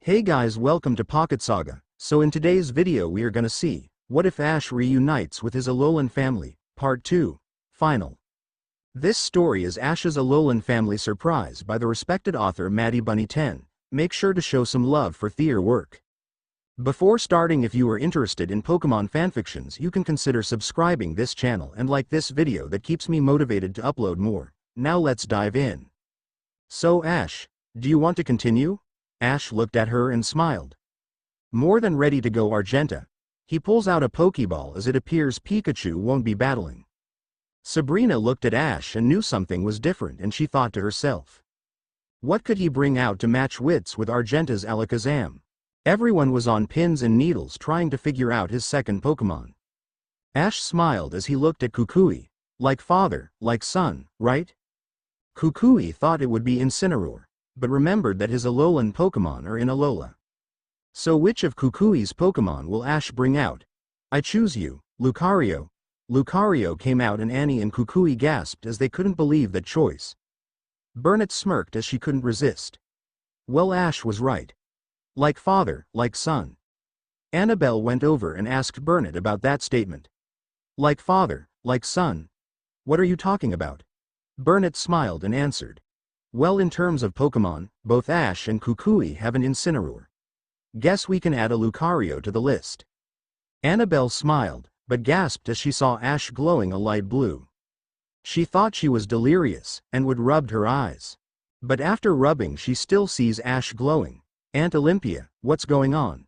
Hey guys, welcome to Pocket Saga. So in today's video we are gonna see, what if Ash reunites with his Alolan family, Part 2, Final. This story is Ash's Alolan family surprise by the respected author Maddie Bunny 10. Make sure to show some love for their work. Before starting, if you are interested in Pokemon fanfictions, you can consider subscribing this channel and like this video that keeps me motivated to upload more. Now let's dive in. So Ash, do you want to continue? Ash looked at her and smiled. More than ready to go, Argenta. He pulls out a Pokeball as it appears Pikachu won't be battling. Sabrina looked at Ash and knew something was different, and she thought to herself, what could he bring out to match wits with Argenta's Alakazam? Everyone was on pins and needles trying to figure out his second Pokemon. Ash smiled as he looked at Kukui. Like father, like son, right? Kukui thought it would be Incineroar, but remembered that his Alolan Pokemon are in Alola. So which of Kukui's Pokemon will Ash bring out? I choose you, Lucario. Lucario came out and Annie and Kukui gasped as they couldn't believe that choice. Bernat smirked as she couldn't resist. Well, Ash was right. Like father, like son. Annabelle went over and asked Bernat about that statement. Like father, like son? What are you talking about? Bernat smiled and answered. Well, in terms of Pokemon, both Ash and Kukui have an Incineroar. Guess we can add a Lucario to the list. Annabelle smiled, but gasped as she saw Ash glowing a light blue. She thought she was delirious, and would rubbed her eyes. But after rubbing she still sees Ash glowing. Aunt Olympia, what's going on?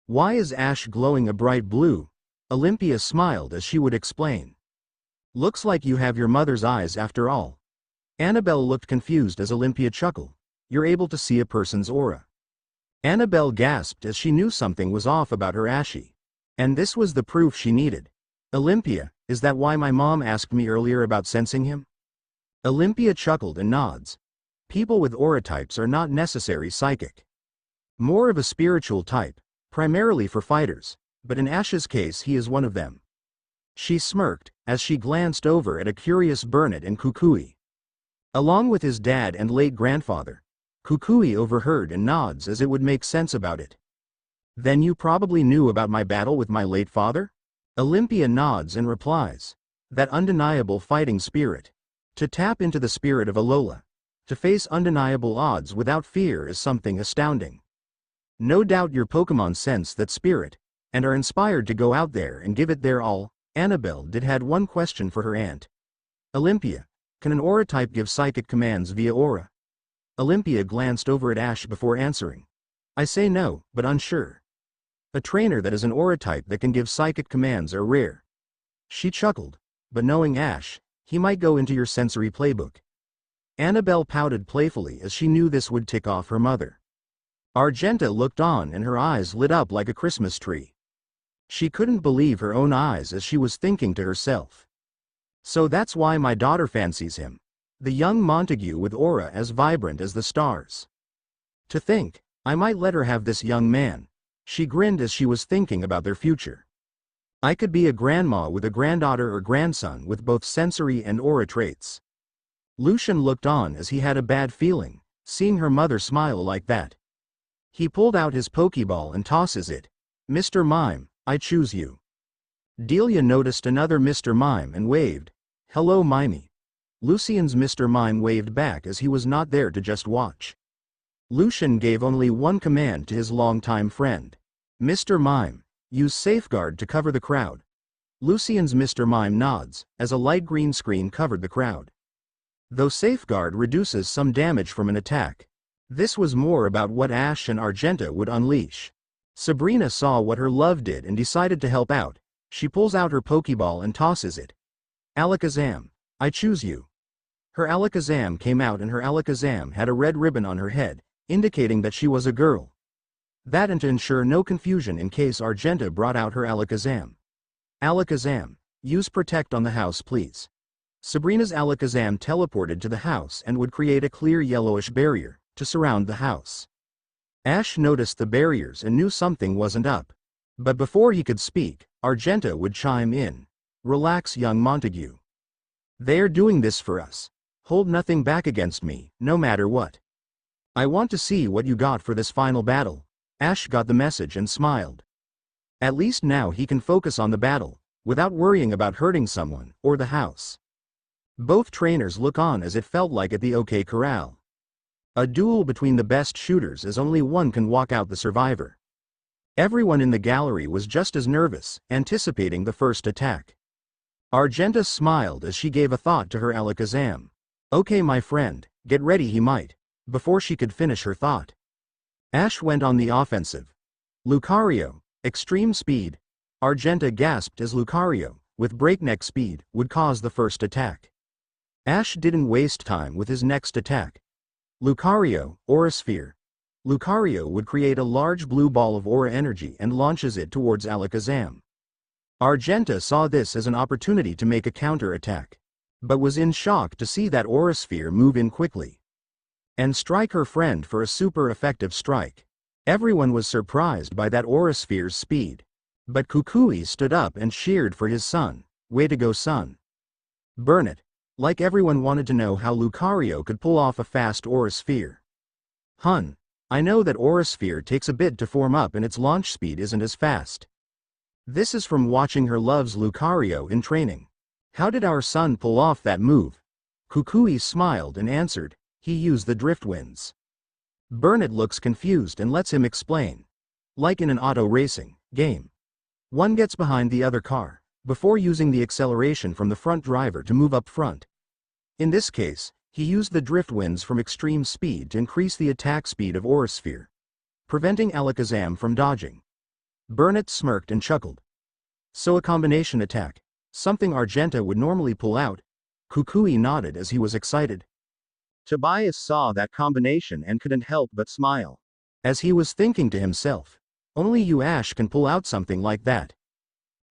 Why is Ash glowing a bright blue? Olympia smiled as she would explain. Looks like you have your mother's eyes after all. Annabelle looked confused as Olympia chuckled. You're able to see a person's aura. Annabelle gasped as she knew something was off about her Ashy. And this was the proof she needed. Olympia, is that why my mom asked me earlier about sensing him? Olympia chuckled and nods. People with aura types are not necessarily psychic. More of a spiritual type, primarily for fighters, but in Ash's case he is one of them. She smirked, as she glanced over at a curious Bernat and Kukui. Along with his dad and late grandfather, Kukui overheard and nods as it would make sense about it. Then you probably knew about my battle with my late father? Olympia nods and replies. That undeniable fighting spirit. To tap into the spirit of Alola. To face undeniable odds without fear is something astounding. No doubt your Pokemon sense that spirit, and are inspired to go out there and give it their all. Annabelle had one question for her aunt. Olympia, can an aura type give psychic commands via aura? Olympia glanced over at Ash before answering. I say no, but unsure. A trainer that is an aura type that can give psychic commands are rare. She chuckled, but knowing Ash, he might go into your sensory playbook. Annabelle pouted playfully as she knew this would tick off her mother. Argenta looked on and her eyes lit up like a Christmas tree. She couldn't believe her own eyes as she was thinking to herself. So that's why my daughter fancies him. The young Montague with aura as vibrant as the stars. To think, I might let her have this young man. She grinned as she was thinking about their future. I could be a grandma with a granddaughter or grandson with both sensory and aura traits. Lucian looked on as he had a bad feeling, seeing her mother smile like that. He pulled out his Pokeball and tosses it. Mr. Mime, I choose you. Delia noticed another Mr. Mime and waved. Hello, Mimey. Lucian's Mr. Mime waved back as he was not there to just watch. Lucian gave only one command to his longtime friend. Mr. Mime, use Safeguard to cover the crowd. Lucian's Mr. Mime nods, as a light green screen covered the crowd. Though Safeguard reduces some damage from an attack, this was more about what Ash and Argenta would unleash. Sabrina saw what her love did and decided to help out. She pulls out her Pokeball and tosses it. Alakazam, I choose you. Her Alakazam came out and her Alakazam had a red ribbon on her head, indicating that she was a girl. That and to ensure no confusion in case Argenta brought out her Alakazam. Alakazam, use Protect on the house please. Sabrina's Alakazam teleported to the house and would create a clear yellowish barrier to surround the house. Ash noticed the barriers and knew something wasn't up. But before he could speak, Argenta would chime in. Relax, young Montague. They're doing this for us. Hold nothing back against me, no matter what. I want to see what you got for this final battle. Ash got the message and smiled. At least now he can focus on the battle, without worrying about hurting someone, or the house. Both trainers look on as it felt like at the OK Corral. A duel between the best shooters as only one can walk out the survivor. Everyone in the gallery was just as nervous, anticipating the first attack. Argenta smiled as she gave a thought to her Alakazam. Okay my friend, get ready he might. Before she could finish her thought, Ash went on the offensive. Lucario, extreme speed. Argenta gasped as Lucario, with breakneck speed, would cause the first attack. Ash didn't waste time with his next attack. Lucario, Aura Sphere. Lucario would create a large blue ball of aura energy and launches it towards Alakazam. Argenta saw this as an opportunity to make a counter-attack, but was in shock to see that Aura Sphere move in quickly and strike her friend for a super effective strike. Everyone was surprised by that Aura Sphere's speed. But Kukui stood up and cheered for his son. Way to go son. Burn it. Like everyone wanted to know how Lucario could pull off a fast Aura Sphere. Hun, I know that Aura Sphere takes a bit to form up and its launch speed isn't as fast. This is from watching her loves Lucario in training. How did our son pull off that move? Kukui smiled and answered, he used the drift winds. Burnett looks confused and lets him explain. Like in an auto racing game. One gets behind the other car, before using the acceleration from the front driver to move up front. In this case, he used the drift winds from extreme speed to increase the attack speed of Aura Sphere, preventing Alakazam from dodging. Burnett smirked and chuckled. So a combination attack, something Argenta would normally pull out. Kukui nodded as he was excited. Tobias saw that combination and couldn't help but smile. As he was thinking to himself, only you Ash can pull out something like that.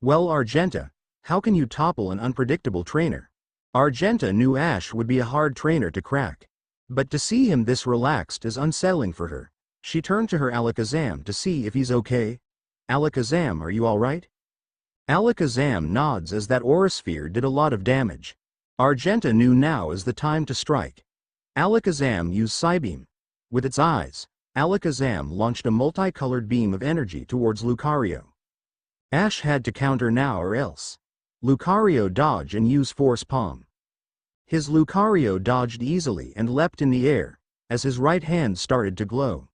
Well Argenta, how can you topple an unpredictable trainer? Argenta knew Ash would be a hard trainer to crack. But to see him this relaxed is unsettling for her. She turned to her Alakazam to see if he's okay. Alakazam, are you alright? Alakazam nods as that Aura Sphere did a lot of damage. Argenta knew now is the time to strike. Alakazam used Psybeam. With its eyes, Alakazam launched a multicolored beam of energy towards Lucario. Ash had to counter now or else. Lucario dodged and used Force Palm. His Lucario dodged easily and leapt in the air, as his right hand started to glow.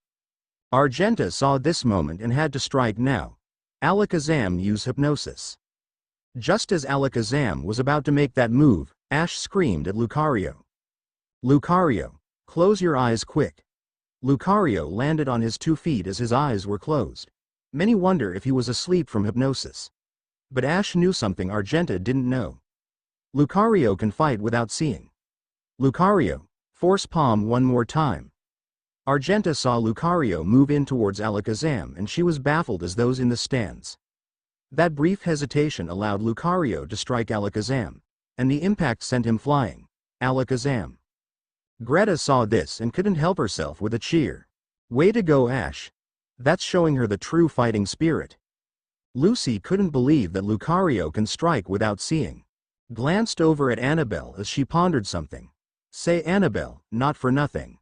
Argenta saw this moment and had to strike now. Alakazam used Hypnosis. Just as Alakazam was about to make that move, Ash screamed at Lucario. Lucario, close your eyes quick. Lucario landed on his 2 feet as his eyes were closed. Many wonder if he was asleep from hypnosis. But Ash knew something Argenta didn't know. Lucario can fight without seeing. Lucario, Force Palm one more time. Argenta saw Lucario move in towards Alakazam and she was baffled as those in the stands. That brief hesitation allowed Lucario to strike Alakazam, and the impact sent him flying. Alakazam. Greta saw this and couldn't help herself with a cheer. Way to go Ash. That's showing her the true fighting spirit. Lucy couldn't believe that Lucario can strike without seeing. Glanced over at Annabelle as she pondered something. Say Annabelle, not for nothing.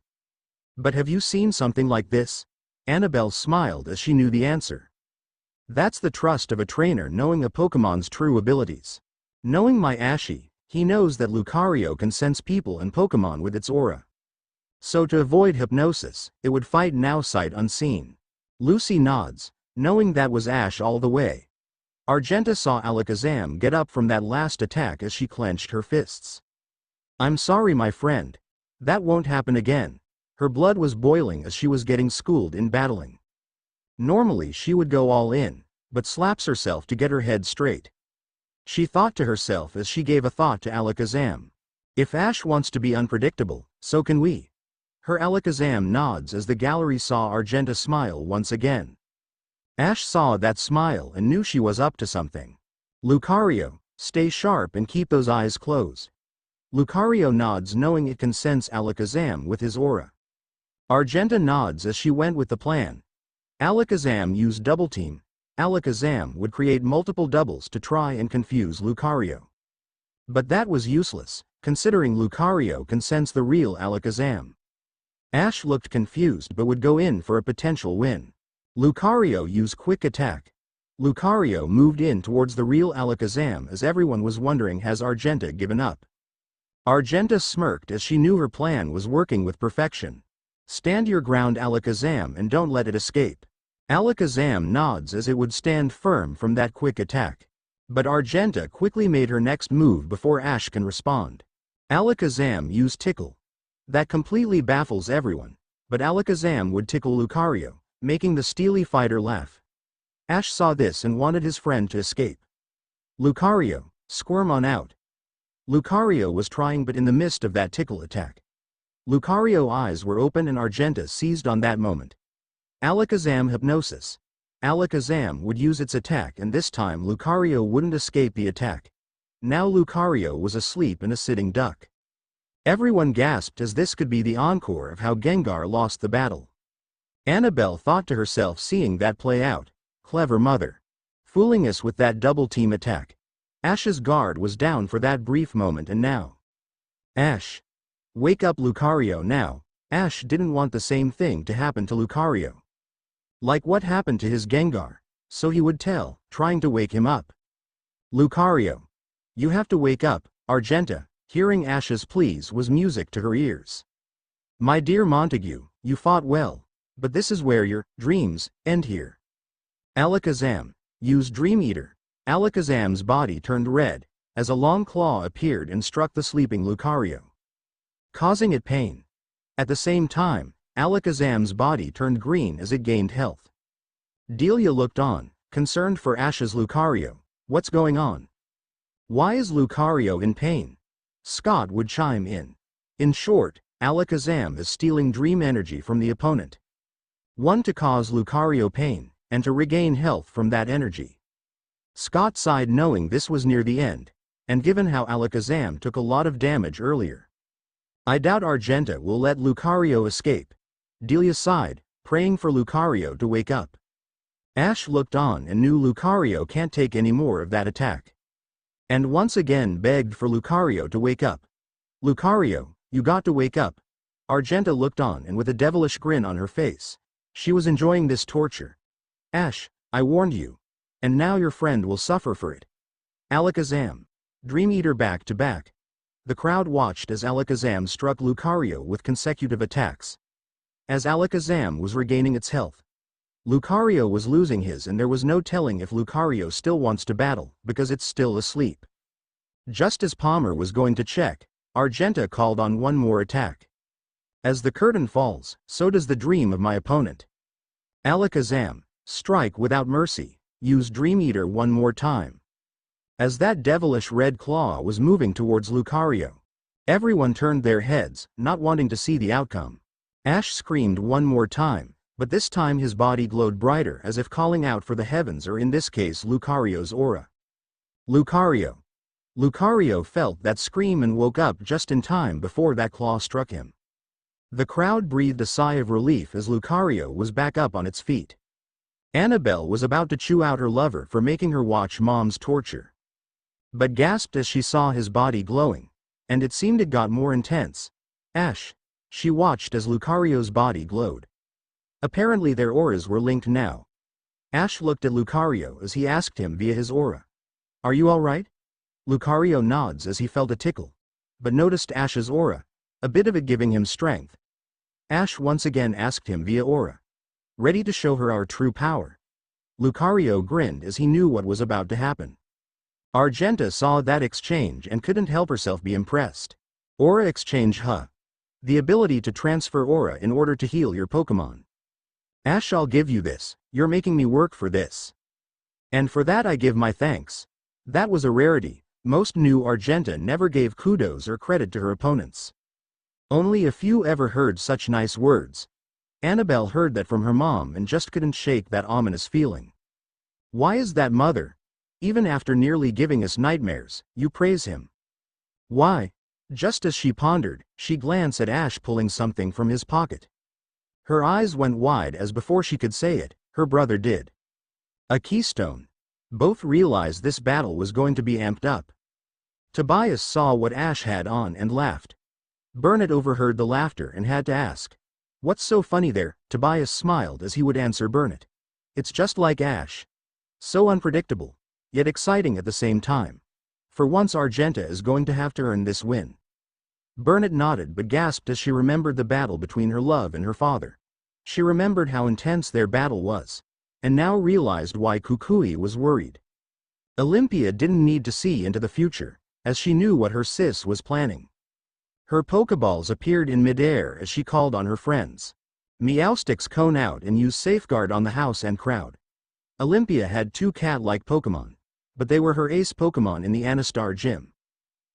But have you seen something like this? Annabelle smiled as she knew the answer. That's the trust of a trainer knowing a Pokemon's true abilities. Knowing my Ashie, he knows that Lucario can sense people and Pokemon with its aura. So to avoid hypnosis, it would fight now sight unseen. Lucy nods, knowing that was Ash all the way. Argenta saw Alakazam get up from that last attack as she clenched her fists. I'm sorry my friend. That won't happen again. Her blood was boiling as she was getting schooled in battling. Normally she would go all in, but slaps herself to get her head straight. She thought to herself as she gave a thought to Alakazam. If Ash wants to be unpredictable, so can we. Her Alakazam nods as the gallery saw Argenta smile once again. Ash saw that smile and knew she was up to something. Lucario, stay sharp and keep those eyes closed. Lucario nods knowing it can sense Alakazam with his aura. Argenta nods as she went with the plan. Alakazam used Double Team. Alakazam would create multiple doubles to try and confuse Lucario. But that was useless, considering Lucario can sense the real Alakazam. Ash looked confused but would go in for a potential win. Lucario used quick attack. Lucario moved in towards the real Alakazam as everyone was wondering, has Argenta given up? Argenta smirked as she knew her plan was working with perfection. Stand your ground, Alakazam, and don't let it escape. Alakazam nods as it would stand firm from that quick attack. But Argenta quickly made her next move before Ash can respond. Alakazam used Tickle. That completely baffles everyone, but Alakazam would tickle Lucario, making the steely fighter laugh. Ash saw this and wanted his friend to escape. Lucario, squirm on out. Lucario was trying, but in the midst of that tickle attack, Lucario's eyes were open and Argenta seized on that moment. Alakazam hypnosis. Alakazam would use its attack, and this time Lucario wouldn't escape the attack. Now Lucario was asleep in a sitting duck. Everyone gasped as this could be the encore of how Gengar lost the battle. Annabelle thought to herself seeing that play out, clever mother. Fooling us with that double team attack. Ash's guard was down for that brief moment, and now. Ash. Wake up, Lucario, now. Ash didn't want the same thing to happen to Lucario. Like what happened to his Gengar, so he would tell, trying to wake him up. Lucario. You have to wake up. Argenta, hearing Ash's pleas, was music to her ears. My dear Montague, you fought well, but this is where your dreams end here. Alakazam. Use Dream Eater. Alakazam's body turned red, as a long claw appeared and struck the sleeping Lucario, causing it pain. At the same time, Alakazam's body turned green as it gained health. Delia looked on, concerned for Ash's Lucario. What's going on? Why is Lucario in pain? Scott would chime in. In short, Alakazam is stealing dream energy from the opponent. One to cause Lucario pain, and to regain health from that energy. Scott sighed knowing this was near the end, and given how Alakazam took a lot of damage earlier. I doubt Argenta will let Lucario escape. Delia sighed, praying for Lucario to wake up. Ash looked on and knew Lucario can't take any more of that attack. And once again begged for Lucario to wake up. Lucario, you got to wake up. Argenta looked on and with a devilish grin on her face. She was enjoying this torture. Ash, I warned you. And now your friend will suffer for it. Alakazam. Dream Eater back to back. The crowd watched as Alakazam struck Lucario with consecutive attacks. As Alakazam was regaining its health, Lucario was losing his, and there was no telling if Lucario still wants to battle, because it's still asleep. Just as Palmer was going to check, Argenta called on one more attack. As the curtain falls, so does the dream of my opponent. Alakazam, strike without mercy, use Dream Eater one more time. As that devilish red claw was moving towards Lucario, everyone turned their heads, not wanting to see the outcome. Ash screamed one more time, but this time his body glowed brighter, as if calling out for the heavens, or in this case Lucario's aura. Lucario. Lucario felt that scream and woke up just in time before that claw struck him. The crowd breathed a sigh of relief as Lucario was back up on its feet. Annabelle was about to chew out her lover for making her watch Mom's torture, but gasped as she saw his body glowing, and it seemed it got more intense. Ash. She watched as Lucario's body glowed. Apparently their auras were linked now. Ash looked at Lucario as he asked him via his aura. Are you alright? Lucario nods as he felt a tickle, but noticed Ash's aura, a bit of it giving him strength. Ash once again asked him via aura. Ready to show her our true power? Lucario grinned as he knew what was about to happen. Argenta saw that exchange and couldn't help herself be impressed. Aura exchange, huh? The ability to transfer aura in order to heal your Pokemon. Ash, I'll give you this, you're making me work for this. And for that I give my thanks. That was a rarity. Most knew Argenta never gave kudos or credit to her opponents. Only a few ever heard such nice words. Annabelle heard that from her mom and just couldn't shake that ominous feeling. Why is that, mother? Even after nearly giving us nightmares, you praise him. Why? Just as she pondered, she glanced at Ash pulling something from his pocket. Her eyes went wide as before she could say it, her brother did. A keystone. Both realized this battle was going to be amped up. Tobias saw what Ash had on and laughed. Burnett overheard the laughter and had to ask. "What's so funny there?" Tobias smiled as he would answer Burnett. "It's just like Ash. So unpredictable, yet exciting at the same time. For once Argenta is going to have to earn this win." Burnett nodded but gasped as she remembered the battle between her love and her father. She remembered how intense their battle was, and now realized why Kukui was worried. Olympia didn't need to see into the future, as she knew what her sis was planning. Her Pokeballs appeared in midair as she called on her friends. Meowstick's cone out and use Safeguard on the house and crowd. Olympia had 2 cat-like Pokemon, but they were her ace Pokemon in the Anastar gym.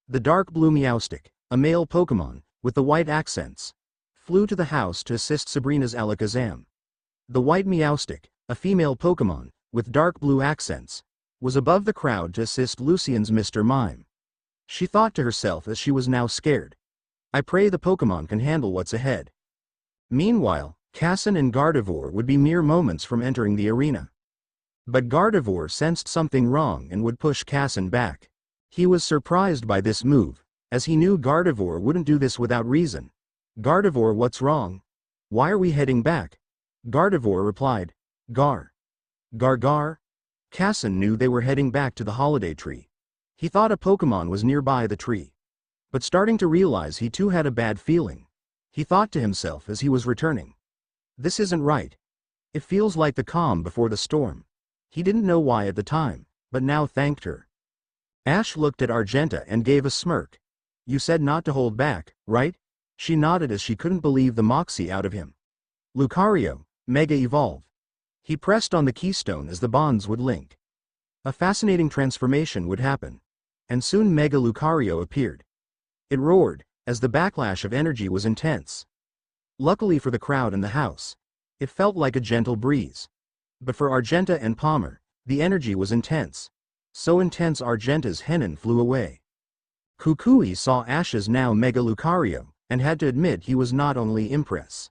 The dark blue Meowstick, a male Pokemon, with the white accents, flew to the house to assist Sabrina's Alakazam. The white Meowstick, a female Pokemon, with dark blue accents, was above the crowd to assist Lucian's Mr. Mime. She thought to herself as she was now scared. "I pray the Pokemon can handle what's ahead." Meanwhile, Casson and Gardevoir would be mere moments from entering the arena. But Gardevoir sensed something wrong and would push Casson back. He was surprised by this move, as he knew Gardevoir wouldn't do this without reason. "Gardevoir, what's wrong? Why are we heading back?" Gardevoir replied, "Gar. Gar." Casson knew they were heading back to the holiday tree. He thought a Pokemon was nearby the tree. But starting to realize he too had a bad feeling, he thought to himself as he was returning. "This isn't right. It feels like the calm before the storm." He didn't know why at the time, but now thanked her. Ash looked at Argenta and gave a smirk. "You said not to hold back, right?" She nodded as she couldn't believe the moxie out of him. "Lucario, Mega Evolve." He pressed on the keystone as the bonds would link. A fascinating transformation would happen, and soon Mega Lucario appeared. It roared, as the backlash of energy was intense. Luckily for the crowd and the house, it felt like a gentle breeze. But for Argenta and Palmer, the energy was intense. So intense Argenta's Hennon flew away. Kukui saw Ash's now Mega Lucario, and had to admit he was not only impressed,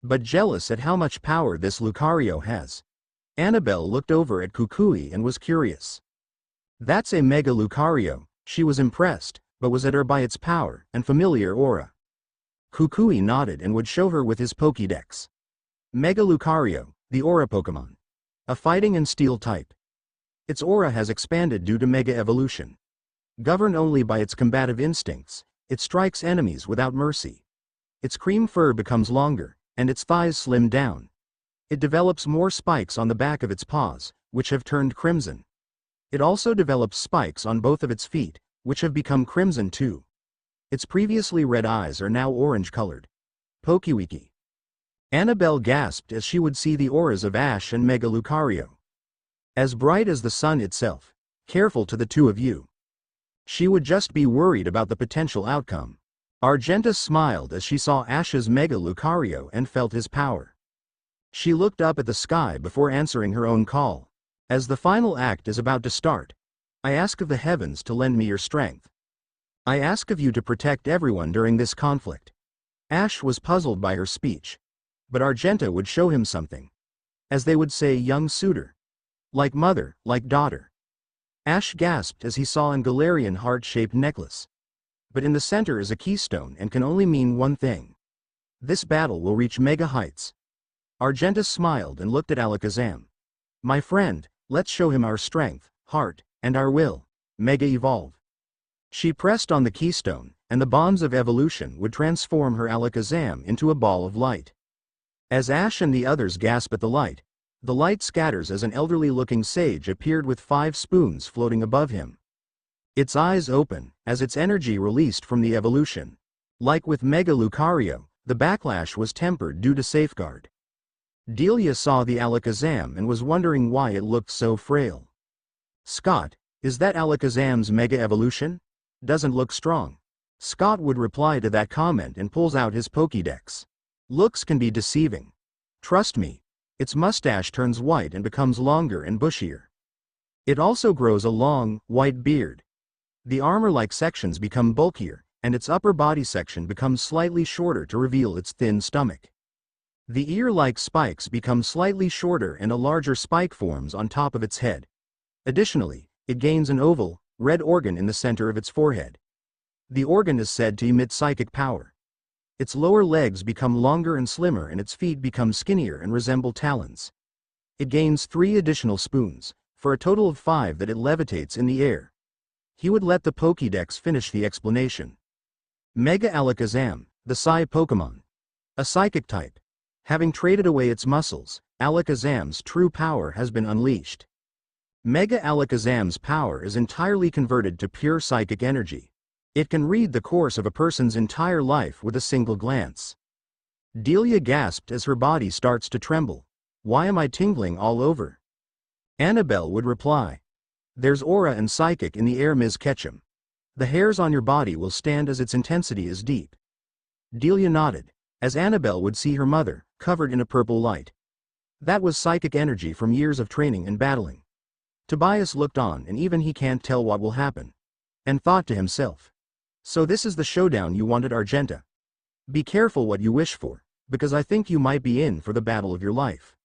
but jealous at how much power this Lucario has. Annabelle looked over at Kukui and was curious. "That's a Mega Lucario," she was impressed, but was at her by its power and familiar aura. Kukui nodded and would show her with his Pokédex. Mega Lucario, the Aura Pokemon. A fighting and steel type. Its aura has expanded due to Mega Evolution. Governed only by its combative instincts, it strikes enemies without mercy. Its cream fur becomes longer, and its thighs slim down. It develops more spikes on the back of its paws, which have turned crimson. It also develops spikes on both of its feet, which have become crimson too. Its previously red eyes are now orange-colored. Pokewiki. Annabelle gasped as she would see the auras of Ash and Mega Lucario. As bright as the sun itself. Careful to the two of you. She would just be worried about the potential outcome. Argenta smiled as she saw Ash's Mega Lucario and felt his power. She looked up at the sky before answering her own call. "As the final act is about to start, I ask of the heavens to lend me your strength. I ask of you to protect everyone during this conflict." Ash was puzzled by her speech. But Argenta would show him something. As they would say, young suitor. Like mother, like daughter. Ash gasped as he saw an Galarian heart-shaped necklace. But in the center is a keystone and can only mean one thing. This battle will reach mega heights. Argenta smiled and looked at Alakazam. "My friend, let's show him our strength, heart, and our will. Mega Evolve." She pressed on the keystone, and the bonds of evolution would transform her Alakazam into a ball of light. As Ash and the others gasp at the light scatters as an elderly-looking sage appeared with 5 spoons floating above him. Its eyes open, as its energy released from the evolution. Like with Mega Lucario, the backlash was tempered due to Safeguard. Delia saw the Alakazam and was wondering why it looked so frail. "Scott, is that Alakazam's Mega Evolution? Doesn't look strong." Scott would reply to that comment and pulls out his Pokédex. "Looks can be deceiving. Trust me, its mustache turns white and becomes longer and bushier. It also grows a long, white beard. The armor-like sections become bulkier, and its upper body section becomes slightly shorter to reveal its thin stomach. The ear-like spikes become slightly shorter and a larger spike forms on top of its head. Additionally, it gains an oval, red organ in the center of its forehead. The organ is said to emit psychic power. Its lower legs become longer and slimmer and its feet become skinnier and resemble talons. It gains 3 additional spoons, for a total of 5 that it levitates in the air. He would let the Pokédex finish the explanation. Mega Alakazam, the Psy Pokémon. A psychic type. Having traded away its muscles, Alakazam's true power has been unleashed. Mega Alakazam's power is entirely converted to pure psychic energy. It can read the course of a person's entire life with a single glance. Delia gasped as her body starts to tremble. Why am I tingling all over? Annabelle would reply. There's aura and psychic in the air, Ms. Ketchum. The hairs on your body will stand as its intensity is deep. Delia nodded, as Annabelle would see her mother, covered in a purple light. That was psychic energy from years of training and battling. Tobias looked on and even he can't tell what will happen. And thought to himself. So this is the showdown you wanted, Argenta. Be careful what you wish for, because I think you might be in for the battle of your life.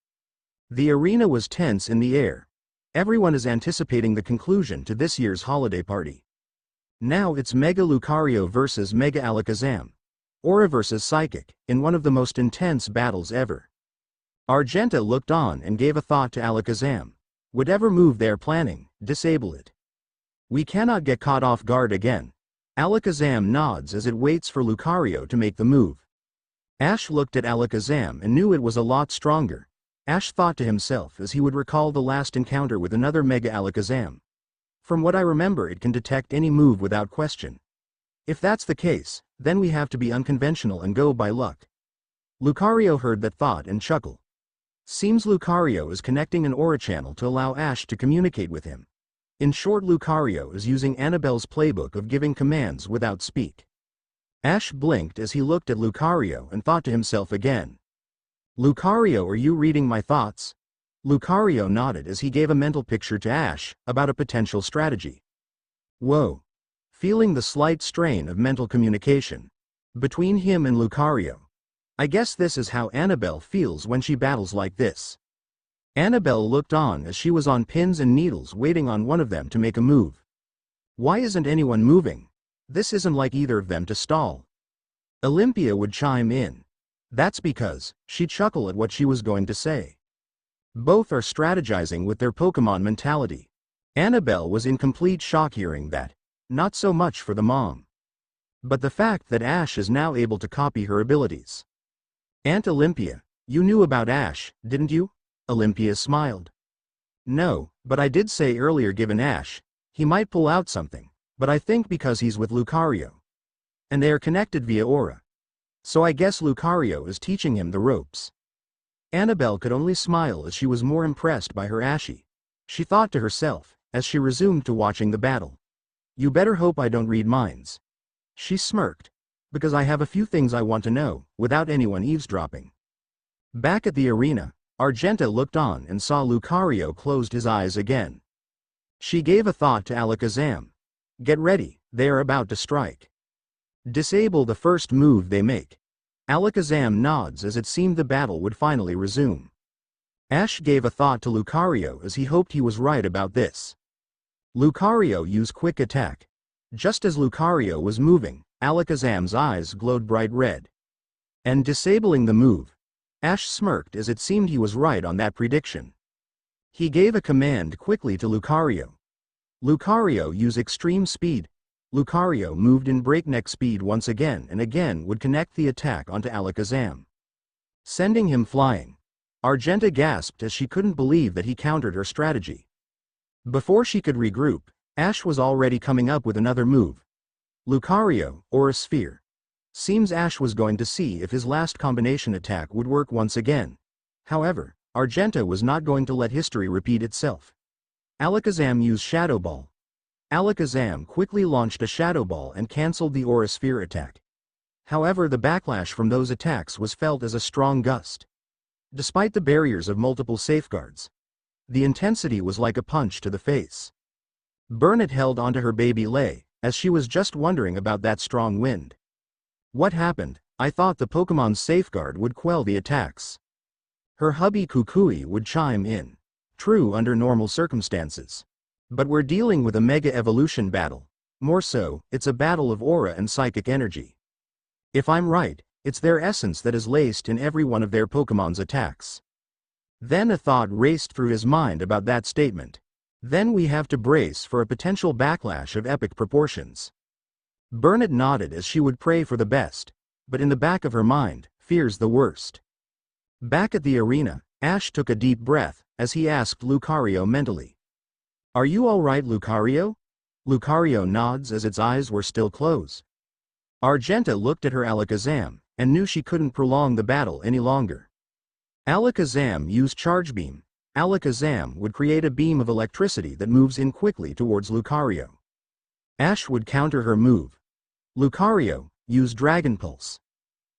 The arena was tense in the air. Everyone is anticipating the conclusion to this year's holiday party. Now it's Mega Lucario versus Mega Alakazam. Aura versus Psychic, in one of the most intense battles ever. Argenta looked on and gave a thought to Alakazam. Whatever move they're planning, disable it. We cannot get caught off guard again. Alakazam nods as it waits for Lucario to make the move. Ash looked at Alakazam and knew it was a lot stronger. Ash thought to himself as he would recall the last encounter with another Mega Alakazam. From what I remember, it can detect any move without question. If that's the case, then we have to be unconventional and go by luck. Lucario heard that thought and chuckled. Seems Lucario is connecting an aura channel to allow Ash to communicate with him. In short, Lucario is using Annabelle's playbook of giving commands without speak. Ash blinked as he looked at Lucario and thought to himself again. Lucario, are you reading my thoughts? Lucario nodded as he gave a mental picture to Ash about a potential strategy. Whoa. Feeling the slight strain of mental communication between him and Lucario. I guess this is how Annabelle feels when she battles like this. Annabelle looked on as she was on pins and needles waiting on one of them to make a move. Why isn't anyone moving? This isn't like either of them to stall. Olympia would chime in. That's because, she'd chuckle at what she was going to say. Both are strategizing with their Pokemon mentality. Annabelle was in complete shock hearing that. Not so much for the mom. But the fact that Ash is now able to copy her abilities. Aunt Olympia, you knew about Ash, didn't you? Olympia smiled. No, but I did say earlier given Ash, he might pull out something, but I think because he's with Lucario. And they are connected via aura. So I guess Lucario is teaching him the ropes. Annabelle could only smile as she was more impressed by her Ashy. She thought to herself, as she resumed to watching the battle. You better hope I don't read minds. She smirked. Because I have a few things I want to know, without anyone eavesdropping. Back at the arena, Argenta looked on and saw Lucario closed his eyes again. She gave a thought to Alakazam. Get ready, they are about to strike. Disable the first move they make. Alakazam nods as it seemed the battle would finally resume. Ash gave a thought to Lucario as he hoped he was right about this. Lucario used Quick Attack. Just as Lucario was moving, Alakazam's eyes glowed bright red. And disabling the move, Ash smirked as it seemed he was right on that prediction. He gave a command quickly to Lucario. Lucario used Extreme Speed. Lucario moved in breakneck speed once again and again would connect the attack onto Alakazam, sending him flying. Argenta gasped as she couldn't believe that he countered her strategy. Before she could regroup, Ash was already coming up with another move. Lucario, Aura Sphere. Seems Ash was going to see if his last combination attack would work once again. However, Argenta was not going to let history repeat itself. Alakazam used Shadow Ball. Alakazam quickly launched a Shadow Ball and cancelled the Aura Sphere attack. However, the backlash from those attacks was felt as a strong gust. Despite the barriers of multiple safeguards, the intensity was like a punch to the face. Burnett held onto her baby Lay, as she was just wondering about that strong wind. What happened? I thought the Pokemon's safeguard would quell the attacks. Her hubby Kukui would chime in. True under normal circumstances. But we're dealing with a Mega Evolution battle. More so, it's a battle of aura and psychic energy. If I'm right, It's their essence that is laced in every one of their Pokemon's attacks. Then a thought raced through his mind about that statement. Then we have to brace for a potential backlash of epic proportions. Bernard nodded as she would pray for the best, but in the back of her mind, fears the worst. Back at the arena, Ash took a deep breath, as he asked Lucario mentally. "Are you alright, Lucario?" Lucario nods as its eyes were still closed. Argenta looked at her Alakazam, and knew she couldn't prolong the battle any longer. Alakazam used Charge Beam. Alakazam would create a beam of electricity that moves in quickly towards Lucario. Ash would counter her move. Lucario used Dragon Pulse.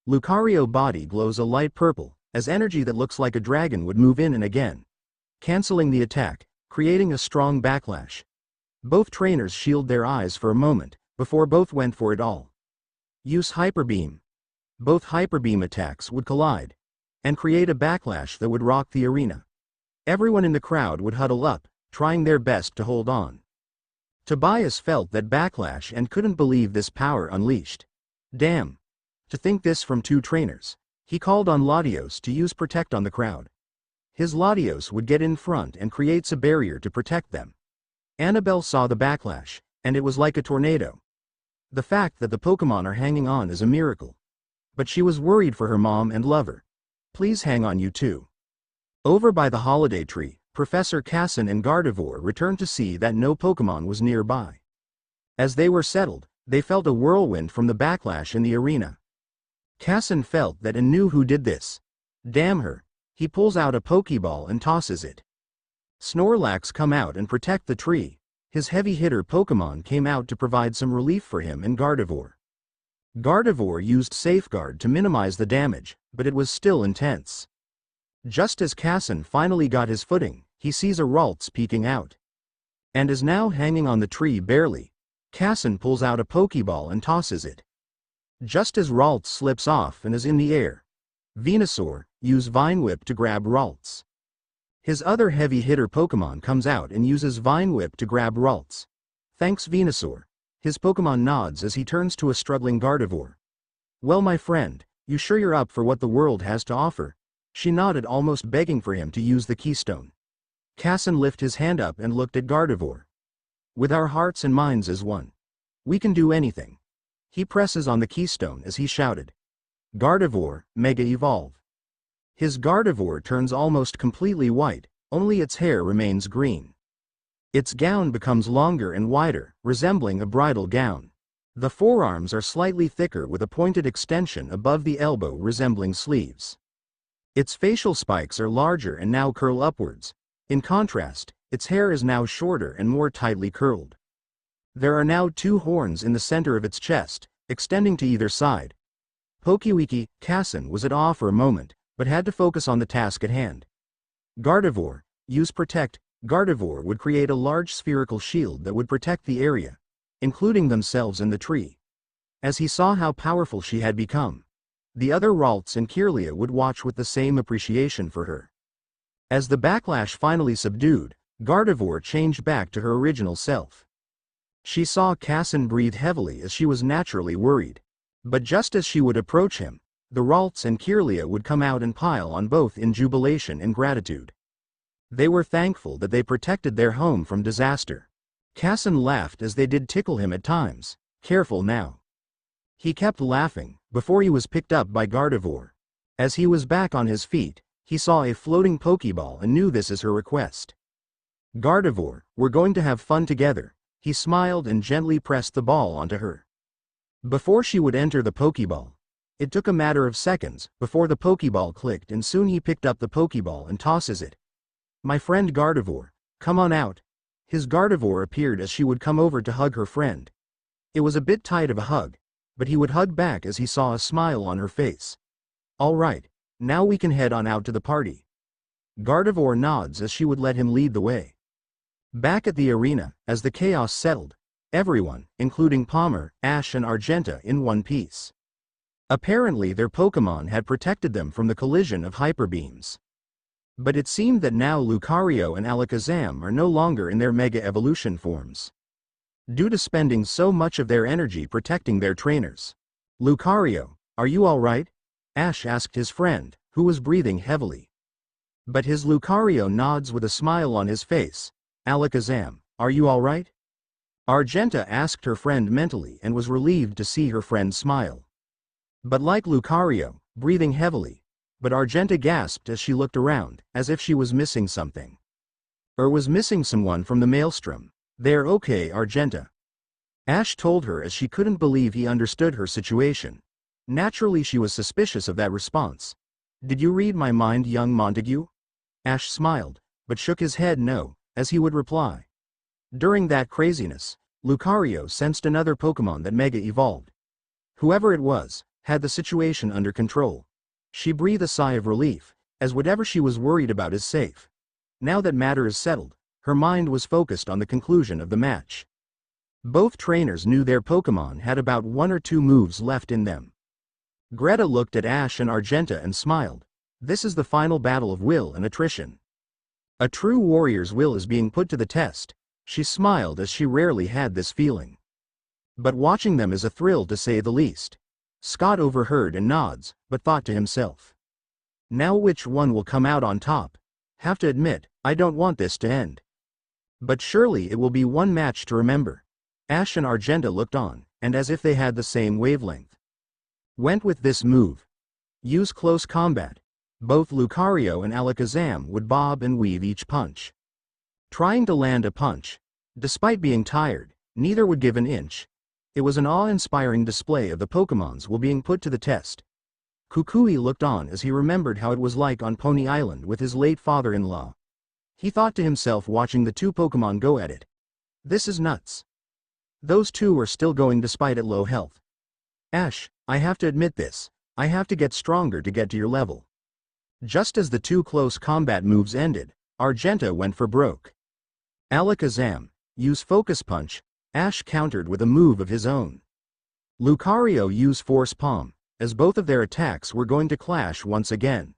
Lucario body glows a light purple, as energy that looks like a dragon would move in and again, canceling the attack, creating a strong backlash. Both trainers shield their eyes for a moment, before both went for it all. Use Hyper Beam. Both Hyper Beam attacks would collide, and create a backlash that would rock the arena. Everyone in the crowd would huddle up, trying their best to hold on. Tobias felt that backlash and couldn't believe this power unleashed. Damn. To think this from two trainers. He called on Latios to use Protect on the crowd. His Latios would get in front and creates a barrier to protect them. Annabelle saw the backlash, and it was like a tornado. The fact that the Pokemon are hanging on is a miracle. But she was worried for her mom and lover. Please hang on, you two. Over by the holiday tree, Professor Casson and Gardevoir returned to see that no Pokemon was nearby. As they were settled, they felt a whirlwind from the backlash in the arena. Casson felt that and knew who did this. Damn her. He pulls out a Pokeball and tosses it. Snorlax come out and protect the tree. His heavy hitter Pokemon came out to provide some relief for him and Gardevoir. Gardevoir used Safeguard to minimize the damage, but it was still intense. Just as Casson finally got his footing, he sees a Ralts peeking out. And is now hanging on the tree barely. Casson pulls out a Pokeball and tosses it. Just as Ralts slips off and is in the air, Venusaur uses Vine Whip to grab Ralts. His other heavy hitter Pokemon comes out and uses Vine Whip to grab Ralts. Thanks, Venusaur. His Pokemon nods as he turns to a struggling Gardevoir. Well, my friend, you sure you're up for what the world has to offer? She nodded, almost begging for him to use the keystone. Casson lifted his hand up and looked at Gardevoir. With our hearts and minds as one, we can do anything. He presses on the keystone as he shouted. Gardevoir, Mega Evolve. His Gardevoir turns almost completely white, only its hair remains green. Its gown becomes longer and wider, resembling a bridal gown. The forearms are slightly thicker with a pointed extension above the elbow resembling sleeves. Its facial spikes are larger and now curl upwards. In contrast, its hair is now shorter and more tightly curled. There are now two horns in the center of its chest, extending to either side. Pokewiki, Casson was at awe for a moment, but had to focus on the task at hand. Gardevoir, use Protect. Gardevoir would create a large spherical shield that would protect the area, including themselves and the tree. As he saw how powerful she had become, the other Ralts and Kirlia would watch with the same appreciation for her. As the backlash finally subdued, Gardevoir changed back to her original self. She saw Casson breathe heavily as she was naturally worried. But just as she would approach him, the Ralts and Kirlia would come out and pile on both in jubilation and gratitude. They were thankful that they protected their home from disaster. Casson laughed as they did tickle him at times. Careful now. He kept laughing, before he was picked up by Gardevoir. As he was back on his feet, he saw a floating Pokeball and knew this as her request. Gardevoir, we're going to have fun together. He smiled and gently pressed the ball onto her. Before she would enter the Pokeball, it took a matter of seconds before the Pokeball clicked, and soon he picked up the Pokeball and tosses it. My friend Gardevoir, come on out. His Gardevoir appeared as she would come over to hug her friend. It was a bit tight of a hug, but he would hug back as he saw a smile on her face. All right. Now we can head on out to the party. Gardevoir nods as she would let him lead the way. Back at the arena, as the chaos settled, everyone, including Palmer, Ash and Argenta, in one piece. Apparently their Pokemon had protected them from the collision of hyper beams. But it seemed that now Lucario and Alakazam are no longer in their Mega Evolution forms, due to spending so much of their energy protecting their trainers. Lucario, are you alright? Ash asked his friend, who was breathing heavily. But his Lucario nods with a smile on his face. Alakazam, are you alright? Argenta asked her friend mentally and was relieved to see her friend smile. But like Lucario, breathing heavily, but Argenta gasped as she looked around, as if she was missing something. Or was missing someone from the maelstrom. They're okay, Argenta. Ash told her as she couldn't believe he understood her situation. Naturally she was suspicious of that response. Did you read my mind, young Montague? Ash smiled, but shook his head no, as he would reply. During that craziness, Lucario sensed another Pokémon that Mega evolved. Whoever it was, had the situation under control. She breathed a sigh of relief, as whatever she was worried about is safe. Now that matter is settled, her mind was focused on the conclusion of the match. Both trainers knew their Pokémon had about 1 or 2 moves left in them. Greta looked at Ash and Argenta and smiled. This is the final battle of will and attrition. A true warrior's will is being put to the test. She smiled as she rarely had this feeling. But watching them is a thrill to say the least. Scott overheard and nods, but thought to himself. Now which one will come out on top? Have to admit, I don't want this to end. But surely it will be one match to remember. Ash and Argenta looked on, and as if they had the same wavelength. Went with this move. Use close combat. Both Lucario and Alakazam would bob and weave each punch. Trying to land a punch. Despite being tired, neither would give an inch. It was an awe-inspiring display of the Pokémons while being put to the test. Kukui looked on as he remembered how it was like on Pony Island with his late father-in-law. He thought to himself watching the 2 Pokémon go at it. This is nuts. Those 2 are still going despite at low health. Ash, I have to admit this. I have to get stronger to get to your level. Just as the 2 close combat moves ended, Argenta went for broke. Alakazam, use Focus Punch. Ash countered with a move of his own. Lucario used Force Palm, as both of their attacks were going to clash once again.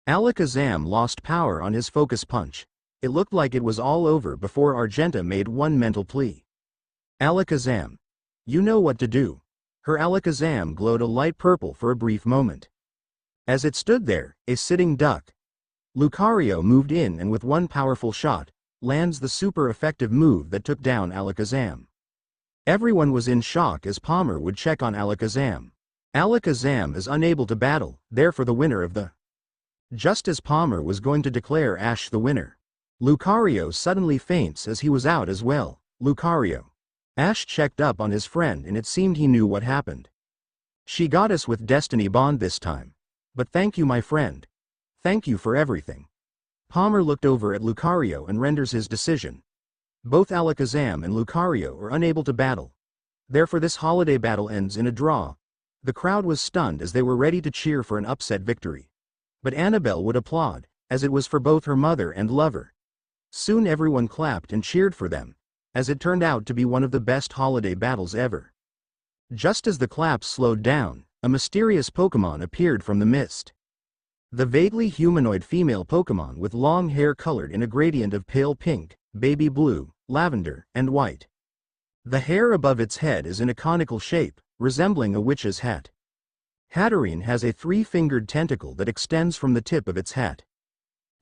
Alakazam lost power on his Focus Punch. It looked like it was all over before Argenta made one mental plea. Alakazam. You know what to do. Her Alakazam glowed a light purple for a brief moment. As it stood there, a sitting duck. Lucario moved in and with one powerful shot, lands the super effective move that took down Alakazam. Everyone was in shock as Palmer would check on Alakazam. Alakazam is unable to battle, therefore the winner of the... Just as Palmer was going to declare Ash the winner, Lucario suddenly faints as he was out as well. Lucario. Ash checked up on his friend and it seemed he knew what happened. She got us with Destiny Bond this time. But thank you, my friend. Thank you for everything. Palmer looked over at Lucario and renders his decision. Both Alakazam and Lucario are unable to battle. Therefore this holiday battle ends in a draw. The crowd was stunned as they were ready to cheer for an upset victory. But Annabelle would applaud, as it was for both her mother and lover. Soon everyone clapped and cheered for them, as it turned out to be one of the best holiday battles ever. Just as the claps slowed down, a mysterious Pokémon appeared from the mist. The vaguely humanoid female Pokémon with long hair colored in a gradient of pale pink, baby blue, lavender, and white. The hair above its head is in a conical shape, resembling a witch's hat. Hatterene has a 3-fingered tentacle that extends from the tip of its hat.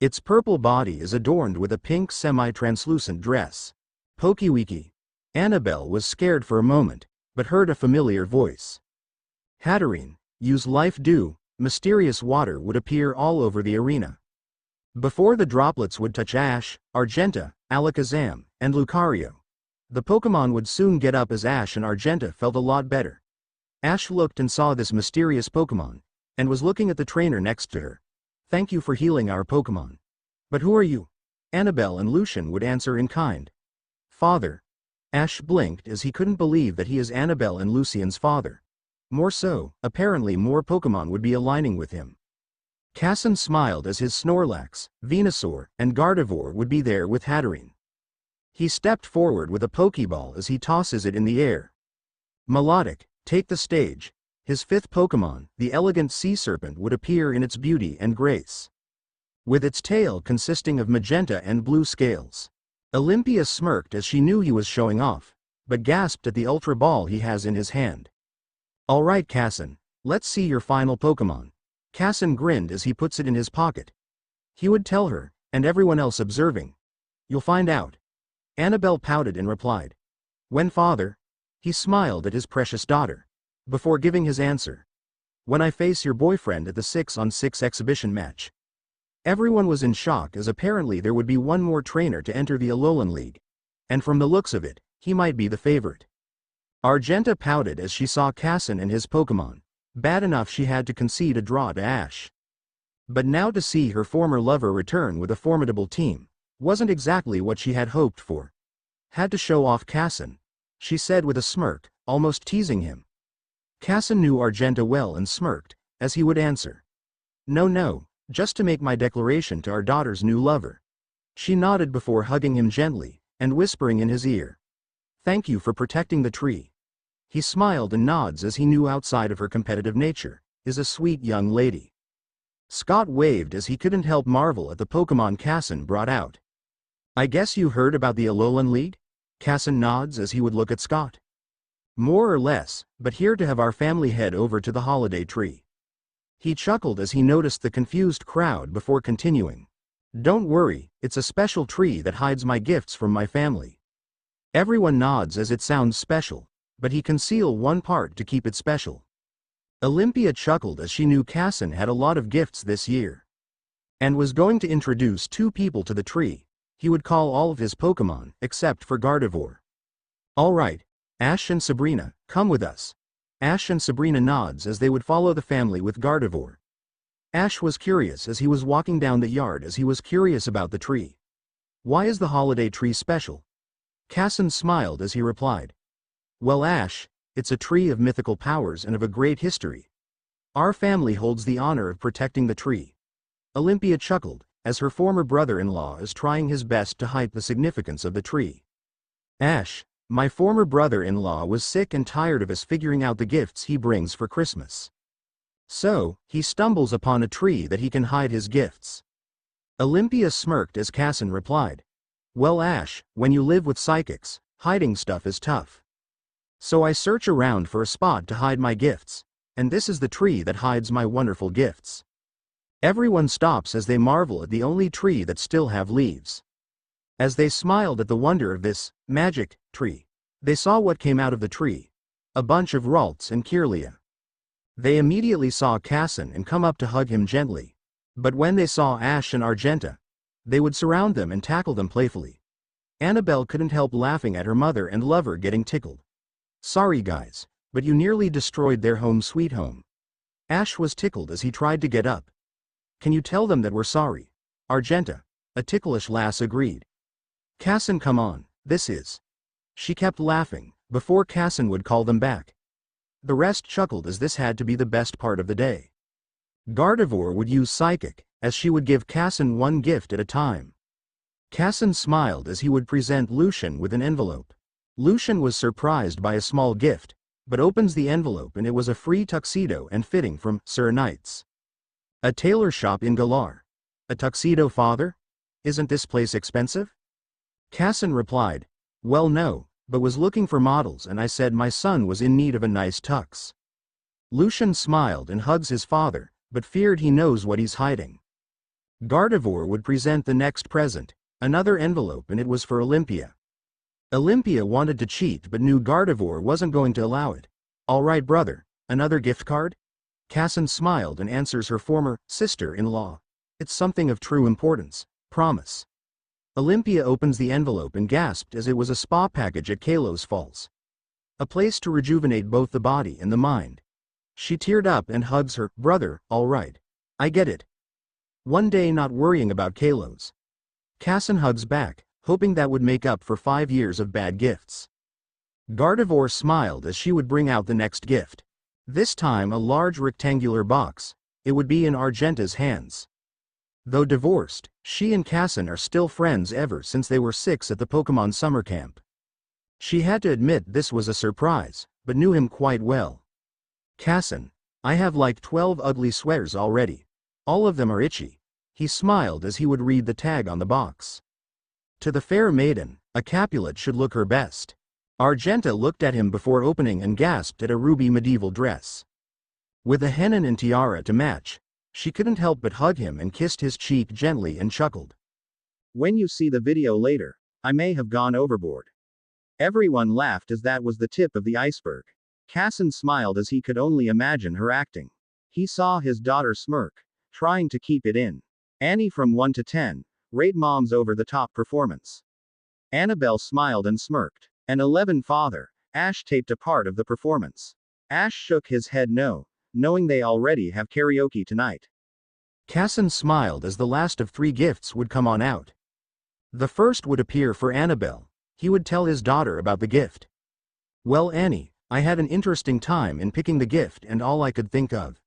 Its purple body is adorned with a pink semi-translucent dress. Pokewiki. Annabelle was scared for a moment, but heard a familiar voice. Hatterene, use Life Dew. Mysterious water would appear all over the arena. Before the droplets would touch Ash, Argenta, Alakazam, and Lucario. The Pokémon would soon get up as Ash and Argenta felt a lot better. Ash looked and saw this mysterious Pokémon, and was looking at the trainer next to her. Thank you for healing our Pokémon. But who are you? Annabelle and Lucian would answer in kind. Father. Ash blinked as he couldn't believe that he is Annabelle and Lucian's father. More so, apparently more Pokémon would be aligning with him. Casson smiled as his Snorlax, Venusaur, and Gardevoir would be there with Hatterene. He stepped forward with a Pokeball as he tosses it in the air. Melodic, take the stage. His 5th Pokémon, the elegant sea serpent, would appear in its beauty and grace. With its tail consisting of magenta and blue scales. Olympia smirked as she knew he was showing off, but gasped at the Ultra Ball he has in his hand. Alright Casson, let's see your final Pokémon. Casson grinned as he puts it in his pocket. He would tell her, and everyone else observing. You'll find out. Annabelle pouted and replied. When, father? He smiled at his precious daughter. Before giving his answer. When I face your boyfriend at the 6-on-6 exhibition match. Everyone was in shock as apparently there would be one more trainer to enter the Alolan League. And from the looks of it, he might be the favorite. Argenta pouted as she saw Casson and his Pokémon. Bad enough she had to concede a draw to Ash. But now to see her former lover return with a formidable team, wasn't exactly what she had hoped for. Had to show off Casson, she said with a smirk, almost teasing him. Casson knew Argenta well and smirked, as he would answer. No, just to make my declaration to our daughter's new lover. She nodded before hugging him gently, and whispering in his ear. Thank you for protecting the tree. He smiled and nods as he knew outside of her competitive nature, is a sweet young lady. Scott waved as he couldn't help marvel at the Pokémon Casson brought out. I guess you heard about the Alolan League? Casson nods as he would look at Scott. More or less, but here to have our family head over to the holiday tree. He chuckled as he noticed the confused crowd before continuing. Don't worry, it's a special tree that hides my gifts from my family. Everyone nods as it sounds special, but he concealed one part to keep it special. Olympia chuckled as she knew Casson had a lot of gifts this year. And was going to introduce 2 people to the tree. He would call all of his Pokémon, except for Gardevoir. Alright, Ash and Sabrina, come with us. Ash and Sabrina nods as they would follow the family with Gardevoir. Ash was curious as he was walking down the yard as he was curious about the tree. Why is the holiday tree special? Casson smiled as he replied. Well Ash, it's a tree of mythical powers and of a great history. Our family holds the honor of protecting the tree. Olympia chuckled, as her former brother-in-law is trying his best to hide the significance of the tree. Ash, my former brother-in-law was sick and tired of us figuring out the gifts he brings for Christmas. So, he stumbles upon a tree that he can hide his gifts. Olympia smirked as Casson replied. Well Ash, when you live with psychics, hiding stuff is tough. So I search around for a spot to hide my gifts, and this is the tree that hides my wonderful gifts. Everyone stops as they marvel at the only tree that still have leaves. As they smiled at the wonder of this magic tree, they saw what came out of the tree. A bunch of Ralts and Kirlia. They immediately saw Casson and come up to hug him gently. But when they saw Ash and Argenta, they would surround them and tackle them playfully. Annabelle couldn't help laughing at her mother and lover getting tickled. Sorry guys, but you nearly destroyed their home sweet home. Ash was tickled as he tried to get up. Can you tell them that we're sorry? Argenta, a ticklish lass, agreed. Casson, come on, this is. She kept laughing, before Casson would call them back. The rest chuckled as this had to be the best part of the day. Gardevoir would use Psychic, as she would give Casson one gift at a time. Casson smiled as he would present Lucian with an envelope. Lucian was surprised by a small gift, but opens the envelope and it was a free tuxedo and fitting from Reunites. A tailor shop in Galar. A tuxedo, father? Isn't this place expensive? Casson replied, well no, but was looking for models and I said my son was in need of a nice tux. Lucian smiled and hugs his father, but feared he knows what he's hiding. Gardevoir would present the next present, another envelope, and it was for Olympia. Olympia wanted to cheat but knew Gardevoir wasn't going to allow it. All right brother, another gift card? Casson smiled and answers her former sister-in-law. It's something of true importance, promise. Olympia opens the envelope and gasped as it was a spa package at Kalos Falls. A place to rejuvenate both the body and the mind. She teared up and hugs her brother. All right. I get it. One day not worrying about Kalos. Casson hugs back, hoping that would make up for 5 years of bad gifts. Gardevoir smiled as she would bring out the next gift. This time a large rectangular box. It would be in Argenta's hands. Though divorced, she and Casson are still friends ever since they were 6 at the Pokemon summer camp. She had to admit this was a surprise, but knew him quite well. Casson, I have like 12 ugly sweaters already. All of them are itchy. He smiled as he would read the tag on the box. To the fair maiden, a Capulet should look her best. Argenta looked at him before opening and gasped at a ruby medieval dress. With a hennin and tiara to match, She couldn't help but hug him and kissed his cheek gently and chuckled. When you see the video later, I may have gone overboard. Everyone laughed as that was the tip of the iceberg. Casson smiled as he could only imagine her acting. He saw his daughter smirk, trying to keep it in. Annie from 1 to 10, rate mom's over-the-top performance. Annabelle smiled and smirked. An 11 father, Ash taped a part of the performance. Ash shook his head no, knowing they already have karaoke tonight. Casson smiled as the last of 3 gifts would come on out. The first would appear for Annabelle. He would tell his daughter about the gift. Well, Annie, I had an interesting time in picking the gift, and all I could think of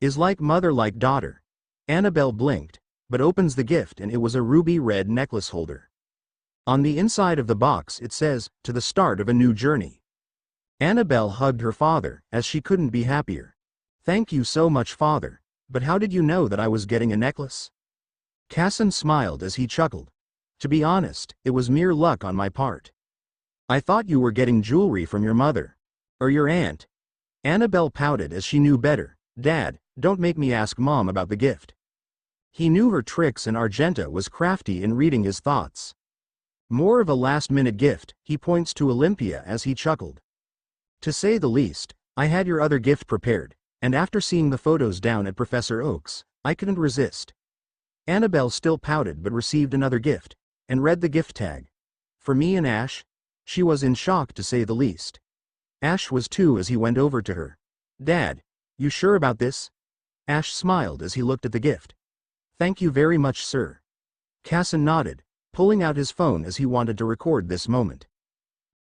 is like mother like daughter. Annabelle blinked, but opens the gift and it was a ruby red necklace holder. On the inside of the box it says, to the start of a new journey. Annabelle hugged her father, as she couldn't be happier. Thank you so much, father, but how did you know that I was getting a necklace? Casson smiled as he chuckled. To be honest, it was mere luck on my part. I thought you were getting jewelry from your mother. Or your aunt. Annabelle pouted as she knew better. Dad, don't make me ask Mom about the gift. He knew her tricks and Argenta was crafty in reading his thoughts. More of a last-minute gift, he points to Olympia as he chuckled. To say the least, I had your other gift prepared, and after seeing the photos down at Professor Oak's, I couldn't resist. Annabelle still pouted but received another gift, and read the gift tag. For me and Ash? She was in shock to say the least. Ash was too as he went over to her. Dad, you sure about this? Ash smiled as he looked at the gift. Thank you very much, sir. Casson nodded, pulling out his phone as he wanted to record this moment.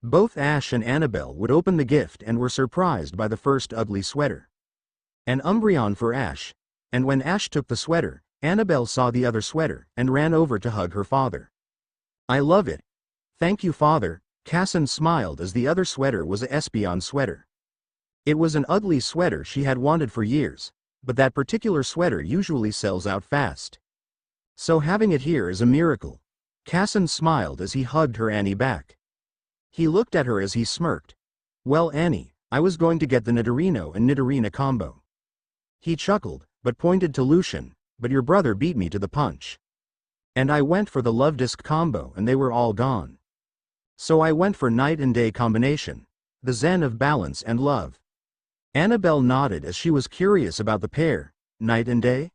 Both Ash and Annabelle would open the gift and were surprised by the first ugly sweater. An Umbreon for Ash, and when Ash took the sweater, Annabelle saw the other sweater and ran over to hug her father. I love it. Thank you, father. Casson smiled as the other sweater was a Espeon sweater. It was an ugly sweater she had wanted for years, but that particular sweater usually sells out fast. So having it here is a miracle. Casson smiled as he hugged her Annie back. He looked at her as he smirked. Well, Annie, I was going to get the Nidorino and Nidorina combo. He chuckled, but pointed to Lucian, but your brother beat me to the punch. And I went for the Love Disc combo and they were all gone. So I went for Night and Day combination, the Zen of balance and love. Annabelle nodded as she was curious about the pair. Night and Day?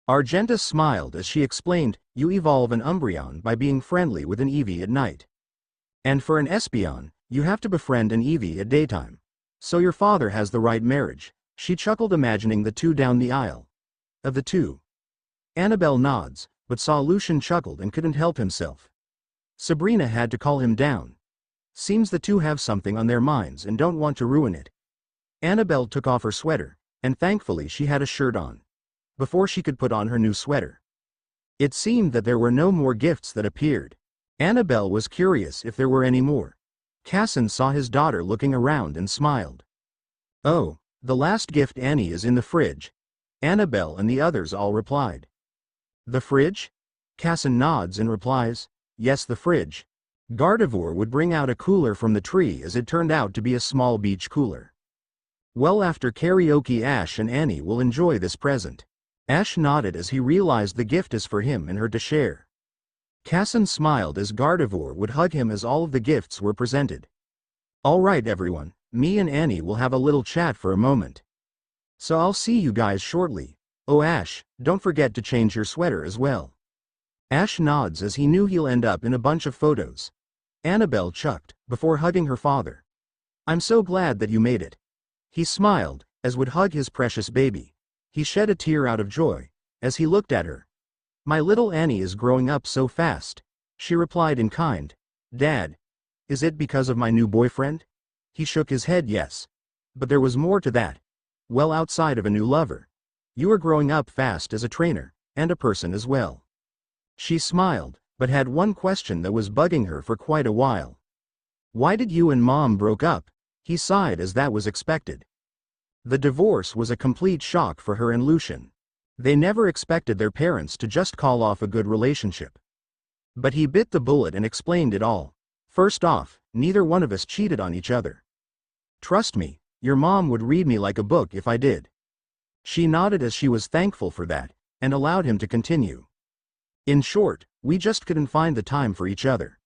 Argenta smiled as she explained, you evolve an Umbreon by being friendly with an Eevee at night. And for an Espeon, you have to befriend an Eevee at daytime. So your father has the right marriage. She chuckled, imagining the two down the aisle. Of the two. Annabelle nods, but saw Lucian chuckled and couldn't help himself. Sabrina had to call him down. Seems the two have something on their minds and don't want to ruin it. Annabelle took off her sweater, and thankfully she had a shirt on. Before she could put on her new sweater. It seemed that there were no more gifts that appeared. Annabelle was curious if there were any more. Casson saw his daughter looking around and smiled. Oh, the last gift, Annie, is in the fridge. Annabelle and the others all replied. The fridge? Casson nods and replies, yes, the fridge. Gardevoir would bring out a cooler from the tree, as it turned out to be a small beach cooler. Well, after karaoke, Ash and Annie will enjoy this present. Ash nodded as he realized the gift is for him and her to share. Casson smiled as Gardevoir would hug him as all of the gifts were presented. All right, everyone, me and Annie will have a little chat for a moment. So I'll see you guys shortly. Oh, Ash, don't forget to change your sweater as well. Ash nods as he knew he'll end up in a bunch of photos. Annabelle chucked, before hugging her father. I'm so glad that you made it. He smiled, as would hug his precious baby. He shed a tear out of joy, as he looked at her. My little Annie is growing up so fast, she replied in kind. Dad, is it because of my new boyfriend? He shook his head yes. But there was more to that. Well, outside of a new lover. You are growing up fast as a trainer, and a person as well. She smiled, but had one question that was bugging her for quite a while. Why did you and Mom broke up? He sighed as that was expected. The divorce was a complete shock for her and Lucian. They never expected their parents to just call off a good relationship. But he bit the bullet and explained it all. First off, neither one of us cheated on each other. Trust me, your mom would read me like a book if I did. She nodded as she was thankful for that, and allowed him to continue. In short, we just couldn't find the time for each other.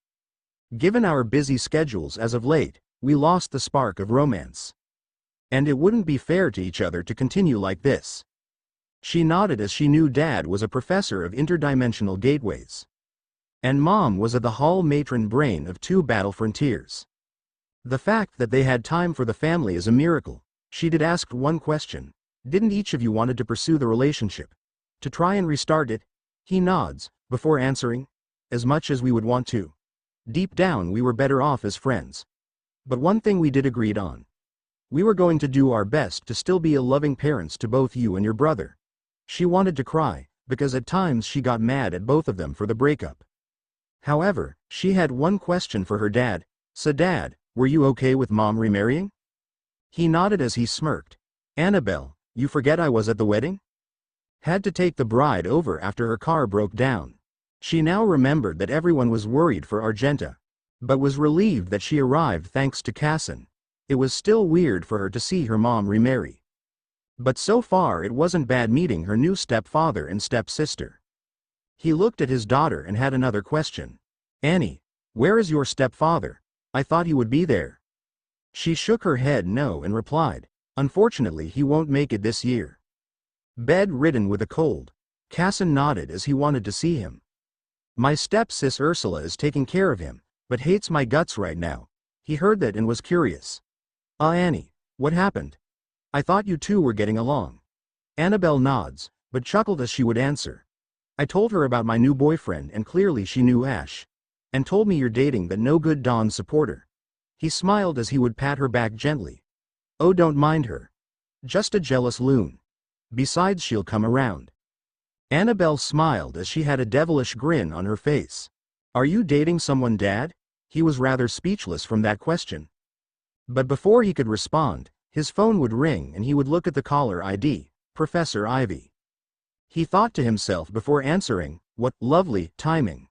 Given our busy schedules as of late, we lost the spark of romance. And it wouldn't be fair to each other to continue like this. She nodded as she knew Dad was a professor of interdimensional gateways. And Mom was the hall matron brain of two battle frontiers. The fact that they had time for the family is a miracle. She did ask one question. Didn't each of you wanted to pursue the relationship? To try and restart it? He nods, before answering. As much as we would want to. Deep down we were better off as friends. But one thing we did agreed on. We were going to do our best to still be a loving parents to both you and your brother. She wanted to cry, because at times she got mad at both of them for the breakup. However, she had one question for her dad. So Dad, were you okay with Mom remarrying? He nodded as he smirked. Annabelle, you forget I was at the wedding? Had to take the bride over after her car broke down. She now remembered that everyone was worried for Argenta, but was relieved that she arrived thanks to Casson. It was still weird for her to see her mom remarry. But so far it wasn't bad meeting her new stepfather and stepsister. He looked at his daughter and had another question. Annie, where is your stepfather? I thought he would be there. She shook her head no and replied, unfortunately he won't make it this year. Bedridden with a cold. Casson nodded as he wanted to see him. My stepsis Ursula is taking care of him, but hates my guts right now. He heard that and was curious. Annie, what happened? I thought you two were getting along. Annabelle nods, but chuckled as she would answer. I told her about my new boyfriend and clearly she knew Ash. And told me you're dating that no good Dawn supporter. He smiled as he would pat her back gently. Oh, don't mind her. Just a jealous loon. Besides, she'll come around. Annabelle smiled as she had a devilish grin on her face. Are you dating someone, Dad? He was rather speechless from that question. But before he could respond, his phone would ring and he would look at the caller ID, Professor Ivy. He thought to himself before answering, what lovely timing.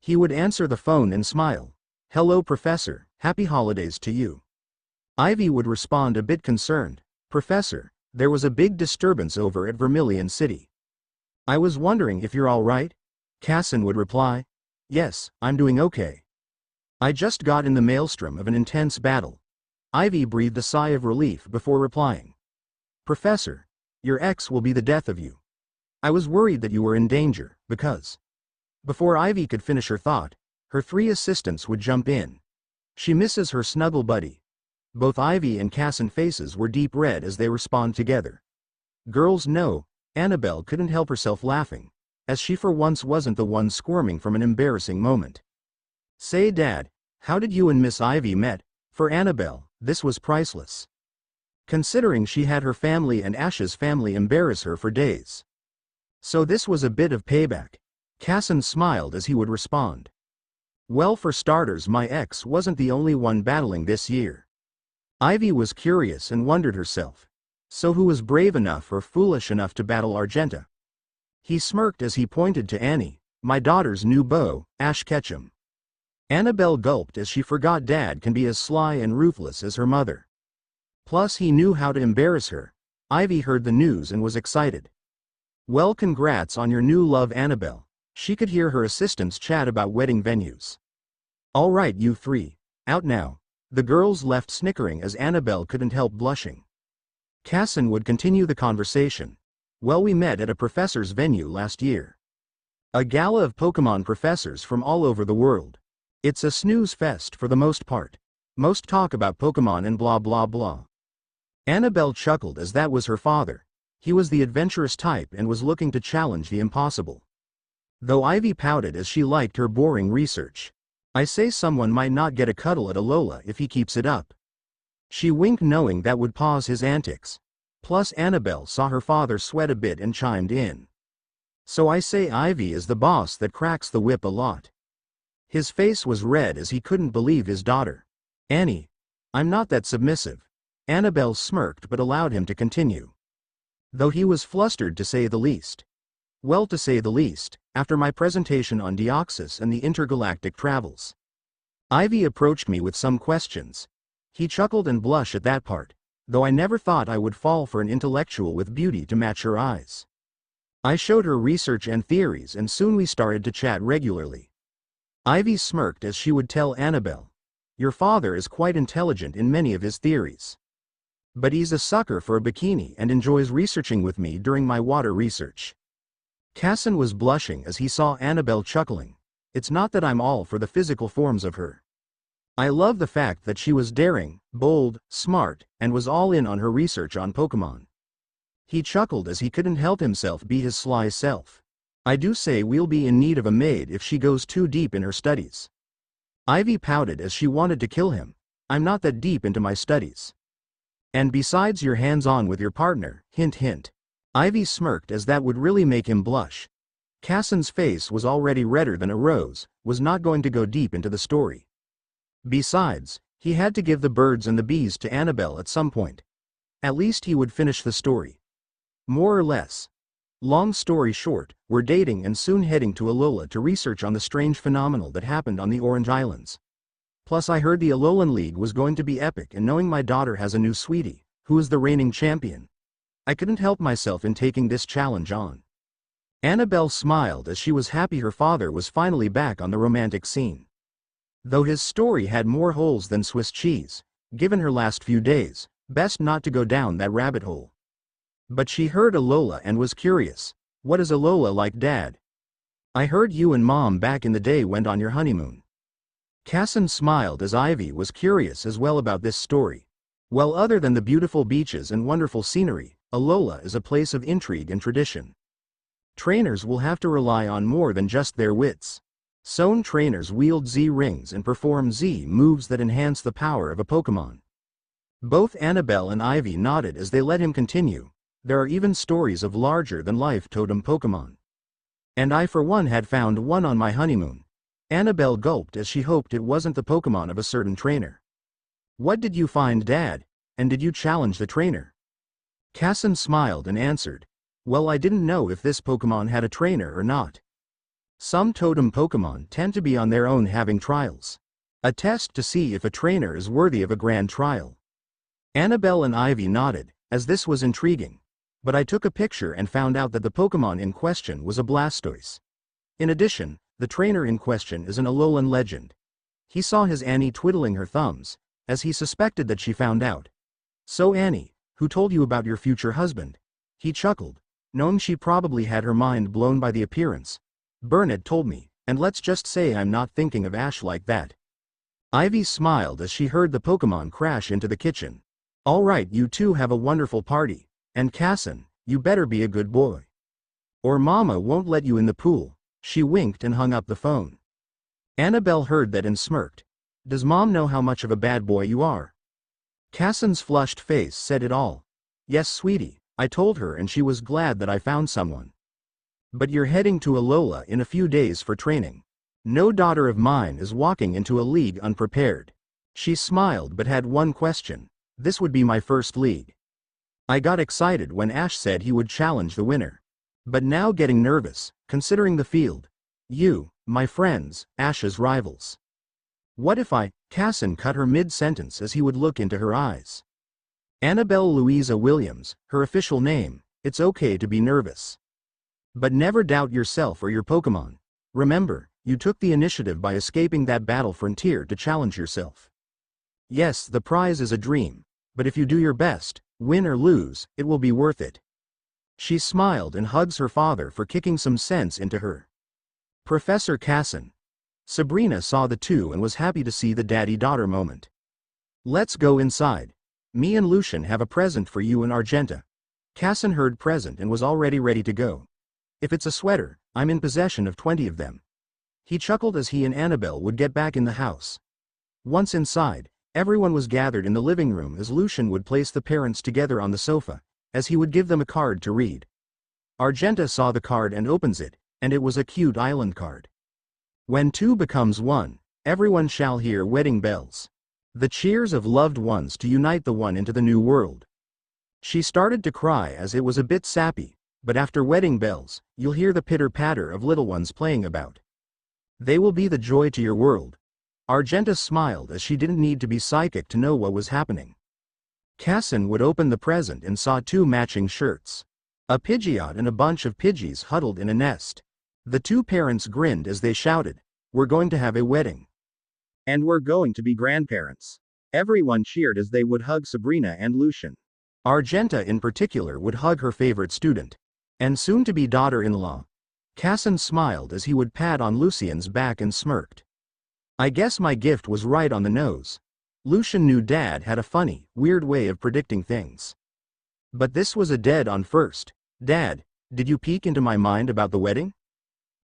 He would answer the phone and smile. Hello, Professor, happy holidays to you. Ivy would respond a bit concerned. Professor, there was a big disturbance over at Vermilion City. I was wondering if you're all right? Casson would reply. Yes, I'm doing okay. I just got in the maelstrom of an intense battle. Ivy breathed a sigh of relief before replying. Professor, your ex will be the death of you. I was worried that you were in danger, because... Before Ivy could finish her thought, her three assistants would jump in. She misses her snuggle buddy. Both Ivy and Casson faces were deep red as they respond together. Girls know, Annabelle couldn't help herself laughing, as she for once wasn't the one squirming from an embarrassing moment. Say Dad, how did you and Miss Ivy met? For Annabelle, this was priceless. Considering she had her family and Ash's family embarrass her for days. So this was a bit of payback. Casson smiled as he would respond. Well, for starters, my ex wasn't the only one battling this year. Ivy was curious and wondered herself. So who was brave enough or foolish enough to battle Argenta? He smirked as he pointed to Annie, my daughter's new beau, Ash Ketchum. Annabelle gulped as she forgot Dad can be as sly and ruthless as her mother. Plus he knew how to embarrass her. Ivy heard the news and was excited. Well, congrats on your new love, Annabelle. She could hear her assistants chat about wedding venues. All right, you three, out now. The girls left snickering as Annabelle couldn't help blushing. Casson would continue the conversation. Well, we met at a professor's venue last year. A gala of Pokemon professors from all over the world. It's a snooze fest for the most part. Most talk about Pokemon and blah blah blah. Annabelle chuckled as that was her father. He was the adventurous type and was looking to challenge the impossible. Though Ivy pouted as she liked her boring research. I say someone might not get a cuddle at Alola if he keeps it up. She winked knowing that would pause his antics. Plus Annabelle saw her father sweat a bit and chimed in. So I say Ivy is the boss that cracks the whip a lot. His face was red as he couldn't believe his daughter. Annie, I'm not that submissive. Annabelle smirked but allowed him to continue. Though he was flustered to say the least. Well, to say the least, after my presentation on Deoxys and the intergalactic travels. Ivy approached me with some questions. He chuckled and blushed at that part. though I never thought I would fall for an intellectual with beauty to match her eyes. I showed her research and theories and soon we started to chat regularly. Ivy smirked as she would tell Annabelle, "Your father is quite intelligent in many of his theories. But he's a sucker for a bikini and enjoys researching with me during my water research." Casson was blushing as he saw Annabelle chuckling. "It's not that I'm all for the physical forms of her. I love the fact that she was daring, bold, smart, and was all in on her research on Pokemon." He chuckled as he couldn't help himself be his sly self. "I do say we'll be in need of a maid if she goes too deep in her studies." Ivy pouted as she wanted to kill him. "I'm not that deep into my studies. And besides, you're hands-on with your partner, hint hint." Ivy smirked as that would really make him blush. Casson's face was already redder than a rose, was not going to go deep into the story. Besides, he had to give the birds and the bees to Annabelle at some point. At least he would finish the story. More or less. Long story short, we're dating and soon heading to Alola to research on the strange phenomenon that happened on the Orange Islands. Plus I heard the Alolan League was going to be epic, and knowing my daughter has a new sweetie, who is the reigning champion, I couldn't help myself in taking this challenge on. Annabelle smiled as she was happy her father was finally back on the romantic scene. Though his story had more holes than Swiss cheese, given her last few days, best not to go down that rabbit hole. But she heard Alola and was curious. "What is Alola like, Dad? I heard you and Mom back in the day went on your honeymoon." Casson smiled as Ivy was curious as well about this story. "Well, other than the beautiful beaches and wonderful scenery, Alola is a place of intrigue and tradition. Trainers will have to rely on more than just their wits. Some trainers wield Z rings and perform Z moves that enhance the power of a Pokemon." Both Annabelle and Ivy nodded as they let him continue. "There are even stories of larger-than-life totem Pokemon. And I for one had found one on my honeymoon." Annabelle gulped as she hoped it wasn't the Pokemon of a certain trainer. "What did you find, Dad? And did you challenge the trainer?" Casson smiled and answered, "Well, I didn't know if this Pokemon had a trainer or not. Some totem Pokemon tend to be on their own having trials. A test to see if a trainer is worthy of a grand trial." Annabelle and Ivy nodded, as this was intriguing. "But I took a picture and found out that the Pokemon in question was a Blastoise. In addition, the trainer in question is an Alolan legend." He saw his Annie twiddling her thumbs, as he suspected that she found out. "So Annie, who told you about your future husband?" He chuckled, knowing she probably had her mind blown by the appearance. "Bernard told me, and let's just say I'm not thinking of Ash like that." Ivy smiled as she heard the Pokemon crash into the kitchen. "All right, you two have a wonderful party. And Casson, you better be a good boy. Or Mama won't let you in the pool." She winked and hung up the phone. Annabelle heard that and smirked. "Does Mom know how much of a bad boy you are?" Casson's flushed face said it all. "Yes, sweetie, I told her and she was glad that I found someone. But you're heading to Alola in a few days for training. No daughter of mine is walking into a league unprepared." She smiled but had one question. "This would be my first league. I got excited when Ash said he would challenge the winner. But now getting nervous, considering the field. You, my friends, Ash's rivals. What if I—" Casson cut her mid-sentence as he would look into her eyes. "Annabelle Louisa Williams, her official name, it's okay to be nervous. But never doubt yourself or your Pokemon. Remember, you took the initiative by escaping that battle frontier to challenge yourself. Yes, the prize is a dream, but if you do your best, win or lose, it will be worth it." She smiled and hugs her father for kicking some sense into her. Professor Casson. Sabrina saw the two and was happy to see the daddy-daughter moment. "Let's go inside. Me and Lucian have a present for you and Argenta." Casson heard present and was already ready to go. "If it's a sweater, I'm in possession of 20 of them." He chuckled as he and Annabelle would get back in the house. Once inside, everyone was gathered in the living room as Lucian would place the parents together on the sofa, as he would give them a card to read. Argenta saw the card and opens it, and it was a cute island card. "When two becomes one, everyone shall hear wedding bells. The cheers of loved ones to unite the one into the new world." She started to cry as it was a bit sappy, but after wedding bells, you'll hear the pitter-patter of little ones playing about. They will be the joy to your world. Argenta smiled as she didn't need to be psychic to know what was happening. Casson would open the present and saw two matching shirts. A Pidgeot and a bunch of Pidgeys huddled in a nest. The two parents grinned as they shouted, "We're going to have a wedding. And we're going to be grandparents." Everyone cheered as they would hug Sabrina and Lucian. Argenta in particular would hug her favorite student. And soon-to-be daughter-in-law. Casson smiled as he would pat on Lucian's back and smirked. I guess my gift was right on the nose. Lucian knew Dad had a funny, weird way of predicting things. But this was a dead-on first. Dad, did you peek into my mind about the wedding?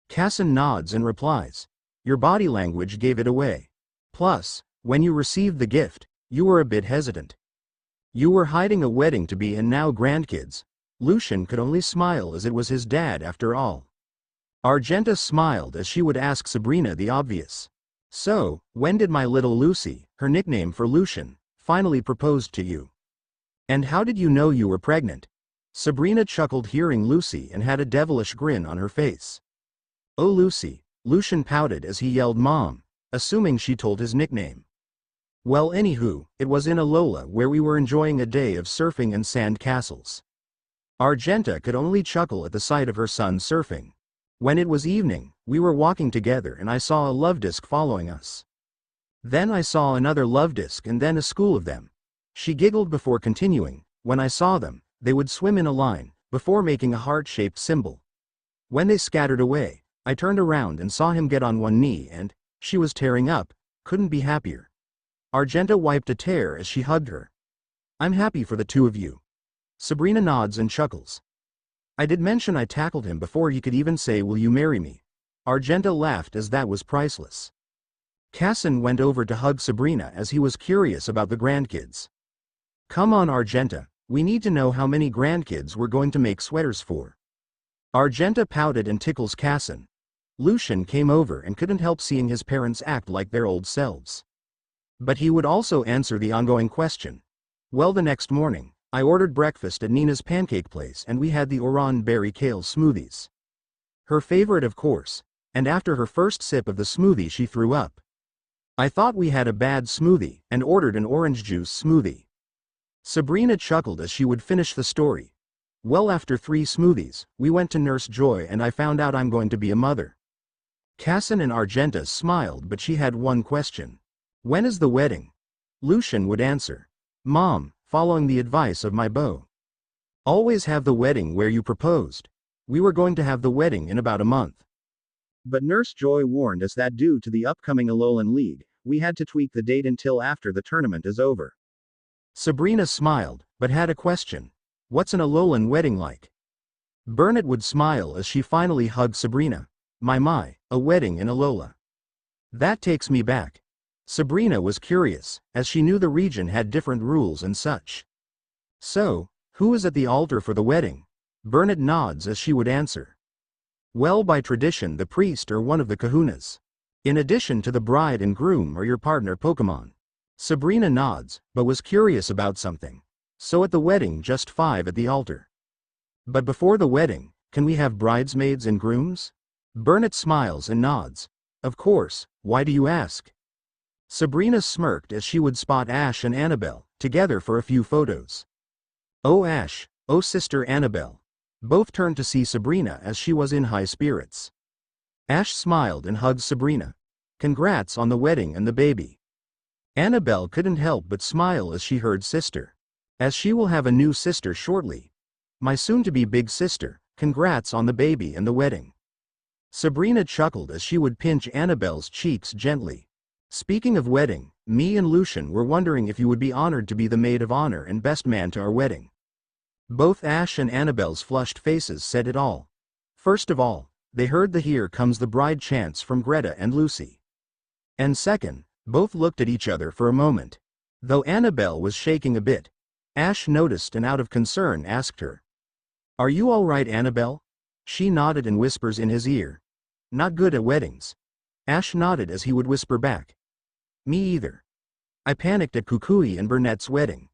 Casson nods and replies. Your body language gave it away. Plus, when you received the gift, you were a bit hesitant. You were hiding a wedding to be and now grandkids. Lucian could only smile as it was his dad after all. Argenta smiled as she would ask Sabrina the obvious. So, when did my little Lucy, her nickname for Lucian, finally propose to you? And how did you know you were pregnant? Sabrina chuckled hearing Lucy and had a devilish grin on her face. Oh Lucy, Lucian pouted as he yelled Mom, assuming she told his nickname. Well anywho, it was in Alola where we were enjoying a day of surfing and sand castles. Argenta could only chuckle at the sight of her son surfing. When it was evening, we were walking together and I saw a love disc following us. Then I saw another love disc and then a school of them. She giggled before continuing, when I saw them, they would swim in a line, before making a heart-shaped symbol. When they scattered away, I turned around and saw him get on one knee and, she was tearing up, couldn't be happier. Argenta wiped a tear as she hugged her. I'm happy for the two of you. Sabrina nods and chuckles. I did mention I tackled him before he could even say will you marry me. Argenta laughed as that was priceless. Casson went over to hug Sabrina as he was curious about the grandkids. Come on Argenta, we need to know how many grandkids we're going to make sweaters for. Argenta pouted and tickles Casson. Lucian came over and couldn't help seeing his parents act like their old selves. But he would also answer the ongoing question. Well, the next morning, I ordered breakfast at Nina's pancake place and we had the oran berry kale smoothies. Her favorite of course, and after her first sip of the smoothie she threw up. I thought we had a bad smoothie and ordered an orange juice smoothie. Sabrina chuckled as she would finish the story. Well, after 3 smoothies, we went to Nurse Joy and I found out I'm going to be a mother. Casson and Argenta smiled but she had one question. When is the wedding? Lucian would answer. Mom, following the advice of my beau. Always have the wedding where you proposed. We were going to have the wedding in about a month. But Nurse Joy warned us that due to the upcoming Alolan League, we had to tweak the date until after the tournament is over. Sabrina smiled, but had a question. What's an Alolan wedding like? Burnett would smile as she finally hugged Sabrina. My, a wedding in Alola. That takes me back. Sabrina was curious, as she knew the region had different rules and such. So, who is at the altar for the wedding? Burnett nods as she would answer. Well, by tradition the priest or one of the kahunas. In addition to the bride and groom or your partner Pokemon. Sabrina nods, but was curious about something. So at the wedding just 5 at the altar. But before the wedding, can we have bridesmaids and grooms? Burnett smiles and nods. Of course, why do you ask? Sabrina smirked as she would spot Ash and Annabelle, together for a few photos. Oh Ash, oh sister Annabelle. Both turned to see Sabrina as she was in high spirits. Ash smiled and hugged Sabrina. Congrats on the wedding and the baby. Annabelle couldn't help but smile as she heard sister. As she will have a new sister shortly. My soon-to-be big sister, congrats on the baby and the wedding. Sabrina chuckled as she would pinch Annabelle's cheeks gently. Speaking of wedding, me and Lucian were wondering if you would be honored to be the maid of honor and best man to our wedding. Both Ash and Annabelle's flushed faces said it all. First of all, they heard the "Here Comes the Bride" chants from Greta and Lucy. And second, both looked at each other for a moment. Though Annabelle was shaking a bit, Ash noticed and out of concern asked her. Are you all right, Annabelle? She nodded and whispers in his ear. Not good at weddings. Ash nodded as he would whisper back. Me either. I panicked at Kukui and Burnett's wedding.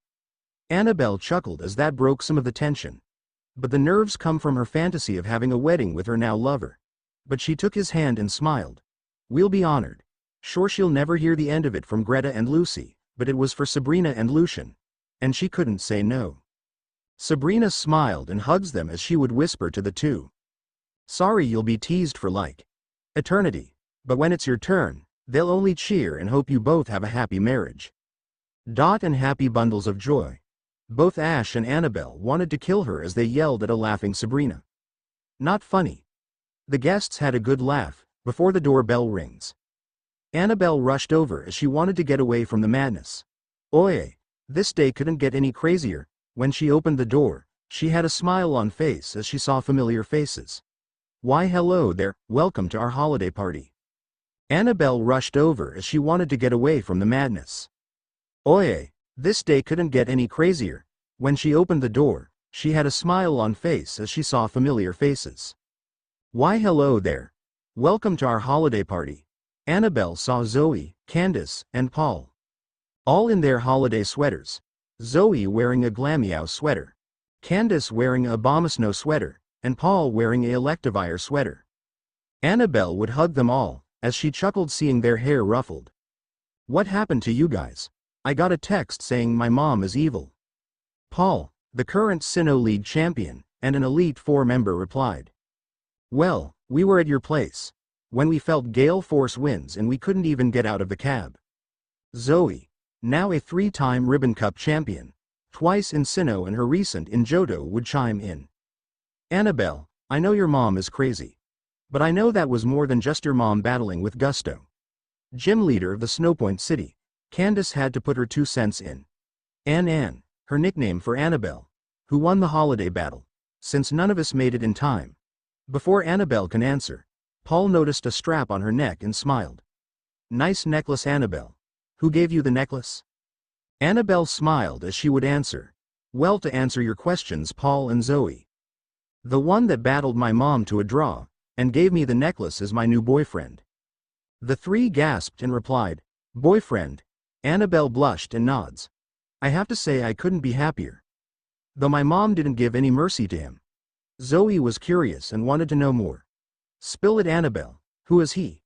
Annabelle chuckled as that broke some of the tension. But the nerves come from her fantasy of having a wedding with her now lover. But she took his hand and smiled. We'll be honored. Sure she'll never hear the end of it from Greta and Lucy, but it was for Sabrina and Lucian. and she couldn't say no. Sabrina smiled and hugs them as she would whisper to the two. Sorry you'll be teased for like eternity, but when it's your turn, they'll only cheer and hope you both have a happy marriage. Dot and happy bundles of joy. Both Ash and Annabelle wanted to kill her as they yelled at a laughing Sabrina. Not funny. The guests had a good laugh, before the doorbell rings. Annabelle rushed over as she wanted to get away from the madness. Oye, this day couldn't get any crazier. When she opened the door, she had a smile on face as she saw familiar faces. Why hello there, welcome to our holiday party. Annabelle rushed over as she wanted to get away from the madness. Oye, this day couldn't get any crazier. When she opened the door, she had a smile on face as she saw familiar faces. Why hello there. Welcome to our holiday party. Annabelle saw Zoe, Candace, and Paul. All in their holiday sweaters. Zoe wearing a Glammeow sweater. Candace wearing a Abomasnow sweater, and Paul wearing a Electivire sweater. Annabelle would hug them all, as she chuckled seeing their hair ruffled. What happened to you guys? I got a text saying my mom is evil. Paul, the current Sinnoh League champion, and an Elite Four member replied. Well, we were at your place. When we felt gale force winds and we couldn't even get out of the cab. Zoe, now a 3-time Ribbon Cup champion, twice in Sinnoh and her recent in Johto would chime in. Annabelle, I know your mom is crazy. But I know that was more than just your mom battling with gusto. Gym leader of the Snowpoint City, Candace had to put her 2 cents in. Ann, her nickname for Annabelle, who won the holiday battle, since none of us made it in time. Before Annabelle can answer, Paul noticed a strap on her neck and smiled. Nice necklace, Annabelle. Who gave you the necklace? Annabelle smiled as she would answer. Well, to answer your questions, Paul and Zoe. The one that battled my mom to a draw, and gave me the necklace is my new boyfriend. The three gasped and replied, Boyfriend. Annabelle blushed and nods. I have to say I couldn't be happier. Though my mom didn't give any mercy to him. Zoe was curious and wanted to know more. Spill it, Annabelle. Who is he?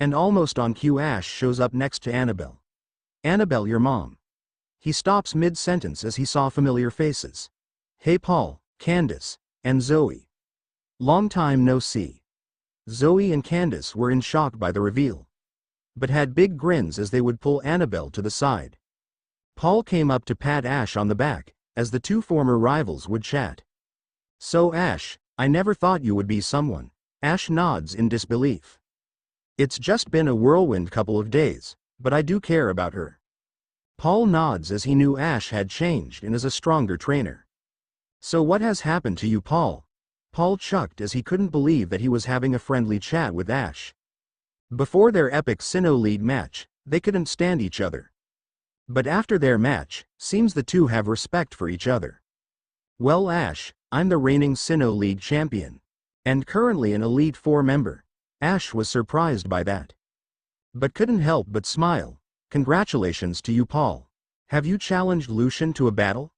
And almost on cue, Ash shows up next to Annabelle. Annabelle, your mom. He stops mid-sentence as he saw familiar faces. Hey Paul, Candace, and Zoe. Long time no see. Zoe and Candace were in shock by the reveal, but had big grins as they would pull Annabelle to the side. Paul came up to pat Ash on the back, as the two former rivals would chat. So Ash, I never thought you would be someone. Ash nods in disbelief. It's just been a whirlwind couple of days, but I do care about her. Paul nods as he knew Ash had changed and is a stronger trainer. So what has happened to you, Paul? Paul chucked as he couldn't believe that he was having a friendly chat with Ash. Before their epic Sinnoh League match, they couldn't stand each other. But after their match, seems the two have respect for each other. Well Ash, I'm the reigning Sinnoh League champion. And currently an Elite Four member. Ash was surprised by that. But couldn't help but smile. Congratulations to you, Paul. Have you challenged Lucian to a battle?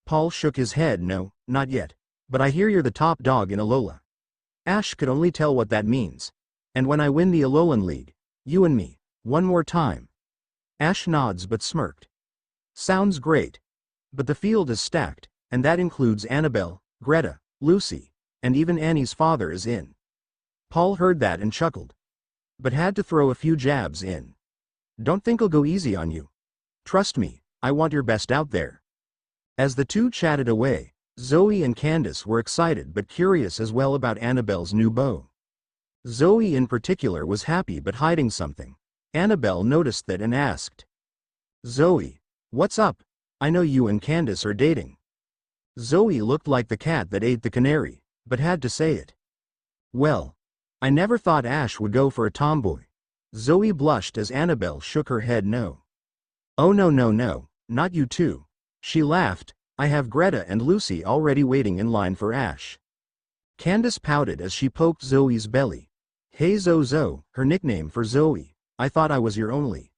Paul shook his head. No, not yet. But I hear you're the top dog in Alola. Ash could only tell what that means. And when I win the Alolan League, you and me, one more time. Ash nods but smirked. Sounds great. But the field is stacked, and that includes Annabelle, Greta, Lucy, and even Annie's father is in. Paul heard that and chuckled. But had to throw a few jabs in. Don't think I'll go easy on you. Trust me, I want your best out there. As the two chatted away, Zoe and Candace were excited but curious as well about Annabelle's new beau. Zoe in particular was happy but hiding something. Annabelle noticed that and asked. Zoe, what's up? I know you and Candace are dating. Zoe looked like the cat that ate the canary, but had to say it. Well, I never thought Ash would go for a tomboy. Zoe blushed as Annabelle shook her head no. Oh no, not you two. She laughed. I have Greta and Lucy already waiting in line for Ash. Candace pouted as she poked Zoe's belly. Hey Zozo, her nickname for Zoe, I thought I was your only.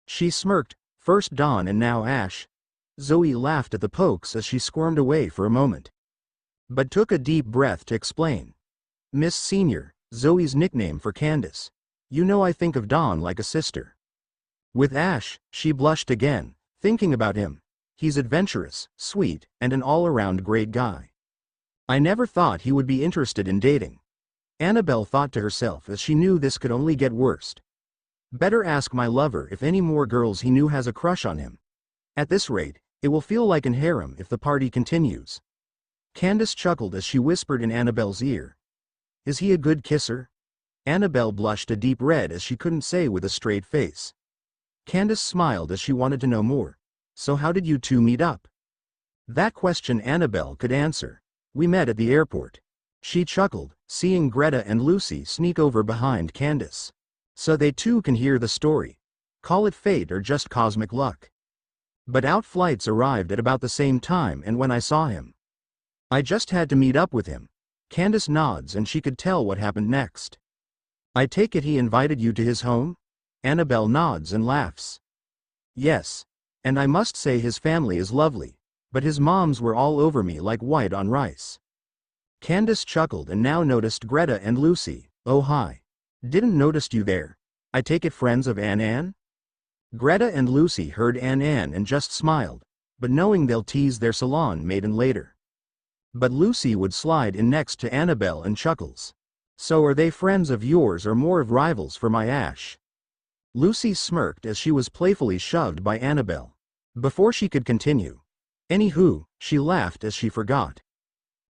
She smirked, first Dawn and now Ash. Zoe laughed at the pokes as she squirmed away for a moment. But took a deep breath to explain. Miss Senior, Zoe's nickname for Candace. You know I think of Dawn like a sister. With Ash, she blushed again, thinking about him. He's adventurous, sweet, and an all-around great guy. I never thought he would be interested in dating. Annabelle thought to herself as she knew this could only get worse. Better ask my lover if any more girls he knew has a crush on him. At this rate, it will feel like an harem if the party continues. Candace chuckled as she whispered in Annabelle's ear. Is he a good kisser? Annabelle blushed a deep red as she couldn't say with a straight face. Candace smiled as she wanted to know more. So how did you two meet up? That question Annabelle could answer. We met at the airport. She chuckled, seeing Greta and Lucy sneak over behind Candace. So they too can hear the story. Call it fate or just cosmic luck. But out flights arrived at about the same time, and when I saw him, I just had to meet up with him. Candace nods and she could tell what happened next. I take it he invited you to his home? Annabelle nods and laughs. Yes. And I must say his family is lovely. But his moms were all over me like white on rice. Candace chuckled and now noticed Greta and Lucy. Oh hi. Didn't notice you there. I take it friends of Ann? Greta and Lucy heard Ann and just smiled, but knowing they'll tease their salon maiden later. But Lucy would slide in next to Annabelle and chuckles. So are they friends of yours or more of rivals for my Ash? Lucy smirked as she was playfully shoved by Annabelle. Before she could continue. Anywho, she laughed as she forgot.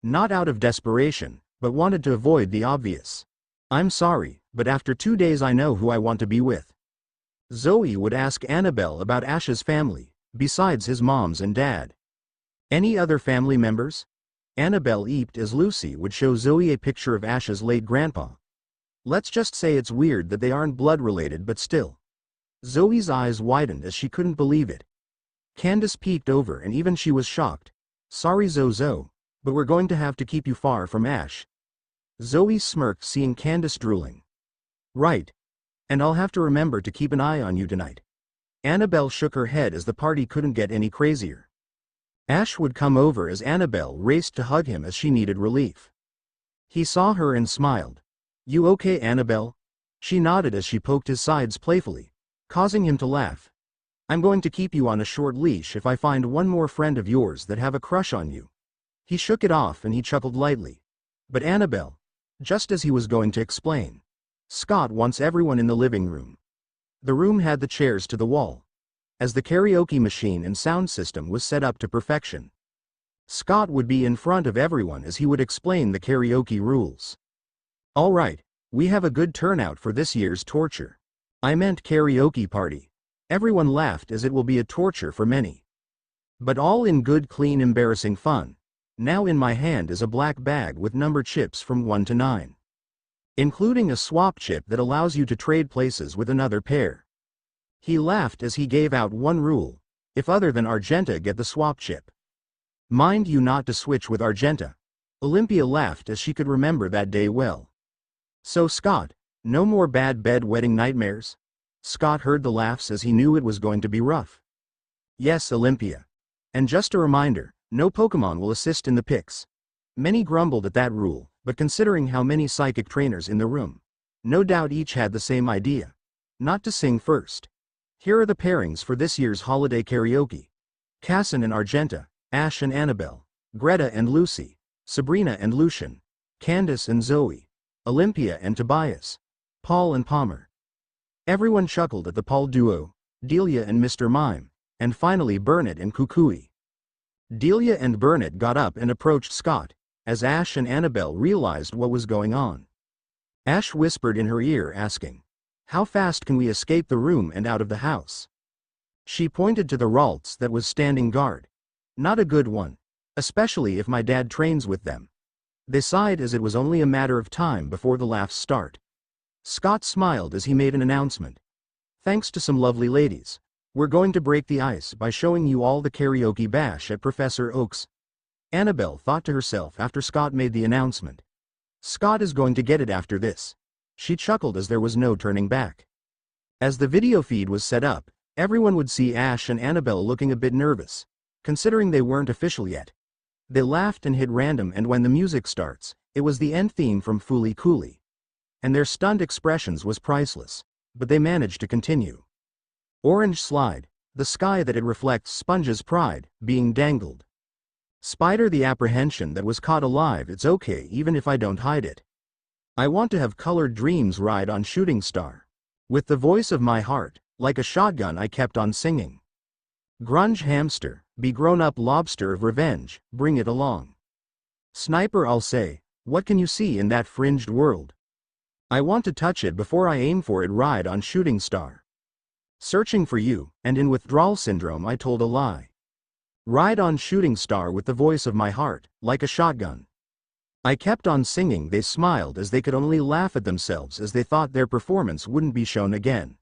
Not out of desperation, but wanted to avoid the obvious. I'm sorry, but after 2 days I know who I want to be with. Zoe would ask Annabelle about Ash's family, besides his moms and dad. Any other family members? Annabelle eeped as Lucy would show Zoe a picture of Ash's late grandpa. Let's just say it's weird that they aren't blood related, but still. Zoe's eyes widened as she couldn't believe it. Candace peeked over and even she was shocked. Sorry Zozo, but we're going to have to keep you far from Ash. Zoe smirked seeing Candace drooling. Right. And I'll have to remember to keep an eye on you tonight. Annabelle shook her head as the party couldn't get any crazier. Ash would come over as Annabelle raced to hug him as she needed relief. He saw her and smiled. You okay, Annabelle? She nodded as she poked his sides playfully, causing him to laugh. I'm going to keep you on a short leash if I find one more friend of yours that have a crush on you. He shook it off and he chuckled lightly. But Annabelle, just as he was going to explain. Scott wants everyone in the living room. The room had the chairs to the wall, as the karaoke machine and sound system was set up to perfection. Scott would be in front of everyone as he would explain the karaoke rules. All right, we have a good turnout for this year's torture. I meant karaoke party. Everyone laughed as it will be a torture for many. But all in good, clean, embarrassing fun. Now in my hand is a black bag with number chips from 1 to 9. Including a swap chip that allows you to trade places with another pair. He laughed as he gave out one rule: if other than Argenta get the swap chip. Mind you not to switch with Argenta. Olympia laughed as she could remember that day well. So Scott, no more bad bed wedding nightmares? Scott heard the laughs as he knew it was going to be rough. Yes, Olympia. And just a reminder, no Pokemon will assist in the picks. Many grumbled at that rule, but considering how many psychic trainers in the room, no doubt each had the same idea. Not to sing first. Here are the pairings for this year's holiday karaoke. Casson and Argenta, Ash and Annabelle, Greta and Lucy, Sabrina and Lucian, Candace and Zoe, Olympia and Tobias, Paul and Palmer. Everyone chuckled at the Paul duo, Delia and Mr. Mime, and finally Burnett and Kukui. Delia and Burnett got up and approached Scott, as Ash and Annabelle realized what was going on. Ash whispered in her ear asking, how fast can we escape the room and out of the house? She pointed to the Ralts that was standing guard. Not a good one, especially if my dad trains with them. They sighed as it was only a matter of time before the laughs start. Scott smiled as he made an announcement. Thanks to some lovely ladies, we're going to break the ice by showing you all the karaoke bash at Professor Oak's. Annabelle thought to herself after Scott made the announcement. Scott is going to get it after this. She chuckled as there was no turning back. As the video feed was set up, everyone would see Ash and Annabelle looking a bit nervous, considering they weren't official yet. They laughed and hit random, and when the music starts, it was the end theme from Fooly Cooly. And their stunned expressions was priceless, but they managed to continue. Orange Slide, The sky that it reflects Sponge's pride, being dangled. Spider the apprehension that was caught alive. It's okay even if I don't hide it. I want to have colored dreams ride on shooting star. With the voice of my heart, like a shotgun I kept on singing. Grunge hamster, be grown up lobster of revenge, bring it along. Sniper I'll say, what can you see in that fringed world? I want to touch it before I aim for it ride on shooting star. Searching for you, and in withdrawal syndrome I told a lie. Ride on shooting star with the voice of my heart, like a shotgun. I kept on singing. They smiled as they could only laugh at themselves as they thought their performance wouldn't be shown again.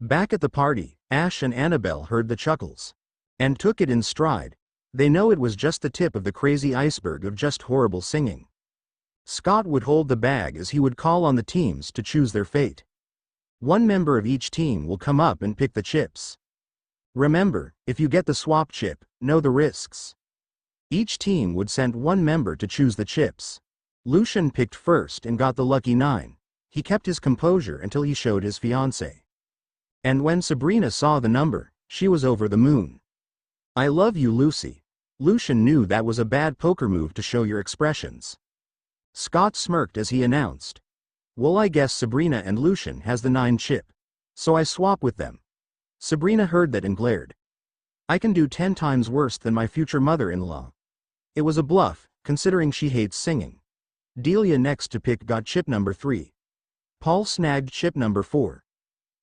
Back at the party, Ash and Annabelle heard the chuckles. And took it in stride. They know it was just the tip of the crazy iceberg of just horrible singing. Scott would hold the bag as he would call on the teams to choose their fate. One member of each team will come up and pick the chips. Remember, if you get the swap chip, know the risks. Each team would send one member to choose the chips. Lucian picked first and got the lucky 9. He kept his composure until he showed his fiancée. And when Sabrina saw the number, she was over the moon. I love you, Lucy. Lucian knew that was a bad poker move to show your expressions. Scott smirked as he announced. Well, I guess Sabrina and Lucian has the 9 chip. So I swap with them. Sabrina heard that and glared. I can do 10 times worse than my future mother-in-law. It was a bluff, considering she hates singing. Delia next to pick got chip number 3. Paul snagged chip number 4.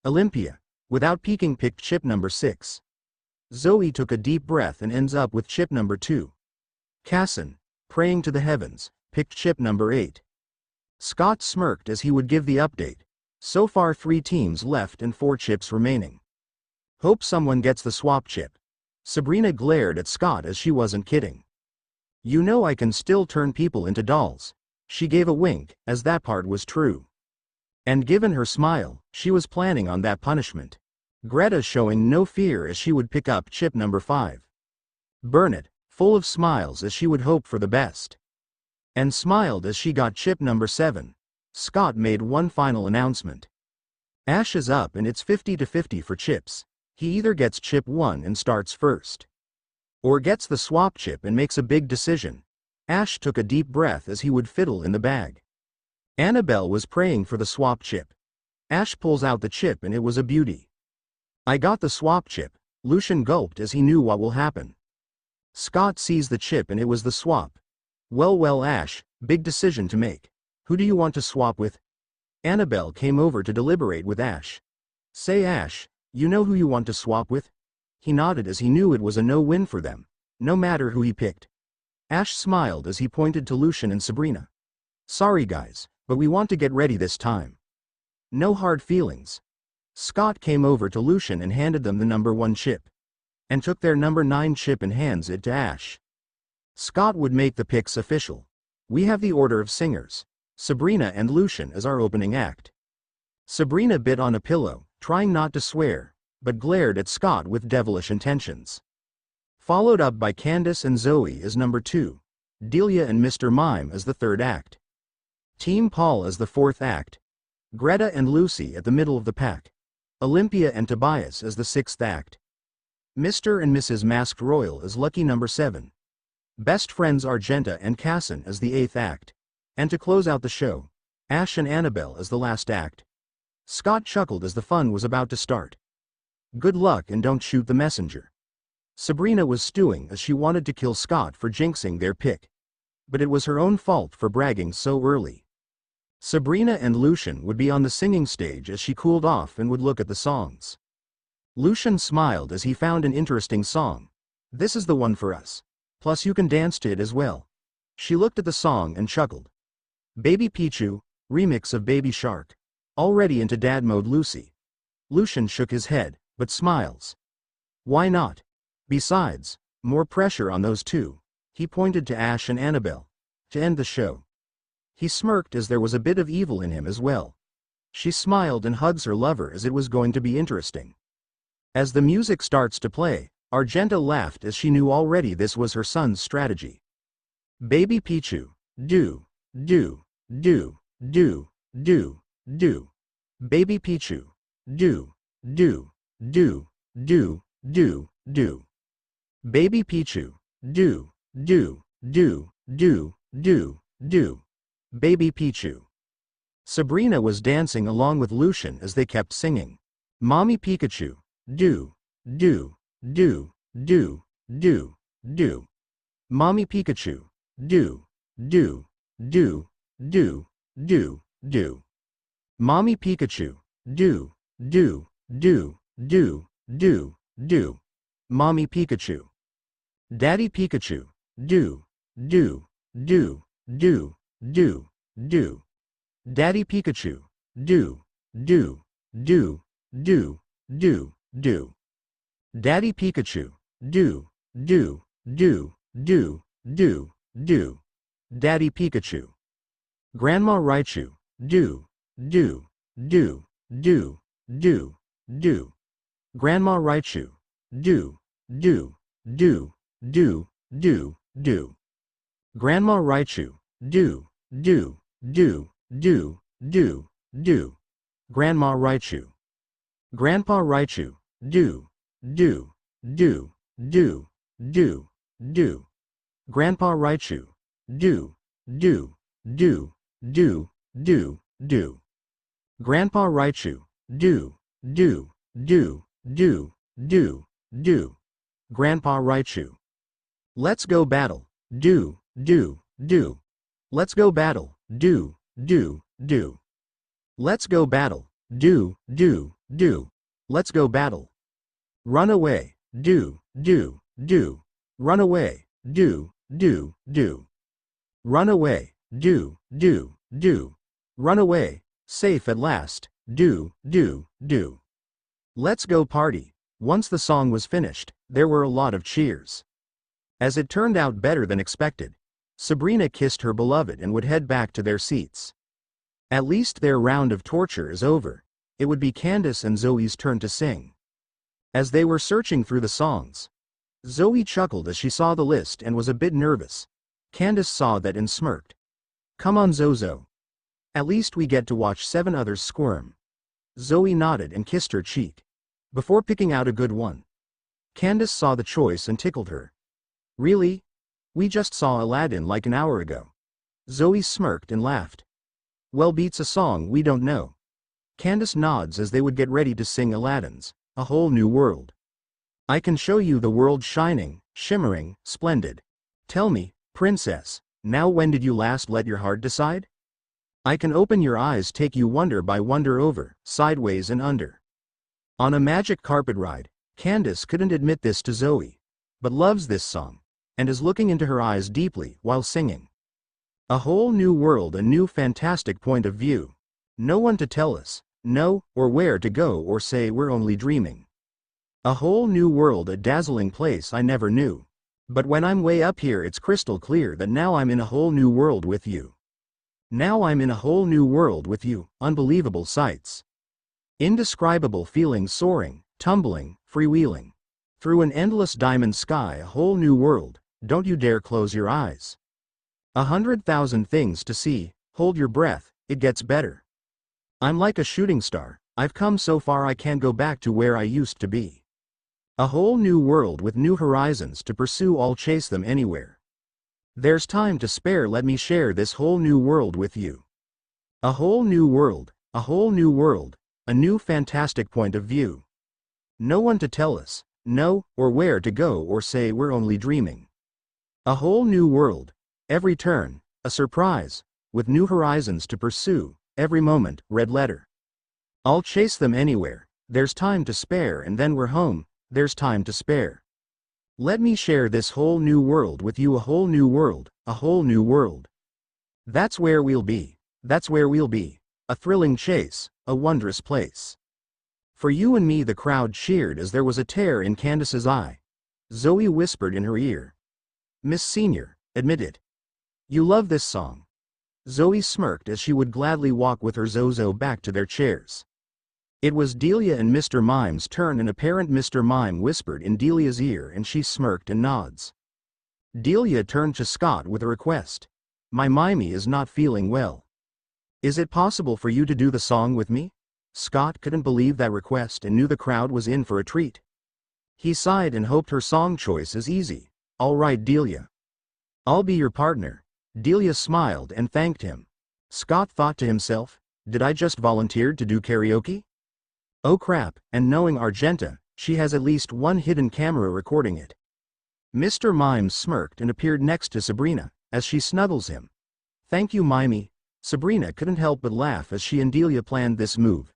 Olympia, without peeking, picked chip number 6. Zoe took a deep breath and ends up with chip number 2. Casson, praying to the heavens, picked chip number 8. Scott smirked as he would give the update. So far 3 teams left and 4 chips remaining. Hope someone gets the swap chip. Sabrina glared at Scott as she wasn't kidding. You know I can still turn people into dolls. She gave a wink, as that part was true. And given her smile, she was planning on that punishment. Greta showing no fear as she would pick up chip number 5. Burnett, full of smiles as she would hope for the best. And smiled as she got chip number 7. Scott made one final announcement. Ash is up and it's 50-50 for chips. He either gets chip 1 and starts first. Or gets the swap chip and makes a big decision. Ash took a deep breath as he would fiddle in the bag. Annabelle was praying for the swap chip. Ash pulls out the chip and it was a beauty. I got the swap chip. Lucian gulped as he knew what will happen. Scott sees the chip and it was the swap. Well, Ash, big decision to make. Who do you want to swap with? Annabelle came over to deliberate with Ash. Say, Ash, you know who you want to swap with? He nodded as he knew it was a no-win for them, no matter who he picked. Ash smiled as he pointed to Lucian and Sabrina. Sorry guys, but we want to get ready this time. No hard feelings. Scott came over to Lucian and handed them the number 1 chip. And took their number 9 chip and hands it to Ash. Scott would make the picks official. We have the order of singers. Sabrina and Lucian as our opening act. Sabrina bit on a pillow, trying not to swear, but glared at Scott with devilish intentions. Followed up by Candace and Zoe as number 2. Delia and Mr. Mime as the 3rd act. Team Paul as the 4th act. Greta and Lucy at the middle of the pack. Olympia and Tobias as the 6th act. Mr. and Mrs. Masked Royal as lucky number 7. Best friends Argenta and Casson as the 8th act. And to close out the show, Ash and Annabelle as the last act. Scott chuckled as the fun was about to start. Good luck and don't shoot the messenger. Sabrina was stewing as she wanted to kill Scott for jinxing their pick. But it was her own fault for bragging so early. Sabrina and Lucian would be on the singing stage as she cooled off and would look at the songs. Lucian smiled as he found an interesting song. This is the one for us. Plus you can dance to it as well. She looked at the song and chuckled. Baby Pichu, remix of Baby Shark. Already into dad mode Lucy. Lucian shook his head, but smiles. Why not? Besides, more pressure on those two. He pointed to Ash and Annabelle. To end the show. He smirked as there was a bit of evil in him as well. She smiled and hugs her lover as it was going to be interesting. As the music starts to play, Argenta laughed as she knew already this was her son's strategy. Baby Pichu, do. Baby Pichu, do. do, do. Baby Pichu, do, do, do, do, do, do. Baby Pichu. Sabrina was dancing along with Lucian as they kept singing. Mommy Pikachu, do, do, do, do, do, do. Mommy Pikachu, do, do, do, do, do, do. Mommy Pikachu, do, do, do, do, do, do. Mommy Pikachu. Daddy Pikachu, do, do, do, do, do, do. Daddy Pikachu, do, do, do, do, do, do. Daddy Pikachu, do, do, do, do, do, do. Daddy Pikachu. Grandma Raichu, do, do, do, do, do, do. Grandma Raichu, do, do, do, do, do, do. Grandma Raichu, do, do, do, do, do, do. Grandma Raichu. Grandpa Raichu, do, do, do, do, do, do. Grandpa Raichu, do, do, do, do, do, do. Grandpa Raichu, do, do, do, do, do, do. Grandpa Raichu. Let's go battle, do, do, do. Let's go battle, do, do, do. Let's go battle, do, do, do. Let's go battle. Run away, do, do, do. Run away, do, do, do. Run away, do, do, do. Run away, safe at last, do, do, do. Let's go party. Once the song was finished, there were a lot of cheers. As it turned out better than expected, Sabrina kissed her beloved and would head back to their seats. At least their round of torture is over. It would be Candace and Zoe's turn to sing. As they were searching through the songs, Zoe chuckled as she saw the list and was a bit nervous. Candace saw that and smirked. Come on Zozo. At least we get to watch 7 others squirm. Zoe nodded and kissed her cheek, before picking out a good one. Candace saw the choice and tickled her. Really? We just saw Aladdin like an hour ago. Zoe smirked and laughed. Well, beats a song we don't know. Candace nods as they would get ready to sing Aladdin's A Whole New World. I can show you the world shining, shimmering, splendid. Tell me, princess, now when did you last let your heart decide? I can open your eyes, take you wonder by wonder over, sideways and under. On a magic carpet ride, Candace couldn't admit this to Zoe, but loves this song, and is looking into her eyes deeply while singing. A whole new world, a new fantastic point of view. No one to tell us, no, or where to go or say we're only dreaming. A whole new world, a dazzling place I never knew. But when I'm way up here it's crystal clear that now I'm in a whole new world with you. Now I'm in a whole new world with you, unbelievable sights. Indescribable feelings soaring, tumbling, freewheeling. Through an endless diamond sky, a whole new world, don't you dare close your eyes. 100,000 things to see, hold your breath, it gets better. I'm like a shooting star, I've come so far I can't go back to where I used to be. A whole new world with new horizons to pursue, I'll chase them anywhere. There's time to spare, let me share this whole new world with you. A whole new world, a whole new world, a new fantastic point of view. No one to tell us, no, or where to go or say we're only dreaming. A whole new world, every turn, a surprise, with new horizons to pursue, every moment, red letter. I'll chase them anywhere, there's time to spare, and then we're home, there's time to spare. Let me share this whole new world with you, a whole new world, a whole new world. That's where we'll be, that's where we'll be, a thrilling chase, a wondrous place. For you and me, the crowd cheered as there was a tear in Candace's eye. Zoe whispered in her ear. Miss Senior, admit it. You love this song. Zoe smirked as she would gladly walk with her Zozo back to their chairs. It was Delia and Mr. Mime's turn, and a parent Mr. Mime whispered in Delia's ear and she smirked and nods. Delia turned to Scott with a request. My Mimey is not feeling well. Is it possible for you to do the song with me? Scott couldn't believe that request and knew the crowd was in for a treat. He sighed and hoped her song choice is easy. All right, Delia. I'll be your partner. Delia smiled and thanked him. Scott thought to himself, did I just volunteer to do karaoke? Oh crap, and knowing Argenta, she has at least one hidden camera recording it. Mr. Mime smirked and appeared next to Sabrina, as she snuggles him. Thank you, Mimey. Sabrina couldn't help but laugh as she and Delia planned this move.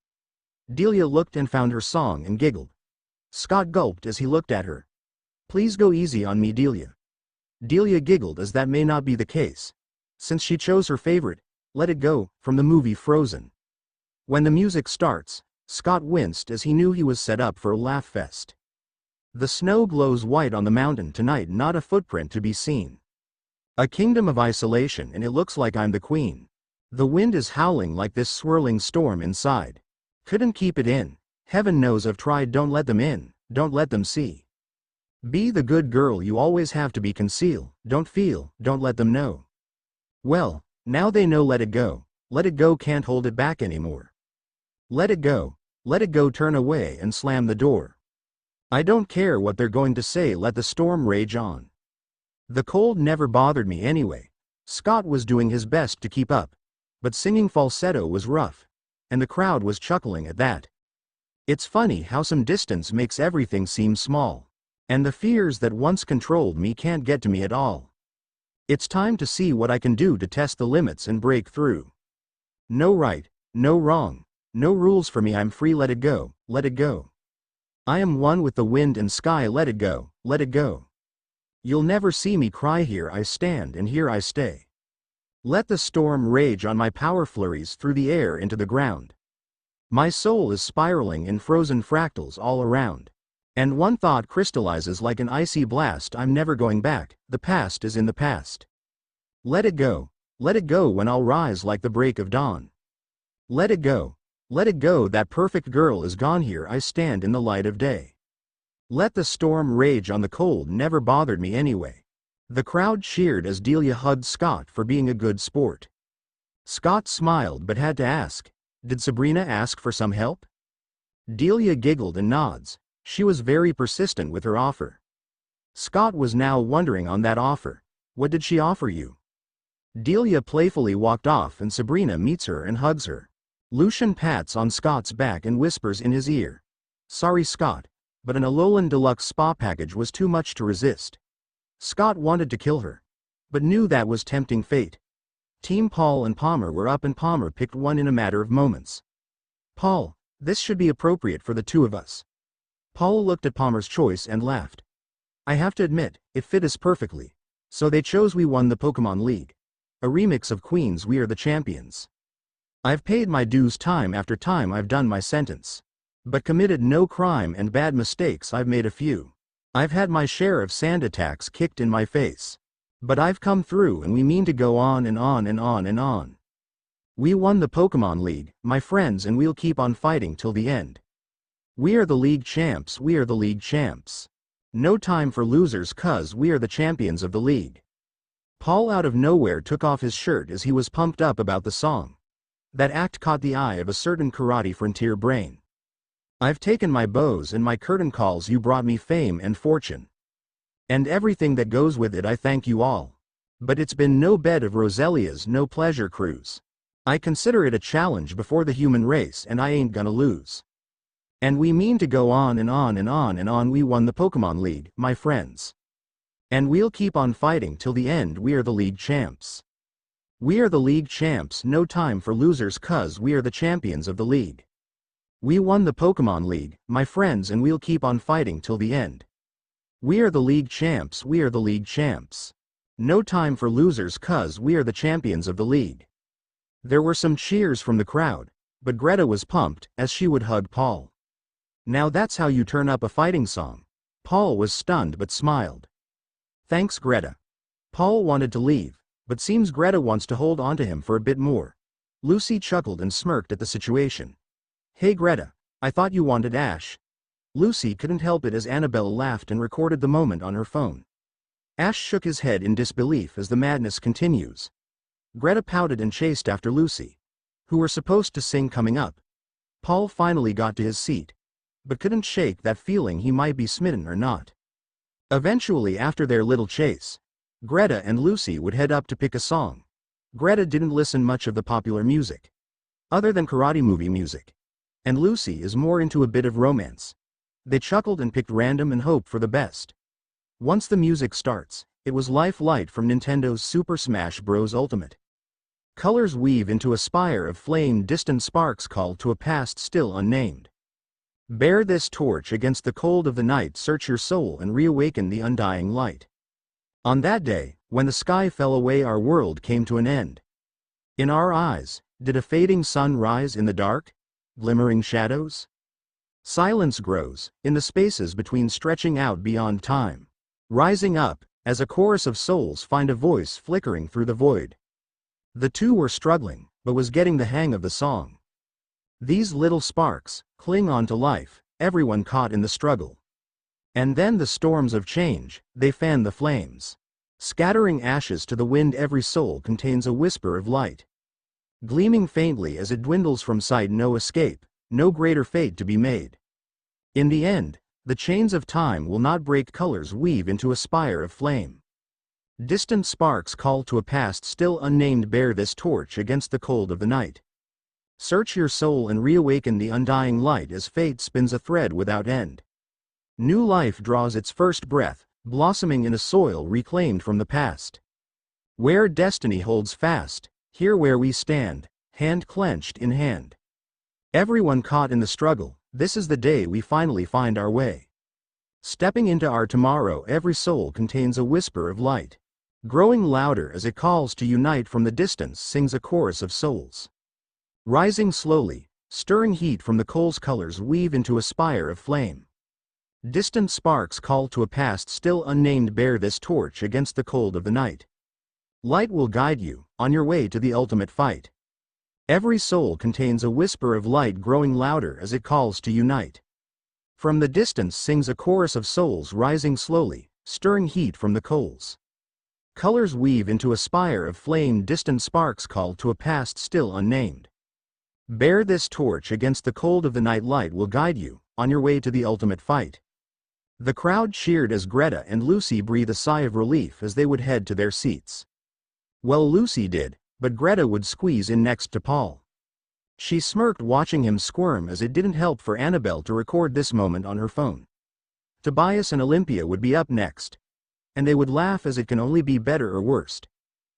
Delia looked and found her song and giggled. Scott gulped as he looked at her. Please go easy on me, Delia. Delia giggled as that may not be the case, since she chose her favorite, Let It Go, from the movie Frozen. When the music starts, Scott winced as he knew he was set up for a laugh fest. The snow glows white on the mountain tonight, not a footprint to be seen. A kingdom of isolation, and it looks like I'm the queen. The wind is howling like this swirling storm inside. Couldn't keep it in. Heaven knows I've tried. Don't let them in, don't let them see. Be the good girl you always have to be. Conceal, don't feel, don't let them know. Well, now they know. Let it go. Let it go, can't hold it back anymore. Let it go. Let it go, turn away and slam the door. I don't care what they're going to say, let the storm rage on. The cold never bothered me anyway. Scott was doing his best to keep up, but singing falsetto was rough, and the crowd was chuckling at that. It's funny how some distance makes everything seem small, and the fears that once controlled me can't get to me at all. It's time to see what I can do to test the limits and break through. No right, no wrong, no rules for me. I'm free. Let it go, let it go. I am one with the wind and sky. Let it go, let it go. You'll never see me cry. Here I stand and here I stay. Let the storm rage on, my power flurries through the air into the ground. My soul is spiraling in frozen fractals all around. And one thought crystallizes like an icy blast. I'm never going back, the past is in the past. Let it go when I'll rise like the break of dawn. Let it go, that perfect girl is gone. Here I stand in the light of day. Let the storm rage on, the cold never bothered me anyway. The crowd cheered as Delia hugged Scott for being a good sport. Scott smiled but had to ask, did Sabrina ask for some help? Delia giggled and nods. She was very persistent with her offer. Scott was now wondering on that offer. What did she offer you? Delia playfully walked off and Sabrina meets her and hugs her. Lucian pats on Scott's back and whispers in his ear. Sorry, Scott, but an Alolan deluxe spa package was too much to resist. Scott wanted to kill her, but knew that was tempting fate. Team Paul and Palmer were up and Palmer picked one in a matter of moments. Paul, this should be appropriate for the two of us. Paul looked at Palmer's choice and laughed. I have to admit, it fit us perfectly. So they chose We Won the Pokemon League. A remix of Queen's We Are the Champions. I've paid my dues time after time. I've done my sentence. But committed no crime and bad mistakes. I've made a few. I've had my share of sand attacks kicked in my face. But I've come through and we mean to go on and on and on and on. We won the Pokemon League, my friends, and we'll keep on fighting till the end. We are the league champs, we are the league champs. No time for losers, cuz we are the champions of the league. Paul out of nowhere took off his shirt as he was pumped up about the song. That act caught the eye of a certain karate frontier brain. I've taken my bows and my curtain calls. You brought me fame and fortune. And everything that goes with it. I thank you all. But it's been no bed of Roselia's, no pleasure cruise. I consider it a challenge before the human race and I ain't gonna lose. And we mean to go on and on and on and on. We won the Pokemon League, my friends. And we'll keep on fighting till the end. We are the league champs. We are the league champs, no time for losers, cuz we are the champions of the league. We won the Pokemon League, my friends, and we'll keep on fighting till the end. We are the league champs, we are the league champs. No time for losers, cuz we are the champions of the league. There were some cheers from the crowd, but Greta was pumped as she would hug Paul. Now that's how you turn up a fighting song. Paul was stunned but smiled. Thanks, Greta. Paul wanted to leave, but seems Greta wants to hold on to him for a bit more. Lucy chuckled and smirked at the situation. Hey Greta, I thought you wanted Ash. Lucy couldn't help it as Annabelle laughed and recorded the moment on her phone. Ash shook his head in disbelief as the madness continues. Greta pouted and chased after Lucy, who were supposed to sing coming up. Paul finally got to his seat. but couldn't shake that feeling he might be smitten or not. Eventually, after their little chase, Greta and Lucy would head up to pick a song. Greta didn't listen much of the popular music, other than karate movie music, and Lucy is more into a bit of romance. They chuckled and picked random and hoped for the best. Once the music starts, it was Life Light from Nintendo's Super Smash Bros. Ultimate. Colors weave into a spire of flame, distant sparks call to a past still unnamed. Bear this torch against the cold of the night, search your soul and reawaken the undying light. On that day, when the sky fell away, our world came to an end. In our eyes, did a fading sun rise in the dark? Glimmering shadows? Silence grows, in the spaces between, stretching out beyond time. Rising up, as a chorus of souls find a voice flickering through the void. The two were struggling, but was getting the hang of the song. These little sparks cling on to life, everyone caught in the struggle. And then the storms of change, they fan the flames. Scattering ashes to the wind, every soul contains a whisper of light. Gleaming faintly as it dwindles from sight, no escape, no greater fate to be made. In the end, the chains of time will not break, colors weave into a spire of flame. Distant sparks call to a past still unnamed, bear this torch against the cold of the night. Search your soul and reawaken the undying light as fate spins a thread without end. New life draws its first breath, blossoming in a soil reclaimed from the past. Where destiny holds fast, here where we stand, hand clenched in hand. Everyone caught in the struggle, this is the day we finally find our way. Stepping into our tomorrow, every soul contains a whisper of light. Growing louder as it calls to unite, from the distance sings a chorus of souls. Rising slowly, stirring heat from the coals, colors weave into a spire of flame. Distant sparks call to a past still unnamed, bear this torch against the cold of the night. Light will guide you on your way to the ultimate fight. Every soul contains a whisper of light, growing louder as it calls to unite. From the distance sings a chorus of souls, rising slowly, stirring heat from the coals. Colors weave into a spire of flame, distant sparks call to a past still unnamed. Bear this torch against the cold of the night, light will guide you on your way to the ultimate fight. The crowd cheered as Greta and Lucy breathed a sigh of relief as they would head to their seats. Well, Lucy did, but Greta would squeeze in next to Paul. She smirked watching him squirm, as it didn't help for Annabelle to record this moment on her phone. Tobias and Olympia would be up next, and they would laugh as it can only be better or worst.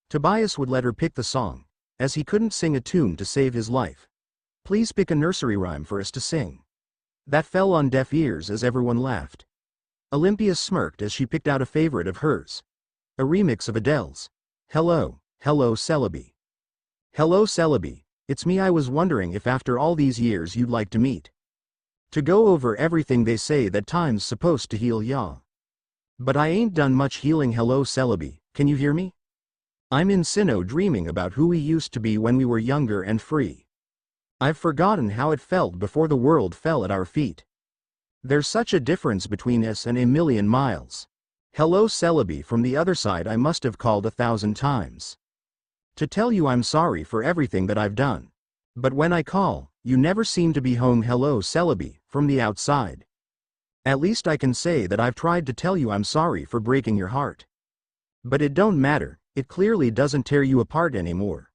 Tobias would let her pick the song, as he couldn't sing a tune to save his life. Please pick a nursery rhyme for us to sing. That fell on deaf ears as everyone laughed. Olympia smirked as she picked out a favorite of hers. A remix of Adele's Hello, Hello Celebi. Hello Celebi, it's me. I was wondering if after all these years you'd like to meet. To go over everything. They say that time's supposed to heal ya. But I ain't done much healing. Hello Celebi, can you hear me? I'm in Sinnoh dreaming about who we used to be when we were younger and free. I've forgotten how it felt before the world fell at our feet. There's such a difference between us and a million miles. Hello Celebi, from the other side. I must have called 1,000 times to tell you I'm sorry for everything that I've done. But when I call, you never seem to be home. Hello Celebi, from the outside. At least I can say that I've tried to tell you I'm sorry for breaking your heart. But it don't matter, it clearly doesn't tear you apart anymore.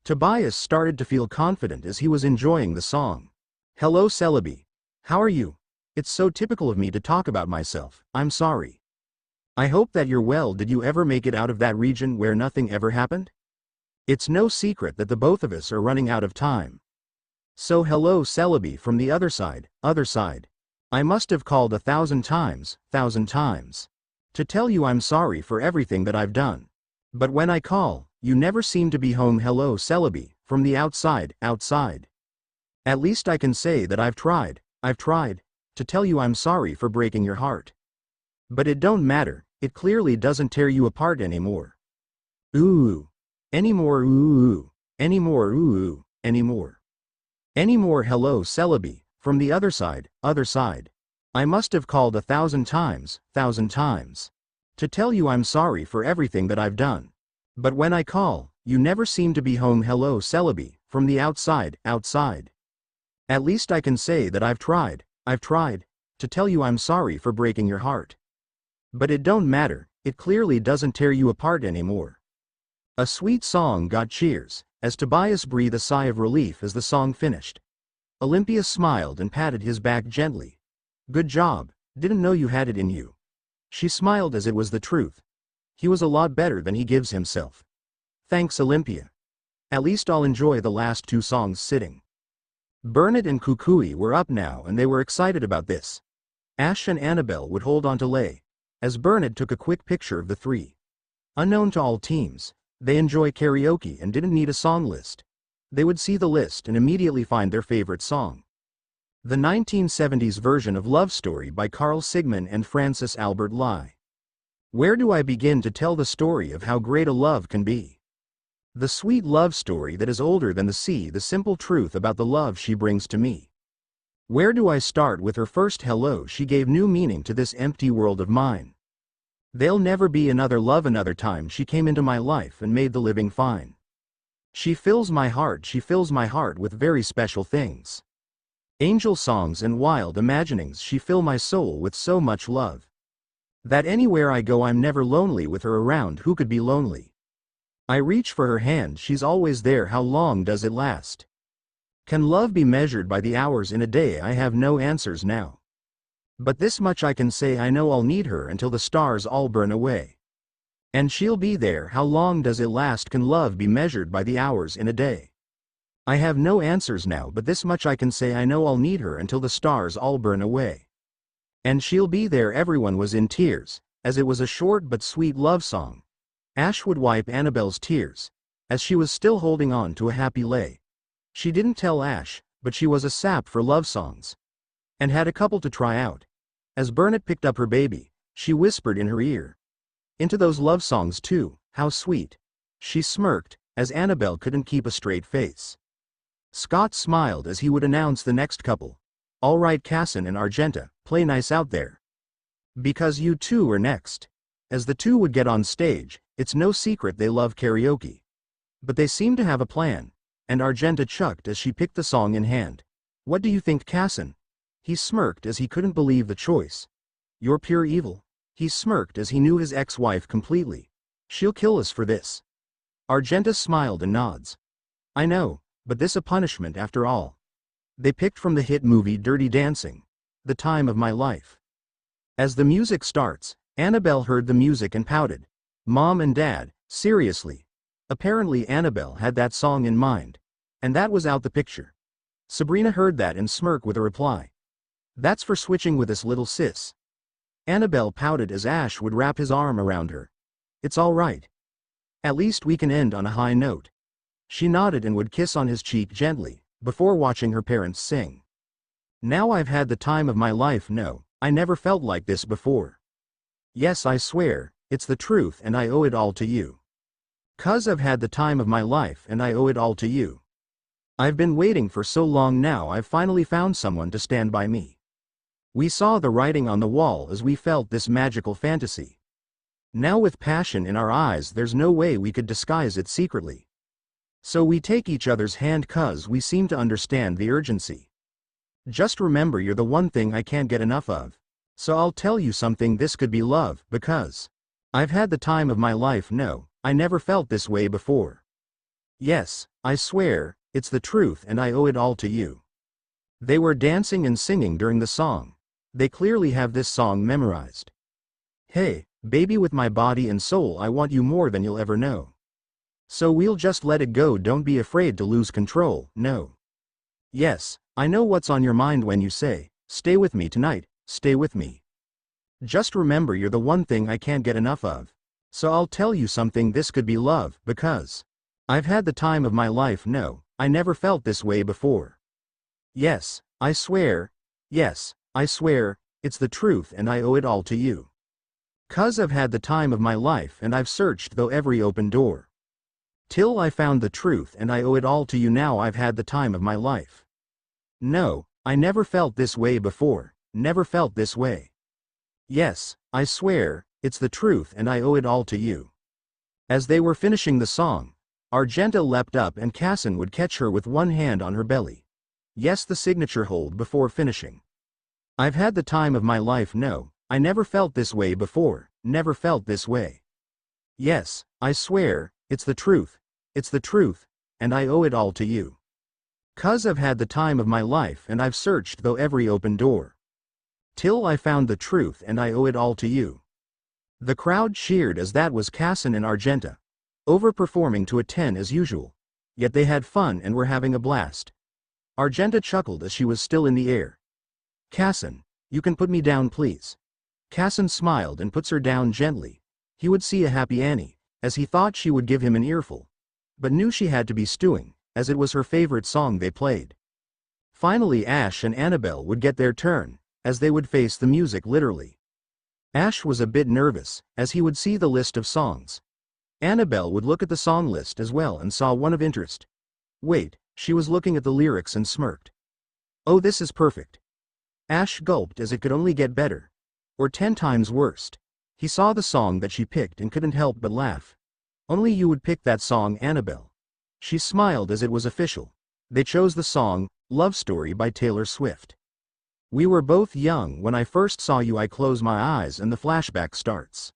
Tobias started to feel confident as he was enjoying the song. Hello Celebi, how are you? It's so typical of me to talk about myself. I'm sorry. I hope that you're well. Did you ever make it out of that region where nothing ever happened? It's no secret that the both of us are running out of time. So hello Celebi, from the other side, I must have called 1,000 times, to tell you I'm sorry for everything that I've done. But when I call, you never seem to be home. Hello Celebi, from the outside. At least I can say that I've tried to tell you I'm sorry for breaking your heart. But it don't matter, it clearly doesn't tear you apart anymore. Ooh. Anymore. Ooh. Anymore. Ooh. Anymore. Hello Celebi, from the other side. I must have called 1,000 times, to tell you I'm sorry for everything that I've done. But when I call, you never seem to be home. Hello Celebi, from the outside. At least I can say that I've tried I've tried to tell you I'm sorry for breaking your heart. But it don't matter, it clearly doesn't tear you apart anymore. A sweet song got cheers, as Tobias breathed a sigh of relief as the song finished. Olympia smiled and patted his back gently. Good job, didn't know you had it in you. She smiled as it was the truth. He was a lot better than he gives himself. Thanks, Olympia. At least I'll enjoy the last 2 songs sitting. Bernard and Kukui were up now and they were excited about this. Ash and Annabelle would hold on to Lay, as Bernard took a quick picture of the 3. Unknown to all teams, they enjoy karaoke and didn't need a song list. They would see the list and immediately find their favorite song. The 1970s version of Love Story by Carl Sigman and Francis Albert Lai. Where do I begin to tell the story of how great a love can be? The sweet love story that is older than the sea, the simple truth about the love she brings to me. Where do I start with her first hello? She gave new meaning to this empty world of mine. There'll never be another love, another time she came into my life and made the living fine. She fills my heart with very special things. Angel songs and wild imaginings, she fill my soul with so much love. That anywhere I go I'm never lonely with her around, who could be lonely? I reach for her hand, she's always there, how long does it last? Can love be measured by the hours in a day? I have no answers now. But this much I can say, I know I'll need her until the stars all burn away. And she'll be there, how long does it last? Can love be measured by the hours in a day? I have no answers now, but this much I can say, I know I'll need her until the stars all burn away. And she'll be there. Everyone was in tears, as it was a short but sweet love song. Ash would wipe Annabelle's tears, as she was still holding on to a happy Lay. She didn't tell Ash, but she was a sap for love songs. And had a couple to try out. As Bernard picked up her baby, she whispered in her ear. Into those love songs too, how sweet. She smirked, as Annabelle couldn't keep a straight face. Scott smiled as he would announce the next couple. All right, Casson and Argenta, play nice out there. Because you two are next. As the 2 would get on stage, it's no secret they love karaoke. But they seemed to have a plan, and Argenta chucked as she picked the song in hand. What do you think, Casson? He smirked as he couldn't believe the choice. You're pure evil. He smirked as he knew his ex-wife completely. She'll kill us for this. Argenta smiled and nods. I know, but this a punishment after all. They picked from the hit movie Dirty Dancing, The Time of My Life. As the music starts, Annabelle heard the music and pouted. Mom and Dad, seriously. Apparently Annabelle had that song in mind. And that was out the picture. Sabrina heard that and smirked with a reply. That's for switching with us, little sis. Annabelle pouted as Ash would wrap his arm around her. It's all right. At least we can end on a high note. She nodded and would kiss on his cheek gently, before watching her parents sing. Now I've had the time of my life. No, I never felt like this before. Yes, I swear, it's the truth and I owe it all to you. 'Cause I've had the time of my life and I owe it all to you. I've been waiting for so long now, I've finally found someone to stand by me. We saw the writing on the wall as we felt this magical fantasy. Now with passion in our eyes, there's no way we could disguise it secretly. So we take each other's hand 'cause we seem to understand the urgency. Just remember, you're the one thing I can't get enough of. So I'll tell you something, this could be love, because I've had the time of my life. No, I never felt this way before. Yes, I swear, it's the truth and I owe it all to you. They were dancing and singing during the song. They clearly have this song memorized. Hey, baby, with my body and soul I want you more than you'll ever know. So we'll just let it go, don't be afraid to lose control, no. Yes, I know what's on your mind when you say, stay with me tonight, stay with me. Just remember, you're the one thing I can't get enough of. So I'll tell you something, this could be love, because I've had the time of my life. No, I never felt this way before. Yes, I swear, yes, I swear, it's the truth and I owe it all to you. 'Cause I've had the time of my life and I've searched though every open door. Till I found the truth and I owe it all to you. Now I've had the time of my life. No, I never felt this way before, never felt this way. Yes, I swear, it's the truth and I owe it all to you. As they were finishing the song, Argenta leapt up and Casson would catch her with one hand on her belly. Yes, the signature hold before finishing. I've had the time of my life. No, I never felt this way before, never felt this way. Yes, I swear, it's the truth, and I owe it all to you. 'Cause I've had the time of my life and I've searched though every open door. Till I found the truth and I owe it all to you. The crowd cheered as that was Casson and Argenta, overperforming to a 10 as usual. Yet they had fun and were having a blast. Argenta chuckled as she was still in the air. Casson, you can put me down please. Casson smiled and puts her down gently. He would see a happy Annie, as he thought she would give him an earful. But knew she had to be stewing, as it was her favorite song they played. Finally Ash and Annabelle would get their turn, as they would face the music literally. Ash was a bit nervous, as he would see the list of songs. Annabelle would look at the song list as well and saw one of interest. Wait, she was looking at the lyrics and smirked. Oh, this is perfect. Ash gulped as it could only get better. Or 10 times worse. He saw the song that she picked and couldn't help but laugh. Only you would pick that song, Annabelle. She smiled as it was official. They chose the song, Love Story by Taylor Swift. We were both young when I first saw you. I close my eyes and the flashback starts.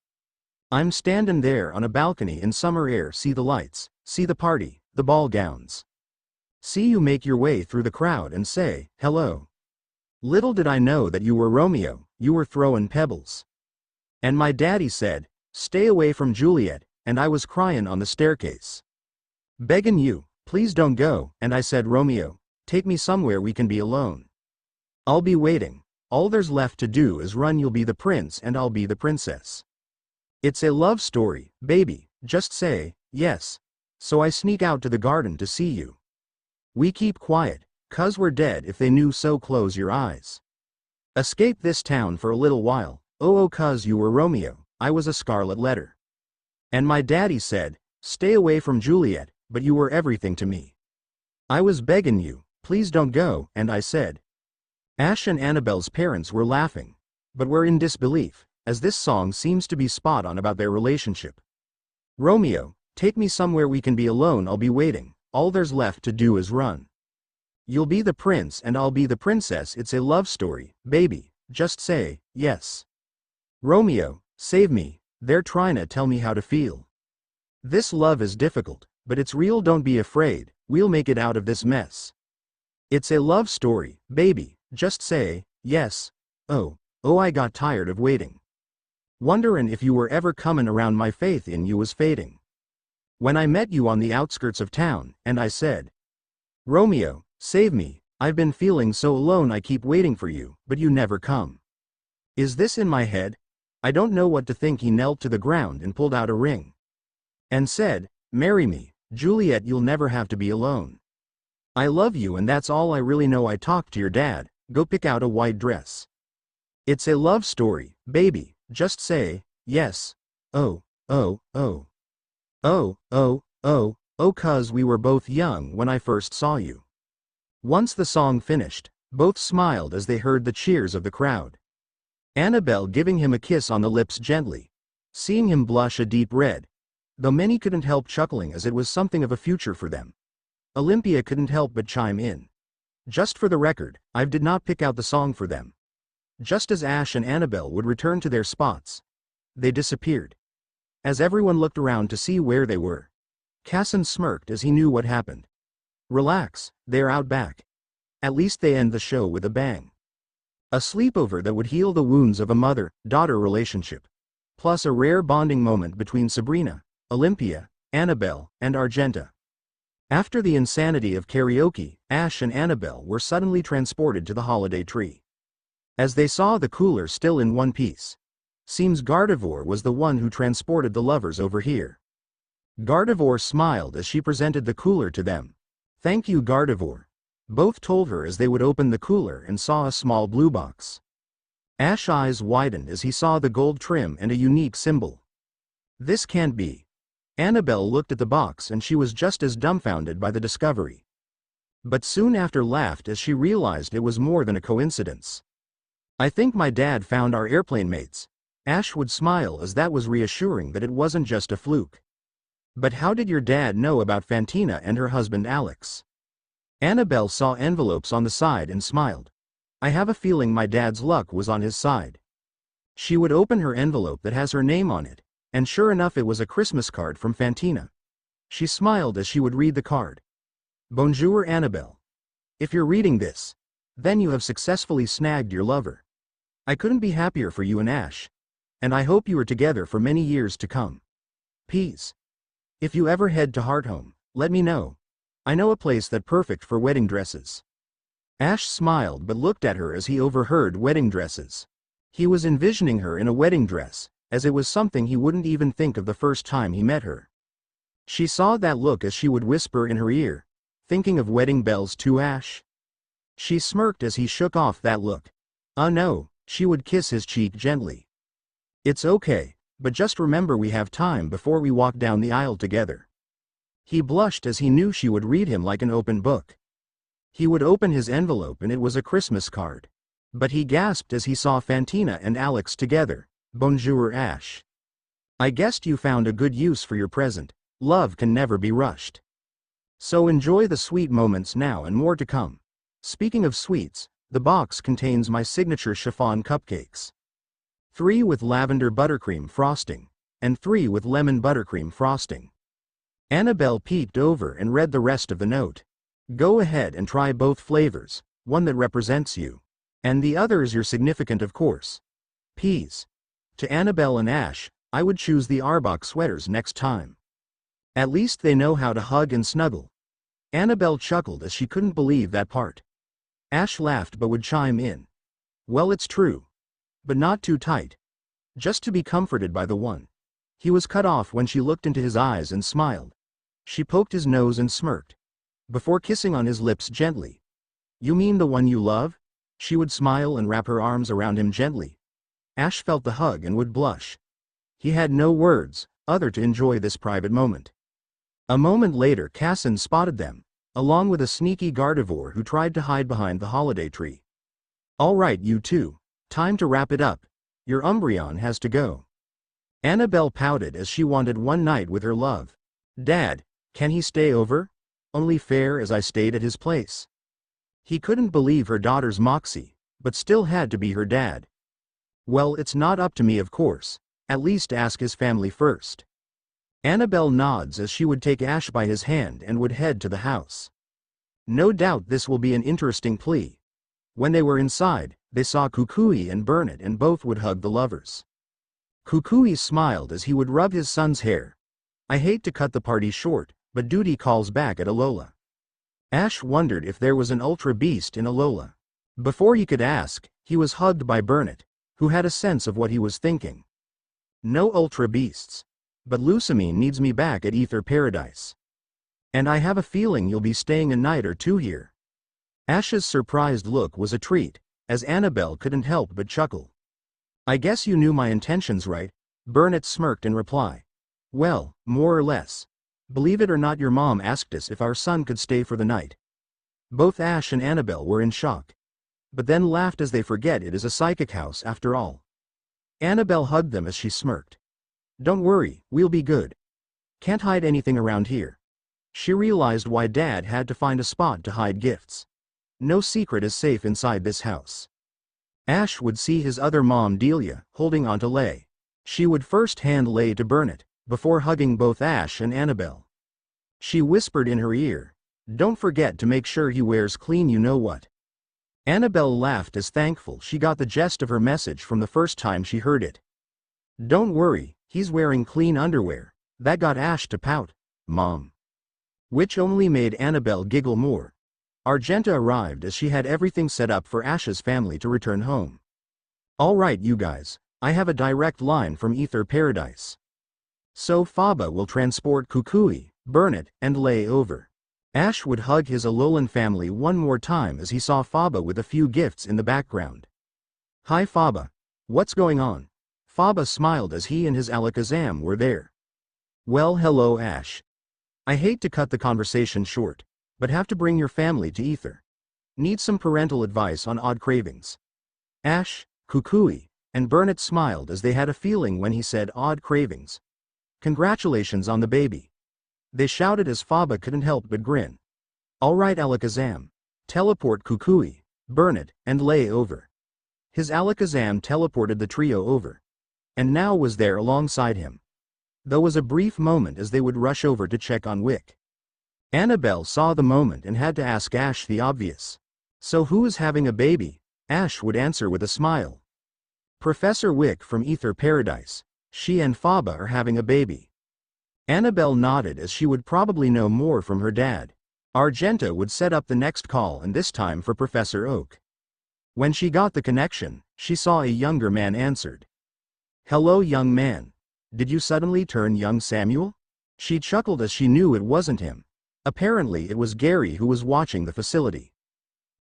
I'm standing there on a balcony in summer air. See the lights, see the party, the ball gowns. See you make your way through the crowd and say, hello. Little did I know that you were Romeo, you were throwing pebbles. And my daddy said, stay away from Juliet, and I was crying on the staircase. Begging you, please don't go, and I said, Romeo, take me somewhere we can be alone. I'll be waiting, all there's left to do is run. You'll be the prince and I'll be the princess. It's a love story, baby, just say, yes. So I sneak out to the garden to see you. We keep quiet, 'cause we're dead if they knew, so close your eyes. Escape this town for a little while, oh 'cause you were Romeo, I was a scarlet letter. And my daddy said, stay away from Juliet, but you were everything to me. I was begging you, please don't go, and I said. Ash and Annabelle's parents were laughing, but were in disbelief, as this song seems to be spot on about their relationship. Romeo, take me somewhere we can be alone. I'll be waiting, all there's left to do is run. You'll be the prince and I'll be the princess. It's a love story, baby, just say, yes. Romeo, save me, they're trying to tell me how to feel. This love is difficult, but it's real. Don't be afraid, we'll make it out of this mess. It's a love story, baby, just say, yes. Oh, I got tired of waiting. Wonderin' if you were ever comin' around. My faith in you was fading. When I met you on the outskirts of town, and I said, Romeo, save me, I've been feeling so alone. I keep waiting for you, but you never come. Is this in my head? I don't know what to think. He knelt to the ground and pulled out a ring. And said, marry me, Juliet, you'll never have to be alone. I love you and that's all I really know. I talked to your dad, go pick out a white dress. It's a love story, baby, just say, yes. Oh, 'cause we were both young when I first saw you. Once the song finished, both smiled as they heard the cheers of the crowd. Annabelle giving him a kiss on the lips gently, seeing him blush a deep red, though many couldn't help chuckling as it was something of a future for them. Olympia couldn't help but chime in. Just for the record, I did not pick out the song for them. Just as Ash and Annabelle would return to their spots, they disappeared. As everyone looked around to see where they were, Casson smirked as he knew what happened. Relax, they're out back. At least they end the show with a bang. A sleepover that would heal the wounds of a mother-daughter relationship. Plus a rare bonding moment between Sabrina, Olympia, Annabelle, and Argenta. After the insanity of karaoke, Ash and Annabelle were suddenly transported to the holiday tree. As they saw the cooler still in one piece. Seems Gardevoir was the one who transported the lovers over here. Gardevoir smiled as she presented the cooler to them. Thank you, Gardevoir. Both told her as they would open the cooler and saw a small blue box. Ash's eyes widened as he saw the gold trim and a unique symbol. This can't be. Annabelle looked at the box and she was just as dumbfounded by the discovery. But soon after laughed as she realized it was more than a coincidence. I think my dad found our airplane mates. Ash would smile as that was reassuring that it wasn't just a fluke. But how did your dad know about Fantina and her husband Alex? Annabelle saw envelopes on the side and smiled. I have a feeling my dad's luck was on his side. She would open her envelope that has her name on it, and sure enough it was a Christmas card from Fantina. She smiled as she would read the card. Bonjour Annabelle. If you're reading this, then you have successfully snagged your lover. I couldn't be happier for you and Ash. And I hope you are together for many years to come. Peace. If you ever head to Hearthome, let me know. I know a place that's perfect for wedding dresses. Ash smiled but looked at her as he overheard wedding dresses. He was envisioning her in a wedding dress, as it was something he wouldn't even think of the first time he met her. She saw that look as she would whisper in her ear, thinking of wedding bells too, Ash? She smirked as he shook off that look. No, she would kiss his cheek gently. It's okay, but just remember we have time before we walk down the aisle together. He blushed as he knew she would read him like an open book. He would open his envelope and it was a Christmas card. But he gasped as he saw Fantina and Alex together. Bonjour Ash. I guessed you found a good use for your present. Love can never be rushed. So enjoy the sweet moments now and more to come. Speaking of sweets, the box contains my signature chiffon cupcakes. 3 with lavender buttercream frosting, and 3 with lemon buttercream frosting. Annabelle peeked over and read the rest of the note. Go ahead and try both flavors, one that represents you, and the other is your significant of course. Peas. To Annabelle and Ash, I would choose the Arbok sweaters next time. At least they know how to hug and snuggle. Annabelle chuckled as she couldn't believe that part. Ash laughed but would chime in. Well, it's true. But not too tight. Just to be comforted by the one. He was cut off when she looked into his eyes and smiled. She poked his nose and smirked, before kissing on his lips gently. You mean the one you love? She would smile and wrap her arms around him gently. Ash felt the hug and would blush. He had no words, other to enjoy this private moment. A moment later Casson spotted them, along with a sneaky Gardevoir who tried to hide behind the holiday tree. All right, you two. Time to wrap it up. Your Umbreon has to go. Annabelle pouted as she wanted one night with her love. Dad, can he stay over? Only fair as I stayed at his place. He couldn't believe her daughter's moxie, but still had to be her dad. Well, it's not up to me of course. At least ask his family first. Annabelle nods as she would take Ash by his hand and would head to the house. No doubt this will be an interesting plea. When they were inside, they saw Kukui and Burnett and both would hug the lovers. Kukui smiled as he would rub his son's hair. I hate to cut the party short, but duty calls back at Alola. Ash wondered if there was an ultra beast in Alola. Before he could ask, he was hugged by Burnett, who had a sense of what he was thinking. No ultra beasts. But Lusamine needs me back at Ether Paradise. And I have a feeling you'll be staying a night or two here. Ash's surprised look was a treat, as Annabelle couldn't help but chuckle. I guess you knew my intentions, right? Burnett smirked in reply. Well, more or less. Believe it or not, your mom asked us if our son could stay for the night. Both Ash and Annabelle were in shock. But then laughed as they forget it is a psychic house after all. Annabelle hugged them as she smirked. Don't worry, we'll be good. Can't hide anything around here. She realized why Dad had to find a spot to hide gifts. No secret is safe inside this house. Ash would see his other mom Delia, holding onto Lay. She would first hand Lay to Burnett, before hugging both Ash and Annabelle. She whispered in her ear, don't forget to make sure he wears clean you know what. Annabelle laughed as thankful she got the gist of her message from the first time she heard it. Don't worry, he's wearing clean underwear. That got Ash to pout, Mom. Which only made Annabelle giggle more. Argenta arrived as she had everything set up for Ash's family to return home. All right, you guys, I have a direct line from Ether Paradise. So Faba will transport Kukui, Burnett, and Lay over. Ash would hug his Alolan family one more time as he saw Faba with a few gifts in the background. Hi Faba. What's going on? Faba smiled as he and his Alakazam were there. Well, hello Ash. I hate to cut the conversation short, but have to bring your family to Ether. Need some parental advice on odd cravings. Ash, Kukui, and Burnett smiled as they had a feeling when he said odd cravings. Congratulations on the baby. They shouted as Faba couldn't help but grin. Alright Alakazam. Teleport Kukui, burn it, and lay over. His Alakazam teleported the trio over, and now was there alongside him. There was a brief moment as they would rush over to check on Wick. Annabelle saw the moment and had to ask Ash the obvious. So who is having a baby? Ash would answer with a smile. Professor Wick from Ether Paradise. She and Faba are having a baby. Annabelle nodded as she would probably know more from her dad. Argenta would set up the next call, and this time for Professor Oak. When she got the connection, she saw a younger man answered. Hello, young man. Did you suddenly turn young Samuel? She chuckled as she knew it wasn't him. Apparently it was Gary who was watching the facility.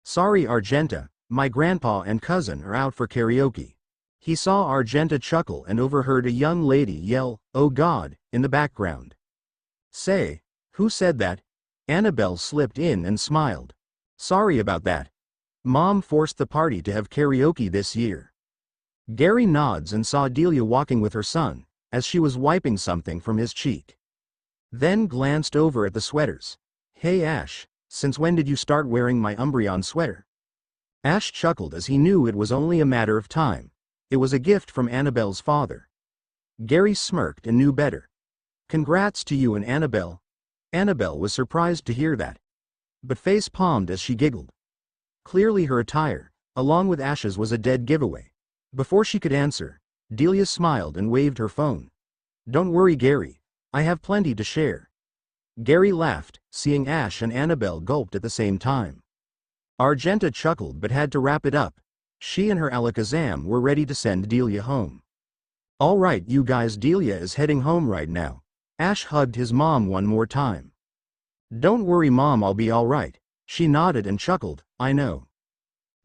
Sorry, Argenta, my grandpa and cousin are out for karaoke. He saw Argenta chuckle and overheard a young lady yell, "Oh God," in the background. Say, who said that? Annabelle slipped in and smiled. Sorry about that. Mom forced the party to have karaoke this year. Gary nods and saw Delia walking with her son, as she was wiping something from his cheek. Then glanced over at the sweaters. Hey Ash, since when did you start wearing my Umbreon sweater? Ash chuckled as he knew it was only a matter of time. It was a gift from Annabelle's father. Gary smirked and knew better. Congrats to you and Annabelle. Annabelle was surprised to hear that, but face-palmed as she giggled. Clearly her attire, along with Ash's, was a dead giveaway. Before she could answer, Delia smiled and waved her phone. Don't worry, Gary. I have plenty to share. Gary laughed, seeing Ash and Annabelle gulped at the same time. Argenta chuckled but had to wrap it up. She and her Alakazam were ready to send Delia home. All right, you guys, Delia is heading home right now. Ash hugged his mom one more time. Don't worry, Mom, I'll be all right. She nodded and chuckled, I know.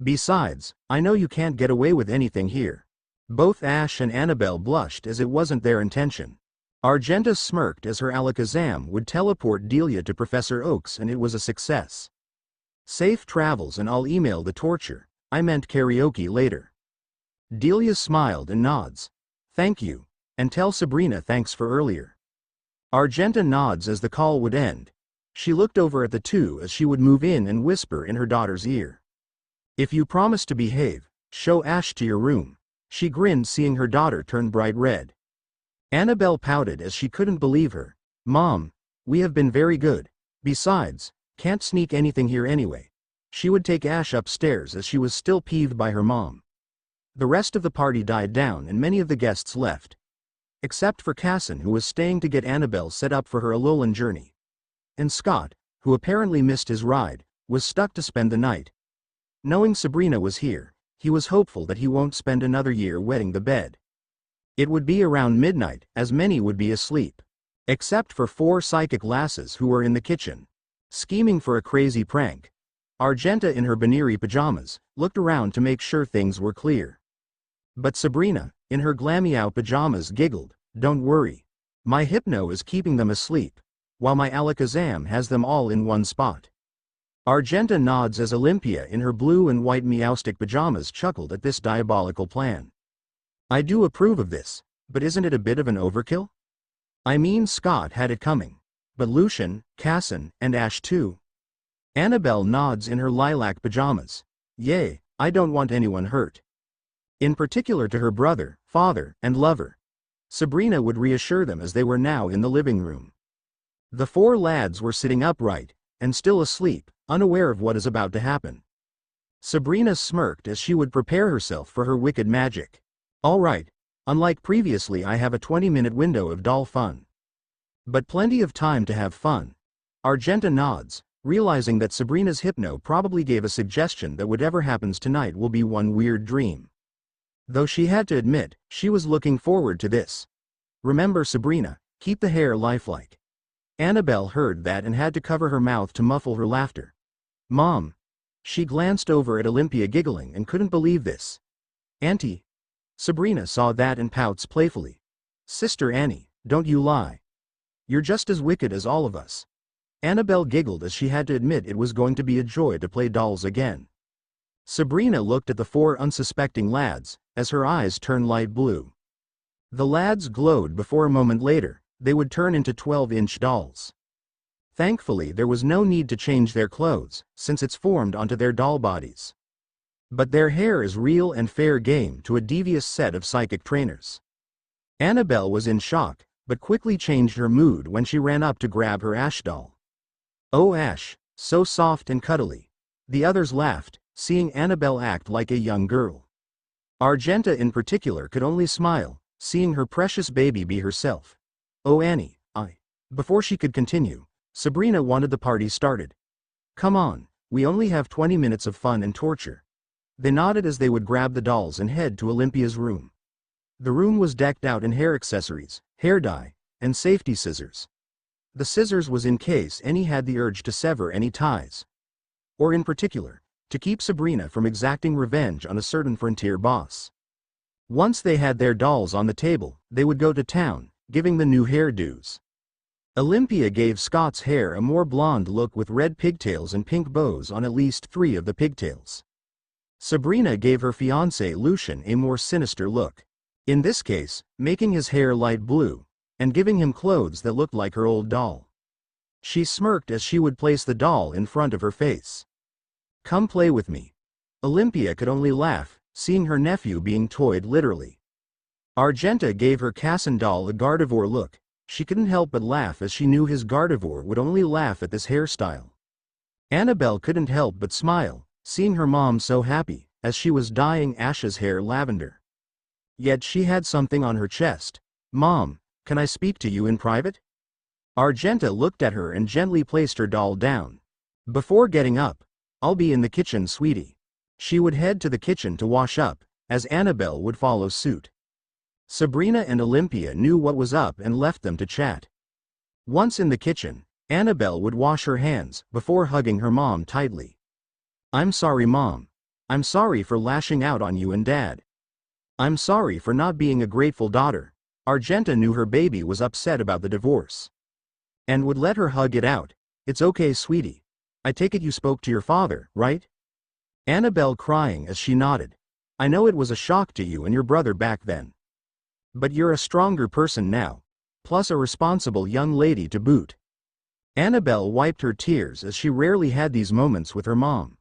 Besides, I know you can't get away with anything here. Both Ash and Annabelle blushed as it wasn't their intention. Argenta smirked as her Alakazam would teleport Delia to Professor Oak's, and it was a success. Safe travels, and I'll email the torture. I meant karaoke later. Delia smiled and nods. Thank you. And tell Sabrina thanks for earlier. Argenta nods as the call would end. She looked over at the two as she would move in and whisper in her daughter's ear. If you promise to behave, show Ash to your room. She grinned, seeing her daughter turn bright red. Annabelle pouted as she couldn't believe her. Mom, we have been very good. Besides, can't sneak anything here anyway. She would take Ash upstairs as she was still peeved by her mom. The rest of the party died down and many of the guests left. Except for Casson, who was staying to get Annabelle set up for her Alolan journey. And Scott, who apparently missed his ride, was stuck to spend the night. Knowing Sabrina was here, he was hopeful that he won't spend another year wetting the bed. It would be around midnight, as many would be asleep. Except for 4 psychic lasses who were in the kitchen, scheming for a crazy prank. Argenta, in her Baneri pajamas, looked around to make sure things were clear. But Sabrina, in her Glameow pajamas, giggled, Don't worry. My Hypno is keeping them asleep, while my Alakazam has them all in one spot. Argenta nods as Olympia, in her blue and white Meowstic pajamas, chuckled at this diabolical plan. I do approve of this, but isn't it a bit of an overkill? I mean, Scott had it coming. But Lucian, Casson, and Ash too. Annabelle nods in her lilac pajamas. Yay, I don't want anyone hurt. In particular to her brother, father, and lover. Sabrina would reassure them as they were now in the living room. The 4 lads were sitting upright, and still asleep, unaware of what is about to happen. Sabrina smirked as she would prepare herself for her wicked magic. All right, unlike previously, I have a 20-minute window of doll fun. But plenty of time to have fun. Argenta nods, realizing that Sabrina's Hypno probably gave a suggestion that whatever happens tonight will be one weird dream. Though she had to admit, she was looking forward to this. Remember, Sabrina, keep the hair lifelike. Annabelle heard that and had to cover her mouth to muffle her laughter. Mom. She glanced over at Olympia, giggling and couldn't believe this. Auntie. Sabrina saw that and pouts playfully. Sister Annie, don't you lie. You're just as wicked as all of us. Annabelle giggled as she had to admit it was going to be a joy to play dolls again. Sabrina looked at the 4 unsuspecting lads, as her eyes turned light blue. The lads glowed before a moment later, they would turn into 12-inch dolls. Thankfully there was no need to change their clothes, since it's formed onto their doll bodies. But their hair is real and fair game to a devious set of psychic trainers. Annabelle was in shock, but quickly changed her mood when she ran up to grab her Ash doll. "Oh Ash, so soft and cuddly." The others laughed, seeing Annabelle act like a young girl. Argenta in particular could only smile, seeing her precious baby be herself. "Oh Annie, Before she could continue, Sabrina wanted the party started. "Come on, we only have 20 minutes of fun and torture." They nodded as they would grab the dolls and head to Olympia's room. The room was decked out in hair accessories, hair dye, and safety scissors. The scissors was in case Annie had the urge to sever any ties. Or in particular, to keep Sabrina from exacting revenge on a certain frontier boss. Once they had their dolls on the table, they would go to town, giving the new hairdos. Olympia gave Scott's hair a more blonde look with red pigtails and pink bows on at least 3 of the pigtails. Sabrina gave her fiancé Lucian a more sinister look. In this case, making his hair light blue, and giving him clothes that looked like her old doll. She smirked as she would place the doll in front of her face. "Come play with me." Olympia could only laugh, seeing her nephew being toyed literally. Argenta gave her Casson doll a Gardevoir look. She couldn't help but laugh as she knew his Gardevoir would only laugh at this hairstyle. Annabelle couldn't help but smile, seeing her mom so happy, as she was dyeing Ash's hair lavender. Yet she had something on her chest. "Mom, can I speak to you in private?" Argenta looked at her and gently placed her doll down. Before getting up, "I'll be in the kitchen, sweetie." She would head to the kitchen to wash up, as Annabelle would follow suit. Sabrina and Olympia knew what was up and left them to chat. Once in the kitchen, Annabelle would wash her hands, before hugging her mom tightly. "I'm sorry Mom. I'm sorry for lashing out on you and Dad. I'm sorry for not being a grateful daughter." Argenta knew her baby was upset about the divorce. And would let her hug it out. "It's okay sweetie. I take it you spoke to your father, right?" Annabelle crying as she nodded. "I know it was a shock to you and your brother back then. But you're a stronger person now. Plus a responsible young lady to boot." Annabelle wiped her tears as she rarely had these moments with her mom.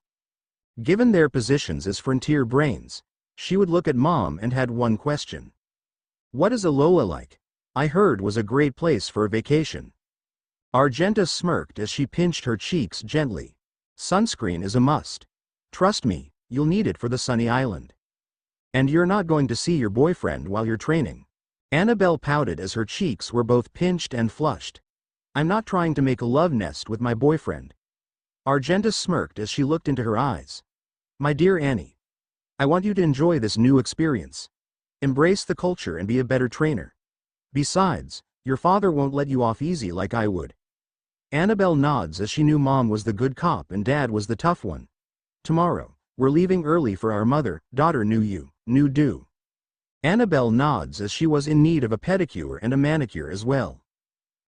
Given their positions as frontier brains, she would look at Mom and had one question. "What is Alola like? I heard was a great place for a vacation." Argenta smirked as she pinched her cheeks gently. "Sunscreen is a must. Trust me, you'll need it for the sunny island. And you're not going to see your boyfriend while you're training." Annabelle pouted as her cheeks were both pinched and flushed. "I'm not trying to make a love nest with my boyfriend." Argenta smirked as she looked into her eyes. "My dear Annie, I want you to enjoy this new experience. Embrace the culture and be a better trainer. Besides, your father won't let you off easy like I would." Annabelle nods as she knew Mom was the good cop and Dad was the tough one. "Tomorrow, we're leaving early for our mother-daughter new do." Annabelle nods as she was in need of a pedicure and a manicure as well.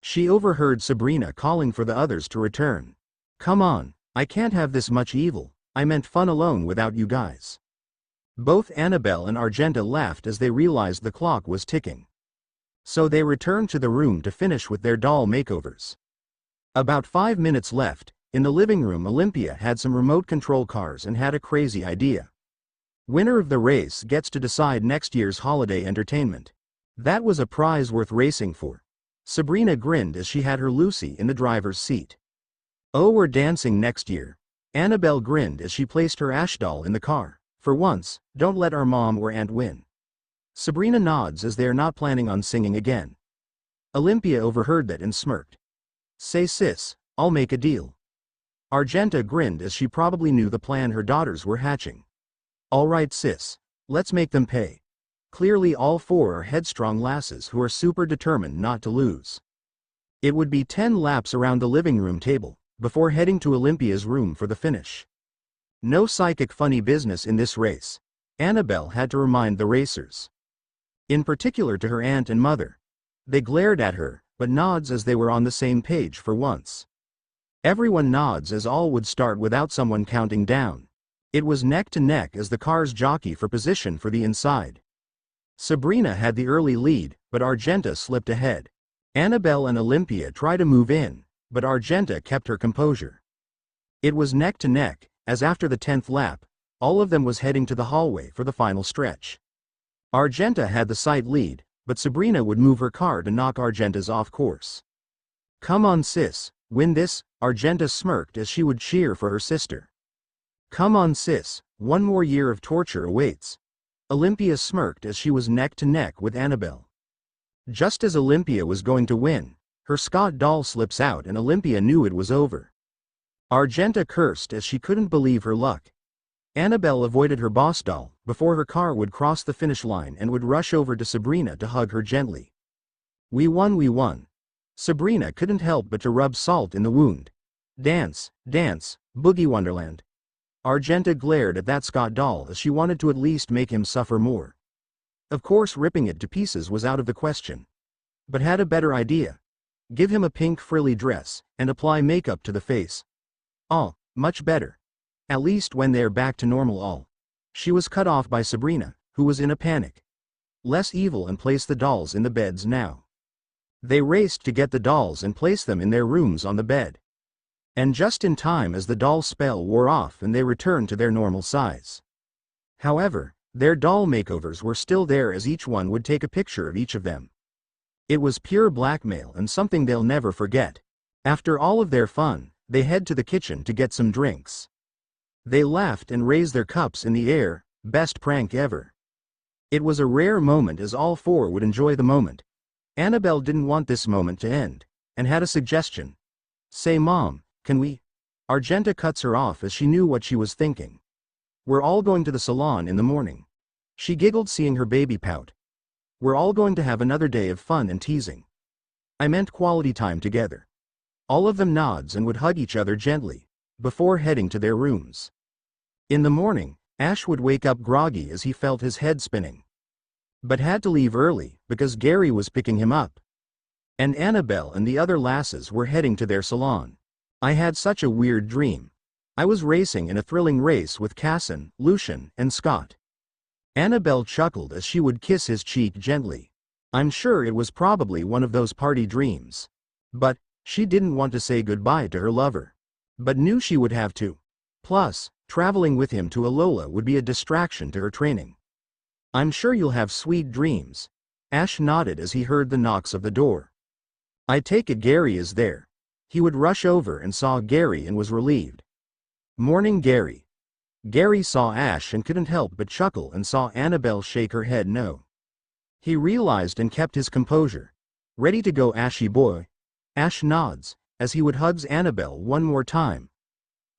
She overheard Sabrina calling for the others to return. "Come on, I can't have this much evil. I meant fun alone without you guys." Both Annabelle and Argenta laughed as they realized the clock was ticking. So they returned to the room to finish with their doll makeovers. About 5 minutes left. In the living room, Olympia had some remote control cars and had a crazy idea. Winner of the race gets to decide next year's holiday entertainment. That was a prize worth racing for. Sabrina grinned as she had her Lucy in the driver's seat. "Oh, we're dancing next year." Annabelle grinned as she placed her Ash doll in the car. "For once, don't let our mom or aunt win." Sabrina nods as they are not planning on singing again. Olympia overheard that and smirked. "Say sis, I'll make a deal." Argenta grinned as she probably knew the plan her daughters were hatching. "All right sis, let's make them pay." Clearly all 4 are headstrong lasses who are super determined not to lose. It would be 10 laps around the living room table, before heading to Olympia's room for the finish. No psychic funny business in this race, Annabelle had to remind the racers. In particular to her aunt and mother. They glared at her, but nods as they were on the same page for once. Everyone nods as all would start without someone counting down. It was neck to neck as the cars jockey for position for the inside. Sabrina had the early lead, but Argenta slipped ahead. Annabelle and Olympia tried to move in, but Argenta kept her composure. It was neck to neck, as after the 10th lap, all of them was heading to the hallway for the final stretch. Argenta had the side lead, but Sabrina would move her car to knock Argenta's off course. "Come on sis, win this," Argenta smirked as she would cheer for her sister. "Come on sis, one more year of torture awaits." Olympia smirked as she was neck to neck with Annabelle. Just as Olympia was going to win, her Scott doll slips out and Olympia knew it was over. Argenta cursed as she couldn't believe her luck. Annabelle avoided her boss doll before her car would cross the finish line and would rush over to Sabrina to hug her gently. We won, we won." Sabrina couldn't help but to rub salt in the wound. "Dance, dance, Boogie Wonderland." Argenta glared at that Scott doll as she wanted to at least make him suffer more. Of course ripping it to pieces was out of the question. But had a better idea. Give him a pink frilly dress, and apply makeup to the face. Oh, much better. At least when they're back to normal. She was cut off by Sabrina, who was in a panic. Less evil and place the dolls in the beds now. They raced to get the dolls and place them in their rooms on the bed. And just in time as the doll spell wore off and they returned to their normal size. However, their doll makeovers were still there as each one would take a picture of each of them. It was pure blackmail and something they'll never forget. After all of their fun, they head to the kitchen to get some drinks. They laughed and raised their cups in the air, best prank ever. It was a rare moment as all four would enjoy the moment. Annabelle didn't want this moment to end, and had a suggestion. "Say Mom, can we?" Argenta cuts her off as she knew what she was thinking. "We're all going to the salon in the morning." She giggled seeing her baby pout. "We're all going to have another day of fun and teasing." "I meant quality time together." All of them nods and would hug each other gently, before heading to their rooms. In the morning, Ash would wake up groggy as he felt his head spinning. But had to leave early, because Gary was picking him up. And Annabelle and the other lasses were heading to their salon. "I had such a weird dream. I was racing in a thrilling race with Casson, Lucian, and Scott." Annabelle chuckled as she would kiss his cheek gently. I'm sure it was probably one of those party dreams. But she didn't want to say goodbye to her lover. But knew she would have to. Plus, traveling with him to Alola would be a distraction to her training. "I'm sure you'll have sweet dreams." Ash nodded as he heard the knocks of the door. "I take it Gary is there." He would rush over and saw Gary and was relieved. "Morning Gary." Gary saw Ash and couldn't help but chuckle and saw Annabelle shake her head no. He realized and kept his composure. "Ready to go Ashy boy?" Ash nods, as he would hugs Annabelle one more time.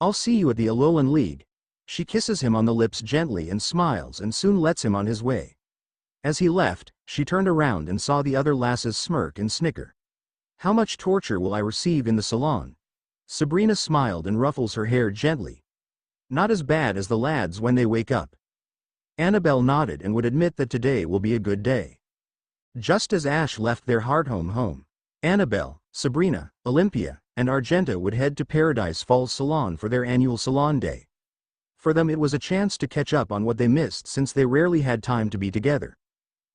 "I'll see you at the Alolan League." She kisses him on the lips gently and smiles and soon lets him on his way. As he left, she turned around and saw the other lasses smirk and snicker. "How much torture will I receive in the salon?" Sabrina smiled and ruffles her hair gently. "Not as bad as the lads when they wake up." Annabelle nodded and would admit that today will be a good day. Just as Ash left their heart home, Annabelle, Sabrina, Olympia, and Argenta would head to Paradise Falls Salon for their annual salon day. For them it was a chance to catch up on what they missed since they rarely had time to be together.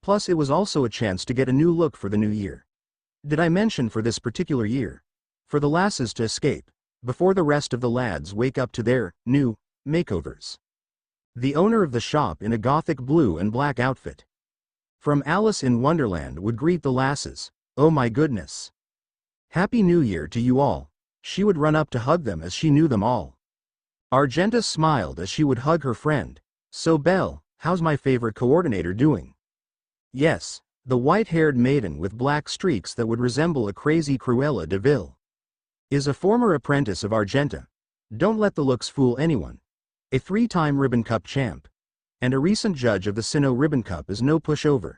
Plus it was also a chance to get a new look for the new year. Did I mention for this particular year? For the lasses to escape, before the rest of the lads wake up to their new makeovers. The owner of the shop in a gothic blue and black outfit from Alice in Wonderland would greet the lasses. "Oh my goodness. Happy New Year to you all." She would run up to hug them as she knew them all. Argenta smiled as she would hug her friend. "So Belle, how's my favorite coordinator doing?" "Yes, the white-haired maiden with black streaks that would resemble a crazy Cruella de Vil. Is a former apprentice of Argenta. Don't let the looks fool anyone. A 3-time Ribbon Cup champ. And a recent judge of the Sinnoh Ribbon Cup is no pushover."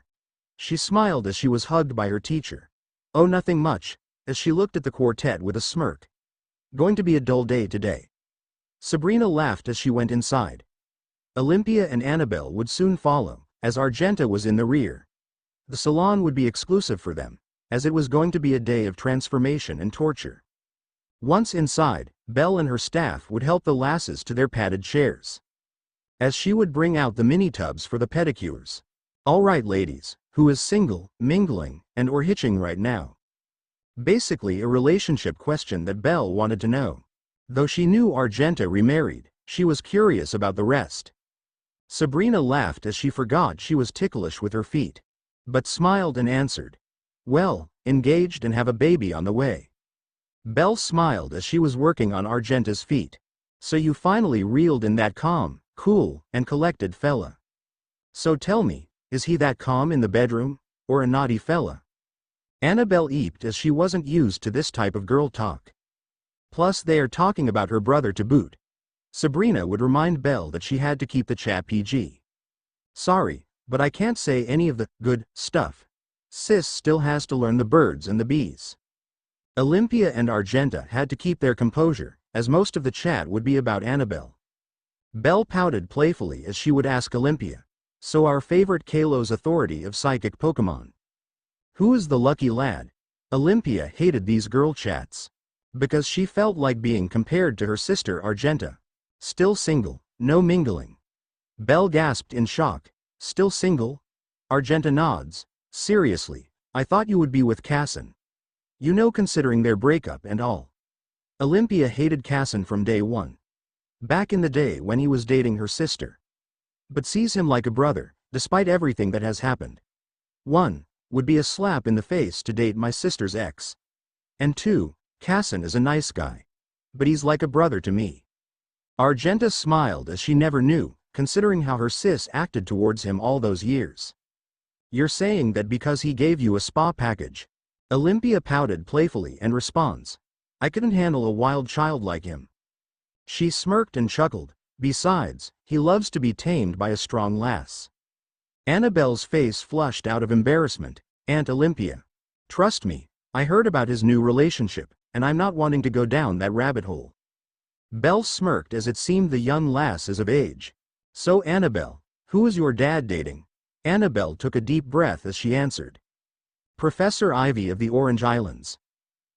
She smiled as she was hugged by her teacher. "Oh nothing much," as she looked at the quartet with a smirk. "Going to be a dull day today." Sabrina laughed as she went inside. Olympia and Annabelle would soon follow, as Argenta was in the rear. The salon would be exclusive for them, as it was going to be a day of transformation and torture. Once inside, Belle and her staff would help the lasses to their padded chairs. As she would bring out the mini tubs for the pedicures. "All right ladies, who is single, mingling, and or hitching right now?" Basically a relationship question that Belle wanted to know. Though she knew Argenta remarried, she was curious about the rest. Sabrina laughed as she forgot she was ticklish with her feet. But smiled and answered. Well, engaged and have a baby on the way. Belle smiled as she was working on Argenta's feet. So you finally reeled in that calm, cool, and collected fella. So tell me, is he that calm in the bedroom, or a naughty fella? Annabelle eeped as she wasn't used to this type of girl talk. Plus they are talking about her brother to boot. Sabrina would remind Belle that she had to keep the chat PG. Sorry, but I can't say any of the good stuff. Sis still has to learn the birds and the bees. Olympia and Argenta had to keep their composure, as most of the chat would be about Annabelle. Belle pouted playfully as she would ask Olympia, so our favorite Kalo's authority of psychic Pokemon. Who is the lucky lad? Olympia hated these girl chats. Because she felt like being compared to her sister Argenta. Still single, no mingling. Belle gasped in shock. Still single? Argenta nods. Seriously, I thought you would be with Casson. You know, considering their breakup and all. Olympia hated Casson from day one. Back in the day when he was dating her sister. But sees him like a brother, despite everything that has happened. 1. Would be a slap in the face to date my sister's ex. And 2. Casson is a nice guy. But he's like a brother to me. Argenta smiled as she never knew, considering how her sis acted towards him all those years. You're saying that because he gave you a spa package? Olympia pouted playfully and responds. I couldn't handle a wild child like him. She smirked and chuckled. Besides, he loves to be tamed by a strong lass. Annabelle's face flushed out of embarrassment. Aunt Olympia. Trust me, I heard about his new relationship, and I'm not wanting to go down that rabbit hole. Belle smirked as it seemed the young lass is of age. So Annabelle, who is your dad dating? Annabelle took a deep breath as she answered. Professor Ivy of the Orange Islands.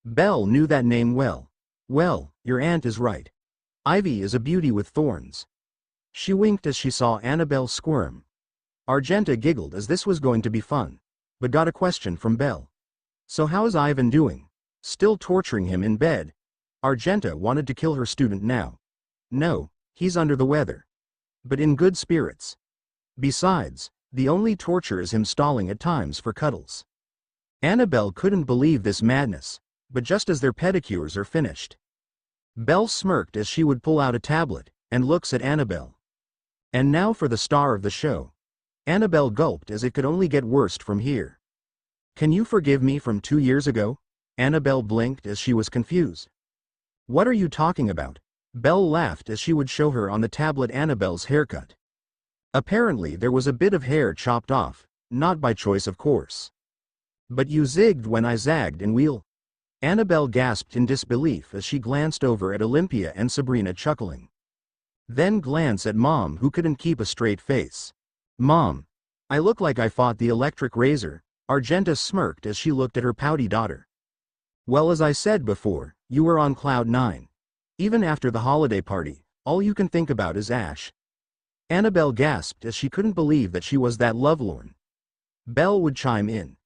Belle knew that name well. Well, your aunt is right. Ivy is a beauty with thorns. She winked as she saw Annabelle squirm. Argenta giggled as this was going to be fun, but got a question from Belle. So how's Ivan doing? Still torturing him in bed? Argenta wanted to kill her student now. No, he's under the weather. But in good spirits. Besides, the only torture is him stalling at times for cuddles. Annabelle couldn't believe this madness, but just as their pedicures are finished. Belle smirked as she would pull out a tablet, and looks at Annabelle. And now for the star of the show. Annabelle gulped as it could only get worse from here. Can you forgive me from 2 years ago? Annabelle blinked as she was confused. What are you talking about? Belle laughed as she would show her on the tablet Annabelle's haircut. Apparently there was a bit of hair chopped off, not by choice of course. But you zigged when I zagged and we'll... Annabelle gasped in disbelief as she glanced over at Olympia and Sabrina chuckling. Then glanced at Mom, who couldn't keep a straight face. Mom, I look like I fought the electric razor. Argenta smirked as she looked at her pouty daughter. Well, as I said before, you were on cloud 9. Even after the holiday party, all you can think about is Ash. Annabelle gasped as she couldn't believe that she was that lovelorn. Belle would chime in.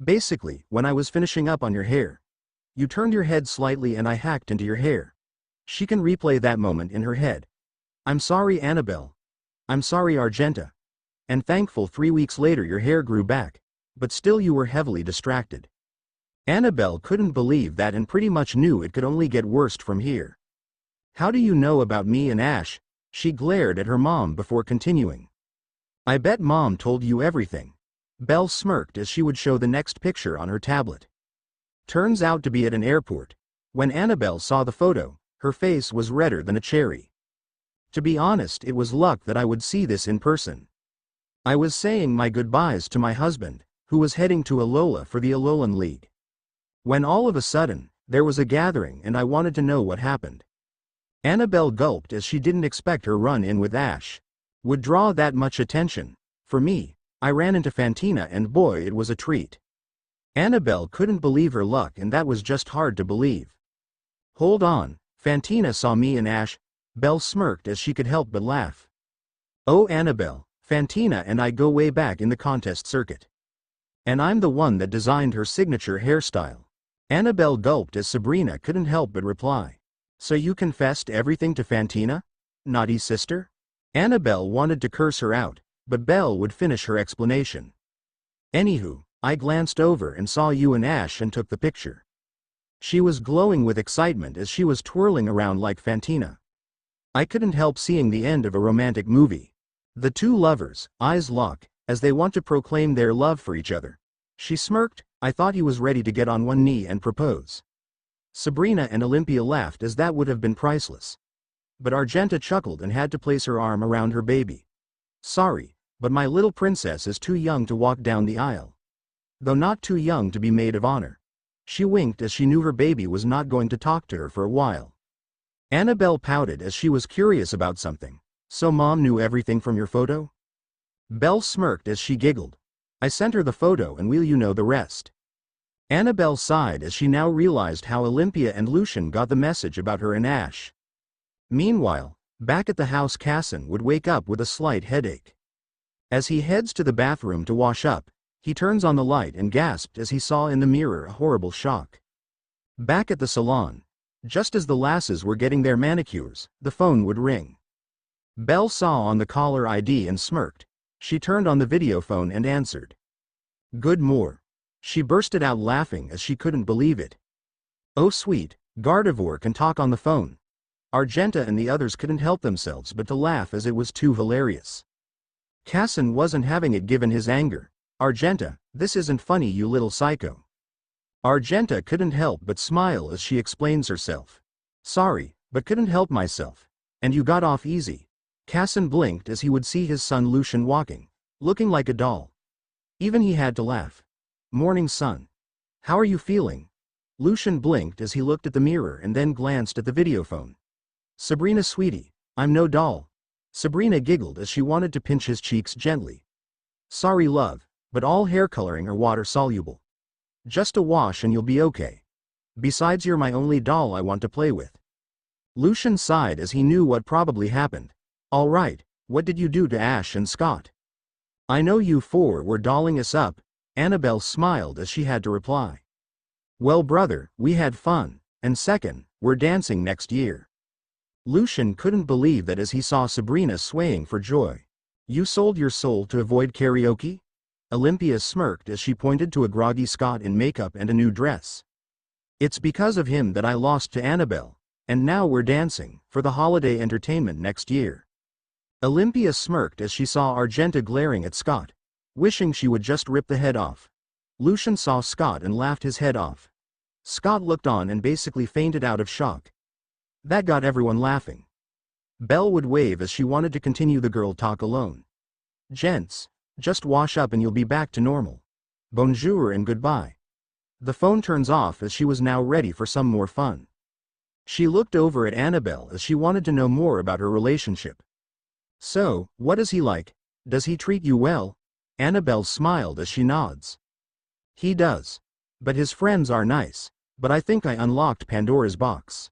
Basically, when I was finishing up on your hair. You turned your head slightly and I hacked into your hair. She can replay that moment in her head. I'm sorry, Annabelle. I'm sorry, Argenta. And thankful 3 weeks later your hair grew back. But still you were heavily distracted. Annabelle couldn't believe that and pretty much knew it could only get worse from here. How do you know about me and Ash? She glared at her mom before continuing. I bet Mom told you everything. Belle smirked as she would show the next picture on her tablet. Turns out to be at an airport. When Annabelle saw the photo, her face was redder than a cherry. To be honest, it was luck that I would see this in person. I was saying my goodbyes to my husband, who was heading to Alola for the Alolan League. When all of a sudden, there was a gathering and I wanted to know what happened. Annabelle gulped as she didn't expect her run-in with Ash would draw that much attention. For me, I ran into Fantina and boy, it was a treat. Annabelle couldn't believe her luck and that was just hard to believe. Hold on, Fantina saw me and Ash? Belle smirked as she could help but laugh. Oh Annabelle, Fantina and I go way back in the contest circuit. And I'm the one that designed her signature hairstyle. Annabelle gulped as Sabrina couldn't help but reply. So you confessed everything to Fantina? Naughty sister? Annabelle wanted to curse her out, but Belle would finish her explanation. Anywho, I glanced over and saw you and Ash and took the picture. She was glowing with excitement as she was twirling around like Fantina. I couldn't help seeing the end of a romantic movie. The two lovers, eyes lock, as they want to proclaim their love for each other. She smirked. I thought he was ready to get on one knee and propose. Sabrina and Olympia laughed as that would have been priceless. But Argenta chuckled and had to place her arm around her baby. Sorry, but my little princess is too young to walk down the aisle. Though not too young to be maid of honor. She winked as she knew her baby was not going to talk to her for a while. Annabelle pouted as she was curious about something. So Mom knew everything from your photo? Belle smirked as she giggled. I sent her the photo and you know the rest. Annabelle sighed as she now realized how Olympia and Lucian got the message about her and Ash. Meanwhile, back at the house, Casson would wake up with a slight headache. As he heads to the bathroom to wash up, he turns on the light and gasped as he saw in the mirror a horrible shock. Back at the salon, just as the lasses were getting their manicures, the phone would ring. Belle saw on the caller ID and smirked. She turned on the video phone and answered. Good more. She bursted out laughing as she couldn't believe it. Oh sweet, Gardevoir can talk on the phone. Argenta and the others couldn't help themselves but to laugh as it was too hilarious. Casson wasn't having it given his anger. Argenta, this isn't funny, you little psycho. Argenta couldn't help but smile as she explains herself. Sorry, but couldn't help myself. And you got off easy. Casson blinked as he would see his son Lucian walking, looking like a doll. Even he had to laugh. Morning son. How are you feeling? Lucian blinked as he looked at the mirror and then glanced at the video phone. Sabrina sweetie, I'm no doll. Sabrina giggled as she wanted to pinch his cheeks gently. Sorry love, but all hair coloring are water soluble. Just a wash and you'll be okay. Besides, you're my only doll I want to play with. Lucian sighed as he knew what probably happened. All right, what did you do to Ash and Scott? I know you four were dolling us up. Annabelle smiled as she had to reply. Well brother, we had fun, and second, we're dancing next year. Lucian couldn't believe that as he saw Sabrina swaying for joy. You sold your soul to avoid karaoke? Olympia smirked as she pointed to a groggy Scott in makeup and a new dress. It's because of him that I lost to Annabelle, and now we're dancing, for the holiday entertainment next year. Olympia smirked as she saw Argenta glaring at Scott, wishing she would just rip the head off. Lucian saw Scott and laughed his head off. Scott looked on and basically fainted out of shock. That got everyone laughing. Belle would wave as she wanted to continue the girl talk alone. Gents, just wash up and you'll be back to normal. Bonjour and goodbye. The phone turns off as she was now ready for some more fun. She looked over at Annabelle as she wanted to know more about her relationship. So, what is he like? Does he treat you well? Annabelle smiled as she nods. He does. But his friends are nice. But I think I unlocked Pandora's box.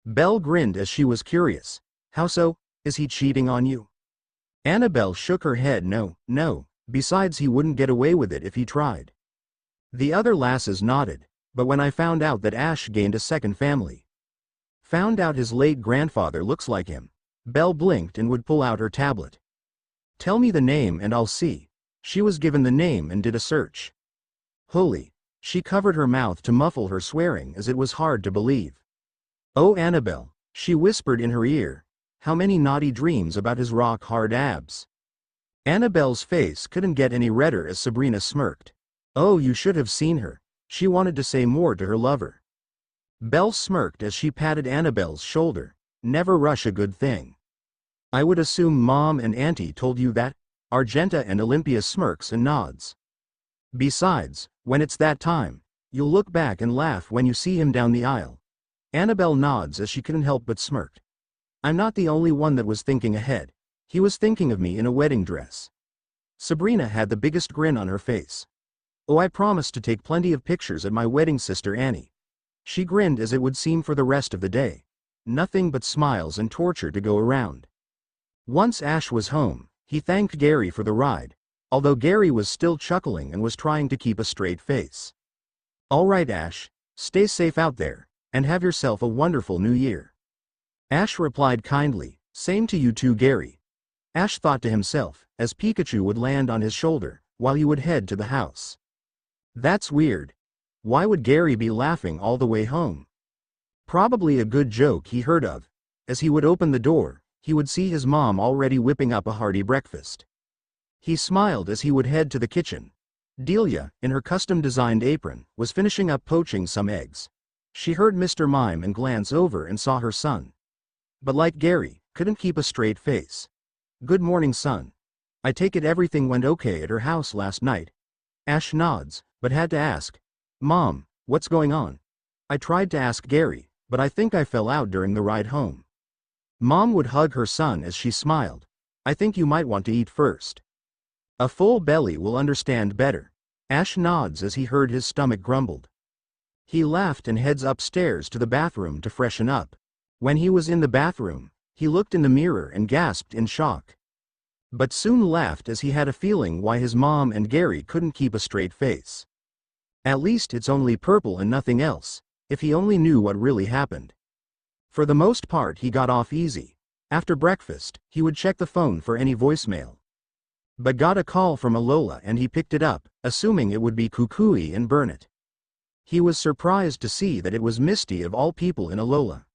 Belle grinned as she was curious. How so? Is he cheating on you? Annabelle shook her head. No. Besides, he wouldn't get away with it if he tried. The other lasses nodded. But when I found out that Ash gained a second family. Found out his late grandfather looks like him. Belle blinked and would pull out her tablet. Tell me the name and I'll see. She was given the name and did a search. Holy. She covered her mouth to muffle her swearing as it was hard to believe. Oh Annabelle, she whispered in her ear. How many naughty dreams about his rock-hard abs. Annabelle's face couldn't get any redder as Sabrina smirked. Oh, you should have seen her. She wanted to say more to her lover. Belle smirked as she patted Annabelle's shoulder. Never rush a good thing. I would assume Mom and Auntie told you that? Argenta and Olympia smirks and nods. Besides, when it's that time, you'll look back and laugh when you see him down the aisle. Annabelle nods as she couldn't help but smirk. I'm not the only one that was thinking ahead. He was thinking of me in a wedding dress. Sabrina had the biggest grin on her face. Oh, I promised to take plenty of pictures at my wedding, sister Annie. She grinned as it would seem for the rest of the day. Nothing but smiles and torture to go around. Once Ash was home, he thanked Gary for the ride, although Gary was still chuckling and was trying to keep a straight face. All right Ash, stay safe out there, and have yourself a wonderful new year. Ash replied kindly, same to you too Gary. Ash thought to himself, as Pikachu would land on his shoulder, while he would head to the house. That's weird. Why would Gary be laughing all the way home? Probably a good joke he heard of. As he would open the door, he would see his mom already whipping up a hearty breakfast. He smiled as he would head to the kitchen. Delia, in her custom-designed apron, was finishing up poaching some eggs. She heard Mr. Mime and glanced over and saw her son. But like Gary, couldn't keep a straight face. "Good morning, son. I take it everything went okay at her house last night." Ash nods, but had to ask, "Mom, what's going on?" "I tried to ask Gary, but I think I fell out during the ride home." Mom would hug her son as she smiled. "I think you might want to eat first. A full belly will understand better." Ash nods as he heard his stomach grumbled. He laughed and heads upstairs to the bathroom to freshen up. When he was in the bathroom, he looked in the mirror and gasped in shock. But soon laughed as he had a feeling why his mom and Gary couldn't keep a straight face. At least it's only purple and nothing else, if he only knew what really happened. For the most part he got off easy. After breakfast, he would check the phone for any voicemail. But got a call from Alola and he picked it up, assuming it would be Kukui and Burnett. He was surprised to see that it was Misty of all people in Alola.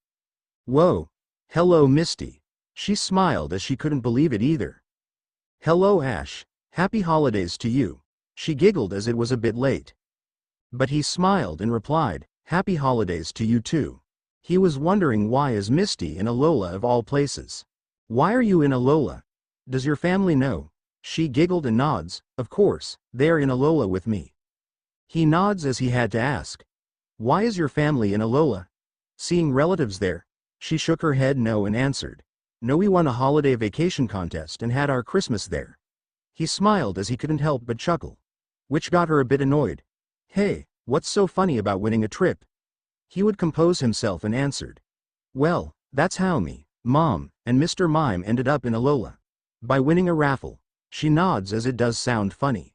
"Whoa. Hello, Misty." She smiled as she couldn't believe it either. "Hello, Ash. Happy holidays to you." She giggled as it was a bit late. But he smiled and replied, "Happy holidays to you too." He was wondering why is Misty in Alola of all places. "Why are you in Alola? Does your family know?" She giggled and nods, "Of course, they're in Alola with me." He nods as he had to ask, "Why is your family in Alola? Seeing relatives there?" She shook her head no and answered, "No, we won a holiday vacation contest and had our Christmas there." He smiled as he couldn't help but chuckle, which got her a bit annoyed. "Hey, what's so funny about winning a trip?" He would compose himself and answered, "Well, that's how me, Mom, and Mr. Mime ended up in Alola. By winning a raffle." She nods as it does sound funny.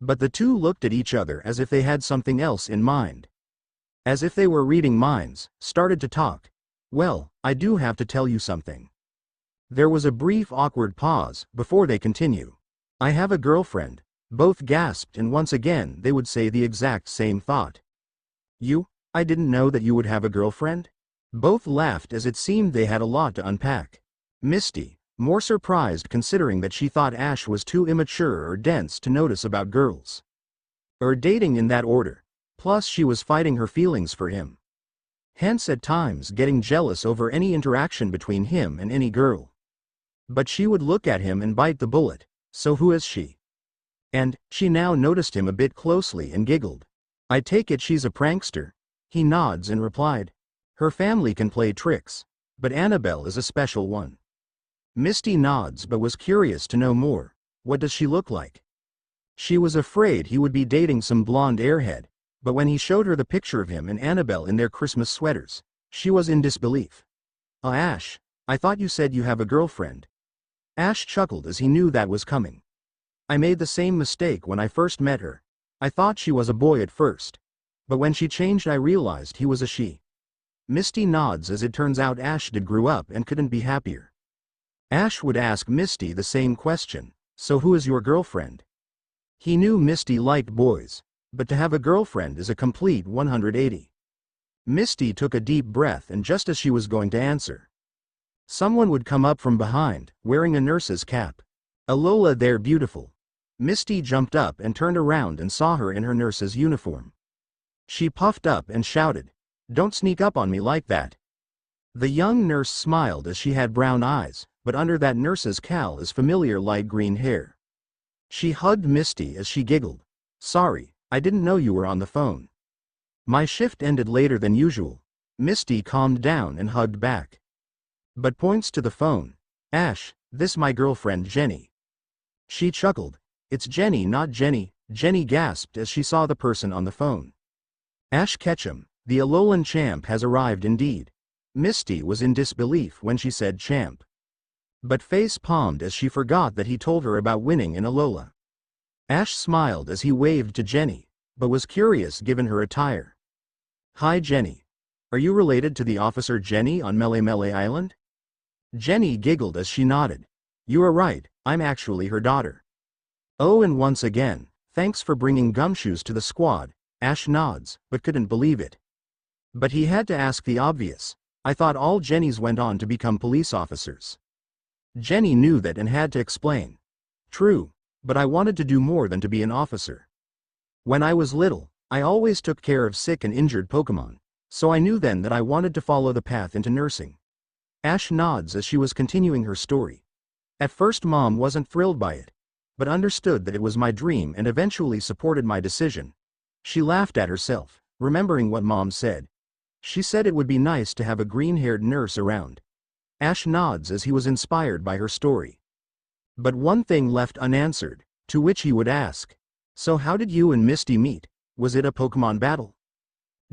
But the two looked at each other as if they had something else in mind. As if they were reading minds, started to talk. "Well, I do have to tell you something." There was a brief awkward pause before they continue. "I have a girlfriend." Both gasped and once again they would say the exact same thought. "You? I didn't know that you would have a girlfriend?" Both laughed as it seemed they had a lot to unpack. Misty, more surprised considering that she thought Ash was too immature or dense to notice about girls. Or dating in that order. Plus she was fighting her feelings for him. Hence at times getting jealous over any interaction between him and any girl. But she would look at him and bite the bullet, "So who is she?" And, she now noticed him a bit closely and giggled. "I take it she's a prankster." He nods and replied, "Her family can play tricks. But Annabelle is a special one." Misty nods but was curious to know more. What does she look like? She was afraid he would be dating some blonde airhead, but when he showed her the picture of him and Annabelle in their Christmas sweaters, she was in disbelief. Ash, I thought you said you have a girlfriend." Ash chuckled as he knew that was coming. "I made the same mistake when I first met her. I thought she was a boy at first. But when she changed I realized he was a she." Misty nods as it turns out Ash did grew up and couldn't be happier. Ash would ask Misty the same question, "So who is your girlfriend?" He knew Misty liked boys, but to have a girlfriend is a complete 180. Misty took a deep breath and just as she was going to answer, someone would come up from behind, wearing a nurse's cap. "Alola, they're beautiful." Misty jumped up and turned around and saw her in her nurse's uniform. She puffed up and shouted, "Don't sneak up on me like that." The young nurse smiled as she had brown eyes, but under that nurse's cowl is familiar light green hair. She hugged Misty as she giggled, "Sorry, I didn't know you were on the phone. My shift ended later than usual." Misty calmed down and hugged back. But points to the phone. "Ash, this my girlfriend Jenny." She chuckled, "It's Jenny, not Jenny." Jenny gasped as she saw the person on the phone. "Ash Ketchum, the Alolan champ has arrived indeed." Misty was in disbelief when she said champ. But face palmed as she forgot that he told her about winning in Alola. Ash smiled as he waved to Jenny, but was curious given her attire. "Hi Jenny. Are you related to the officer Jenny on Mele Mele Island?" Jenny giggled as she nodded. You are right, I'm actually her daughter. Oh, and once again, thanks for bringing Gumshoes to the squad. Ash nods, but couldn't believe it. But he had to ask the obvious. I thought all Jennies went on to become police officers. Jenny knew that and had to explain. True, but I wanted to do more than to be an officer. When I was little, I always took care of sick and injured Pokemon, so I knew then that I wanted to follow the path into nursing. Ash nods as she was continuing her story. At first Mom wasn't thrilled by it, but understood that it was my dream and eventually supported my decision. She laughed at herself, remembering what Mom said. She said it would be nice to have a green-haired nurse around. Ash nods as he was inspired by her story. But one thing left unanswered, to which he would ask, so how did you and Misty meet? Was it a Pokemon battle?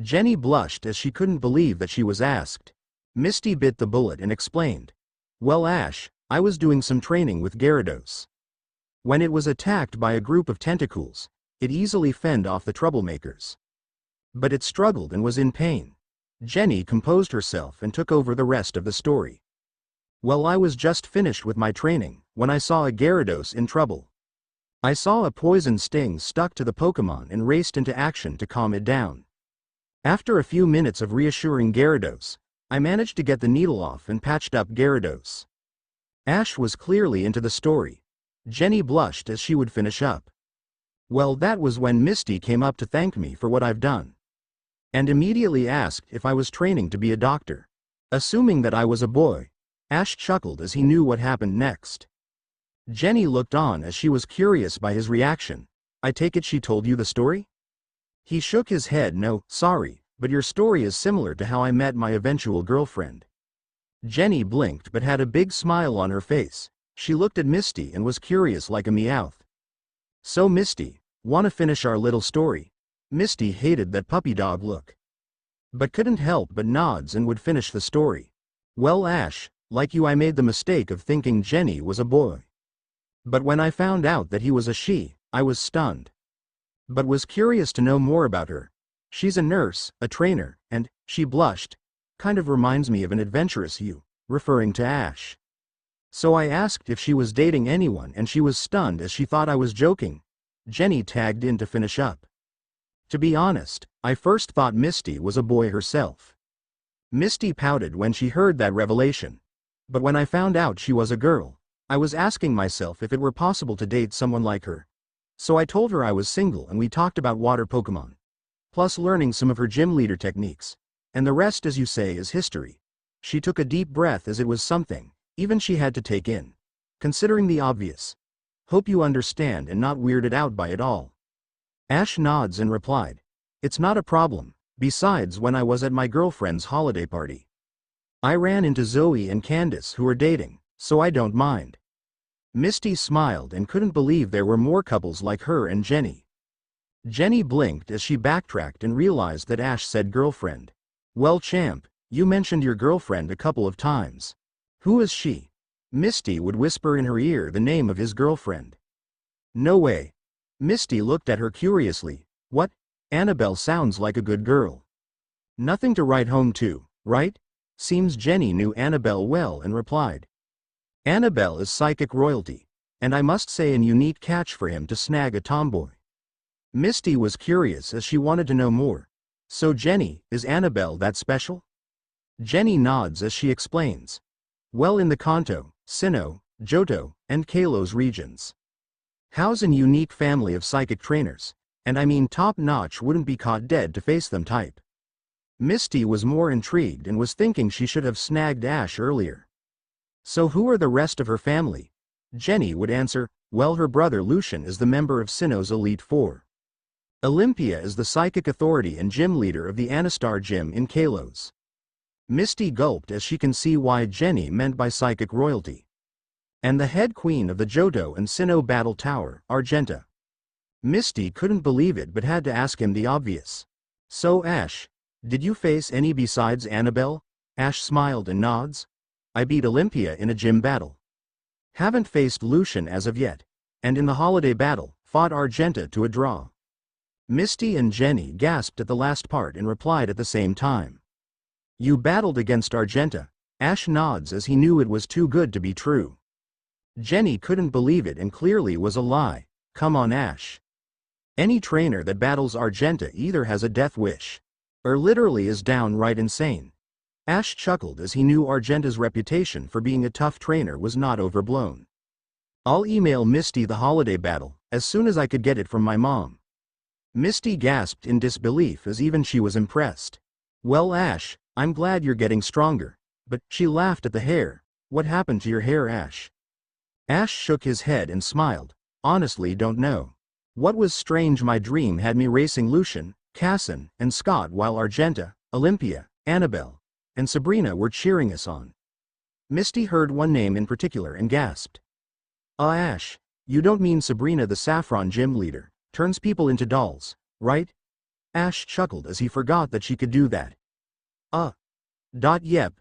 Jenny blushed as she couldn't believe that she was asked. Misty bit the bullet and explained. Well, Ash, I was doing some training with Gyarados. When it was attacked by a group of tentacles, it easily fended off the troublemakers. But it struggled and was in pain. Jenny composed herself and took over the rest of the story. Well, I was just finished with my training when I saw a Gyarados in trouble. I saw a poison sting stuck to the Pokemon and raced into action to calm it down. After a few minutes of reassuring Gyarados, I managed to get the needle off and patched up Gyarados. Ash was clearly into the story. Jenny blushed as she would finish up. Well, that was when Misty came up to thank me for what I've done. And immediately asked if I was training to be a doctor. Assuming that I was a boy, Ash chuckled as he knew what happened next. Jenny looked on as she was curious by his reaction. I take it she told you the story? He shook his head. No, sorry, but your story is similar to how I met my eventual girlfriend. Jenny blinked but had a big smile on her face. She looked at Misty and was curious like a Meowth. So Misty, wanna finish our little story? Misty hated that puppy dog look, but couldn't help but nods and would finish the story. Well, Ash, like you, I made the mistake of thinking Jenny was a boy. But when I found out that he was a she, I was stunned. But was curious to know more about her. She's a nurse, a trainer, and, she blushed, kind of reminds me of an adventurous you, referring to Ash. So I asked if she was dating anyone and she was stunned as she thought I was joking. Jenny tagged in to finish up. To be honest, I first thought Misty was a boy herself. Misty pouted when she heard that revelation. But when I found out she was a girl, I was asking myself if it were possible to date someone like her. So I told her I was single and we talked about water Pokemon. Plus learning some of her gym leader techniques. And the rest, as you say, is history. She took a deep breath as it was something, even she had to take in. Considering the obvious. Hope you understand and not weirded out by it all. Ash nods and replied. It's not a problem. Besides, when I was at my girlfriend's holiday party, I ran into Zoe and Candace who are dating, so I don't mind. Misty smiled and couldn't believe there were more couples like her and Jenny. Jenny blinked as she backtracked and realized that Ash said girlfriend. Well, champ, you mentioned your girlfriend a couple of times. Who is she? Misty would whisper in her ear the name of his girlfriend. No way. Misty looked at her curiously. What? Annabelle sounds like a good girl. Nothing to write home to, right? Seems Jenny knew Annabelle well and replied. Annabelle is psychic royalty, and I must say an unique catch for him to snag a tomboy. Misty was curious as she wanted to know more. So Jenny, is Annabelle that special? Jenny nods as she explains. Well, in the Kanto, Sinnoh, Johto, and Kalos regions. How's an unique family of psychic trainers, and I mean top-notch, wouldn't be caught dead to face them type. Misty was more intrigued and was thinking she should have snagged Ash earlier. So who are the rest of her family? Jenny would answer, well, her brother Lucian is the member of Sinnoh's Elite Four. Olympia is the psychic authority and gym leader of the Anastar gym in Kalos. Misty gulped as she can see why Jenny meant by psychic royalty. And the head queen of the Johto and Sinnoh Battle Tower, Argenta. Misty couldn't believe it but had to ask him the obvious. So Ash, did you face any besides Annabelle? Ash smiled and nods. I beat Olympia in a gym battle. Haven't faced Lucian as of yet. And in the holiday battle, fought Argenta to a draw. Misty and Jenny gasped at the last part and replied at the same time. You battled against Argenta. Ash nods as he knew it was too good to be true. Jenny couldn't believe it and clearly was a lie. Come on, Ash. Any trainer that battles Argenta either has a death wish or literally is downright insane. Ash chuckled as he knew Argenta's reputation for being a tough trainer was not overblown. I'll email Misty the holiday battle as soon as I could get it from my mom. Misty gasped in disbelief as even she was impressed. Well, Ash, I'm glad you're getting stronger. But she laughed at the hair. What happened to your hair, Ash? Ash shook his head and smiled. Honestly, don't know. What was strange, my dream had me racing Lucian, Casson, and Scott while Argenta, Olympia, Annabelle, and Sabrina were cheering us on. Misty heard one name in particular and gasped. Ash, you don't mean Sabrina the Saffron gym leader, turns people into dolls, right? Ash chuckled as he forgot that she could do that. Yep.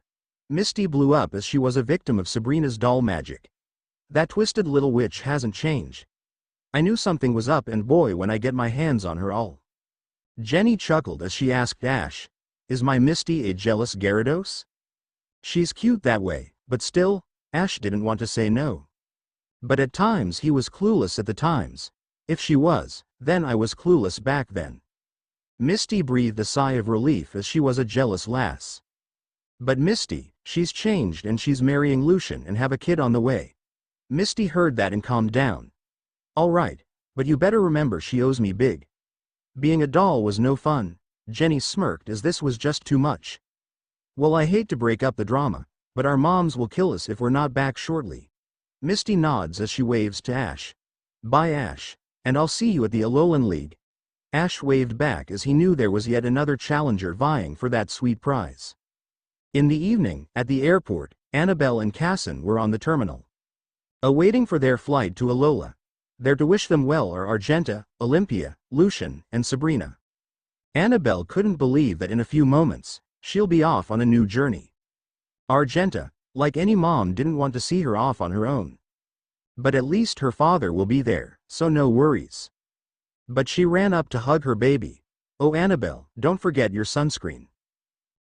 Misty blew up as she was a victim of Sabrina's doll magic. That twisted little witch hasn't changed. I knew something was up, and boy, when I get my hands on her, all. Jenny chuckled as she asked Ash, is my Misty a jealous Gyarados? She's cute that way, but still, Ash didn't want to say no. But at times he was clueless at the times. If she was, then I was clueless back then. Misty breathed a sigh of relief as she was a jealous lass. But Misty, she's changed and she's marrying Lucian and have a kid on the way. Misty heard that and calmed down. All right, but you better remember she owes me big. Being a doll was no fun. Jenny smirked as this was just too much. Well, I hate to break up the drama, but our moms will kill us if we're not back shortly. Misty nods as she waves to Ash. Bye, Ash, and I'll see you at the Alolan League. Ash waved back as he knew there was yet another challenger vying for that sweet prize. In the evening, at the airport, Annabelle and Casson were on the terminal, awaiting for their flight to Alola. There to wish them well are Argenta, Olympia, Lucian, and Sabrina. Annabelle couldn't believe that in a few moments, she'll be off on a new journey. Argenta, like any mom, didn't want to see her off on her own. But at least her father will be there, so no worries. But she ran up to hug her baby. Oh, Annabelle, don't forget your sunscreen.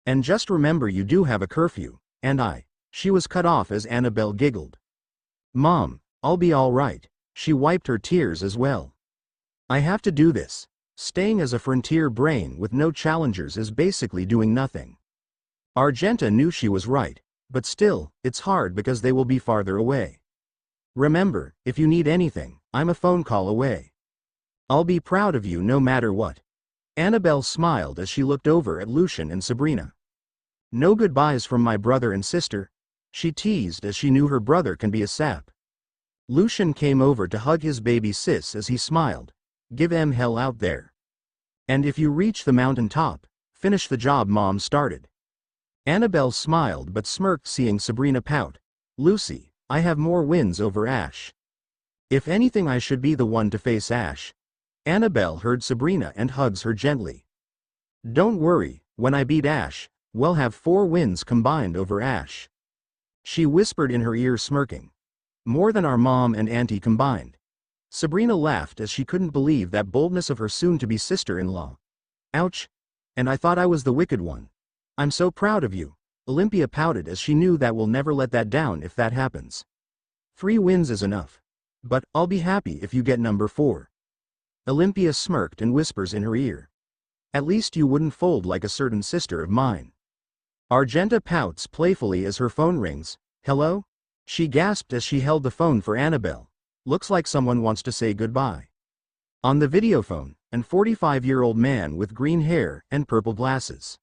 And just remember you do have a curfew, and she was cut off as Annabelle giggled. Mom, I'll be all right. She wiped her tears as well. I have to do this. Staying as a frontier brain with no challengers is basically doing nothing. Argenta knew she was right, but still, it's hard because they will be farther away. Remember, if you need anything, I'm a phone call away. I'll be proud of you no matter what. Annabelle smiled as she looked over at Lucian and Sabrina. No goodbyes from my brother and sister, she teased as she knew her brother can be a sap. Lucian came over to hug his baby sis as he smiled. Give em hell out there. And if you reach the mountain top, finish the job Mom started. Annabelle smiled but smirked seeing Sabrina pout. Lucy, I have more wins over Ash. If anything, I should be the one to face Ash. Annabelle heard Sabrina and hugs her gently. Don't worry, when I beat Ash, we'll have 4 wins combined over Ash. She whispered in her ear, smirking. More than our mom and auntie combined. Sabrina laughed as she couldn't believe that boldness of her soon-to-be sister-in-law. Ouch. And I thought I was the wicked one. I'm so proud of you. Olympia pouted as she knew that we'll never let that down if that happens. 3 wins is enough. But I'll be happy if you get number 4. Olympia smirked and whispers in her ear. At least you wouldn't fold like a certain sister of mine. Argenta pouts playfully as her phone rings. Hello? She gasped as she held the phone for Annabelle. Looks like someone wants to say goodbye. On the videophone, an 45-year-old man with green hair and purple glasses,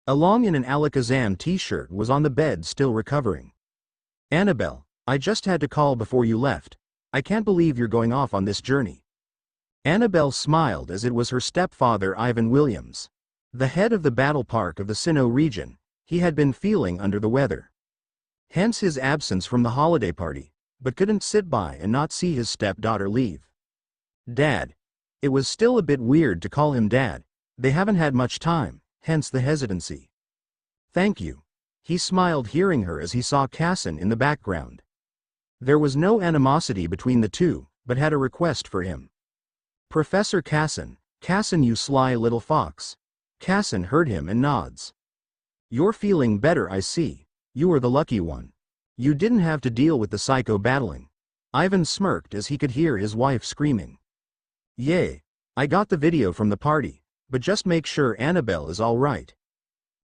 along in an Alakazam t-shirt, was on the bed still recovering. Annabelle, I just had to call before you left. I can't believe you're going off on this journey. Annabelle smiled as it was her stepfather Ivan Williams, the head of the battle park of the Sinnoh region. He had been feeling under the weather. Hence his absence from the holiday party, but couldn't sit by and not see his stepdaughter leave. Dad. It was still a bit weird to call him Dad. They haven't had much time, hence the hesitancy. Thank you. He smiled hearing her as he saw Casson in the background. There was no animosity between the two, but had a request for him. Professor Casson, Casson, you sly little fox. Casson heard him and nods. You're feeling better, I see. You were the lucky one. You didn't have to deal with the psycho battling. Ivan smirked as he could hear his wife screaming. Yay! I got the video from the party, but just make sure Annabelle is all right.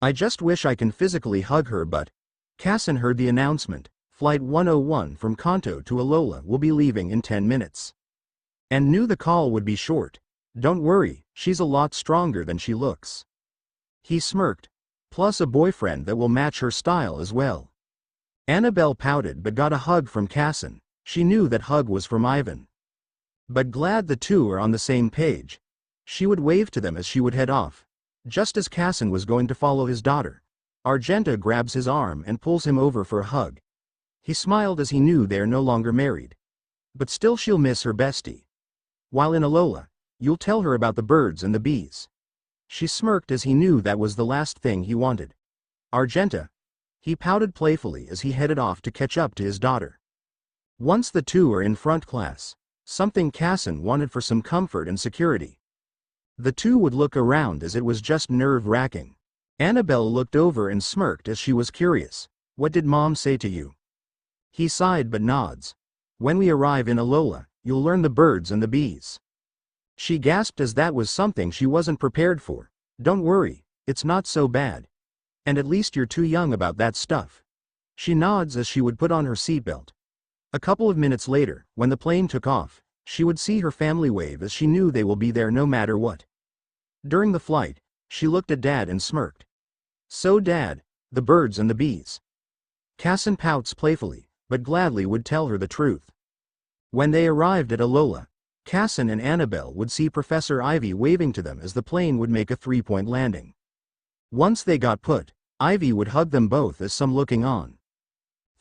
I just wish I can physically hug her, but... Casson heard the announcement. Flight 101 from Kanto to Alola will be leaving in 10 minutes. And knew the call would be short. Don't worry, she's a lot stronger than she looks. He smirked. Plus a boyfriend that will match her style as well. Annabelle pouted but got a hug from Casson. She knew that hug was from Ivan. But glad the two are on the same page. She would wave to them as she would head off. Just as Casson was going to follow his daughter, Argenta grabs his arm and pulls him over for a hug. He smiled as he knew they are no longer married. But still she'll miss her bestie. While in Alola, you'll tell her about the birds and the bees. She smirked as he knew that was the last thing he wanted. Argenta. He pouted playfully as he headed off to catch up to his daughter. Once the two are in front class, something Casson wanted for some comfort and security. The two would look around as it was just nerve-wracking. Annabelle looked over and smirked as she was curious. What did Mom say to you? He sighed but nods. When we arrive in Alola, you'll learn the birds and the bees. She gasped as that was something she wasn't prepared for. Don't worry, it's not so bad. And at least you're too young about that stuff. She nods as she would put on her seatbelt. A couple of minutes later, when the plane took off, she would see her family wave as she knew they will be there no matter what. During the flight, she looked at Dad and smirked. So Dad, the birds and the bees. Casson pouts playfully, but gladly would tell her the truth. When they arrived at Alola, Casson and Annabelle would see Professor Ivy waving to them as the plane would make a 3-point landing. Once they got put, Ivy would hug them both as some looking on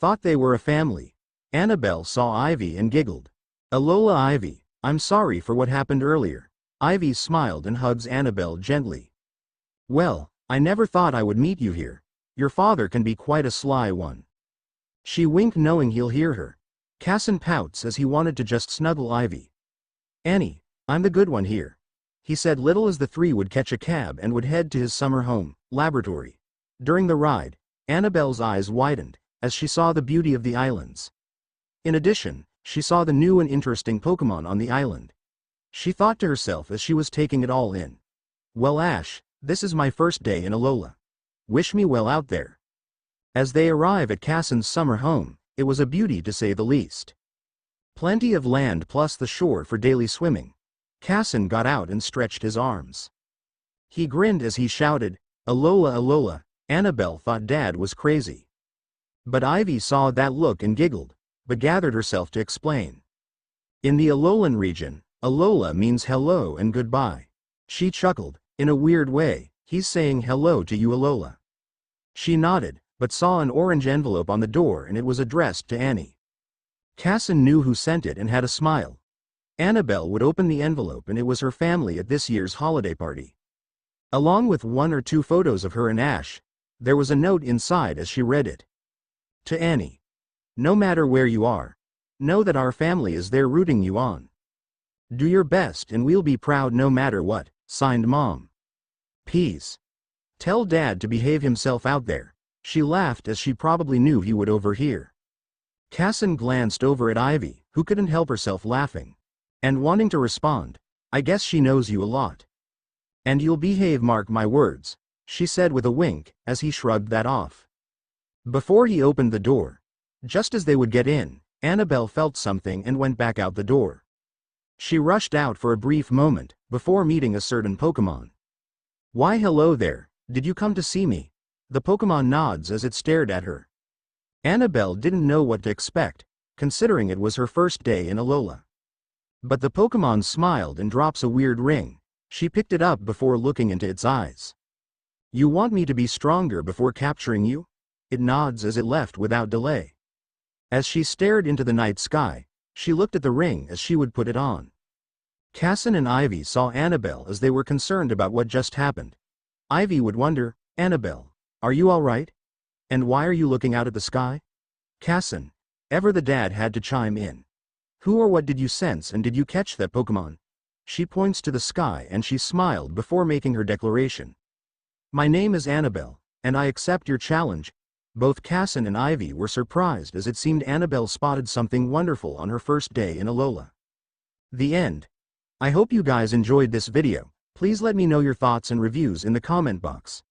thought they were a family. Annabelle saw Ivy and giggled. Alola Ivy, I'm sorry for what happened earlier. Ivy smiled and hugs Annabelle gently. Well, I never thought I would meet you here. Your father can be quite a sly one. She winked knowing he'll hear her. Casson pouts as he wanted to just snuggle Ivy. Annie, I'm the good one here. He said little as the three would catch a cab and would head to his summer home, laboratory. During the ride, Annabelle's eyes widened as she saw the beauty of the islands. In addition, she saw the new and interesting Pokemon on the island. She thought to herself as she was taking it all in. Well Ash, this is my first day in Alola. Wish me well out there. As they arrive at Casson's summer home, it was a beauty to say the least. Plenty of land plus the shore for daily swimming. Casson got out and stretched his arms. He grinned as he shouted, Alola Alola. Annabelle thought Dad was crazy. But Ivy saw that look and giggled, but gathered herself to explain. In the Alolan region, Alola means hello and goodbye. She chuckled. In a weird way, he's saying hello to you Alola. She nodded, but saw an orange envelope on the door and it was addressed to Annie. Casson knew who sent it and had a smile. Annabelle would open the envelope and it was her family at this year's holiday party. Along with 1 or 2 photos of her and Ash, there was a note inside as she read it. To Annie. No matter where you are, know that our family is there rooting you on. Do your best and we'll be proud no matter what. Signed Mom. Peace. Tell Dad to behave himself out there. She laughed as she probably knew he would overhear. Casson glanced over at Ivy, who couldn't help herself laughing. And wanting to respond, I guess she knows you a lot. And you'll behave, mark my words, she said with a wink, as he shrugged that off. Before he opened the door, just as they would get in, Annabelle felt something and went back out the door. She rushed out for a brief moment, before meeting a certain Pokemon. Why hello there, did you come to see me? The Pokemon nods as it stared at her. Annabelle didn't know what to expect, considering it was her first day in Alola. But the Pokemon smiled and drops a weird ring. She picked it up before looking into its eyes. You want me to be stronger before capturing you? It nods as it left without delay. As she stared into the night sky, she looked at the ring as she would put it on. Casson and Ivy saw Annabelle as they were concerned about what just happened. Ivy would wonder, Annabelle, are you all right? And why are you looking out at the sky? Casson, ever the dad had to chime in. Who or what did you sense and did you catch that Pokemon? She points to the sky and she smiled before making her declaration. My name is Annabelle, and I accept your challenge. Both Casson and Ivy were surprised as it seemed Annabelle spotted something wonderful on her first day in Alola. The end. I hope you guys enjoyed this video. Please let me know your thoughts and reviews in the comment box.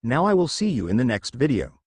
Now I will see you in the next video.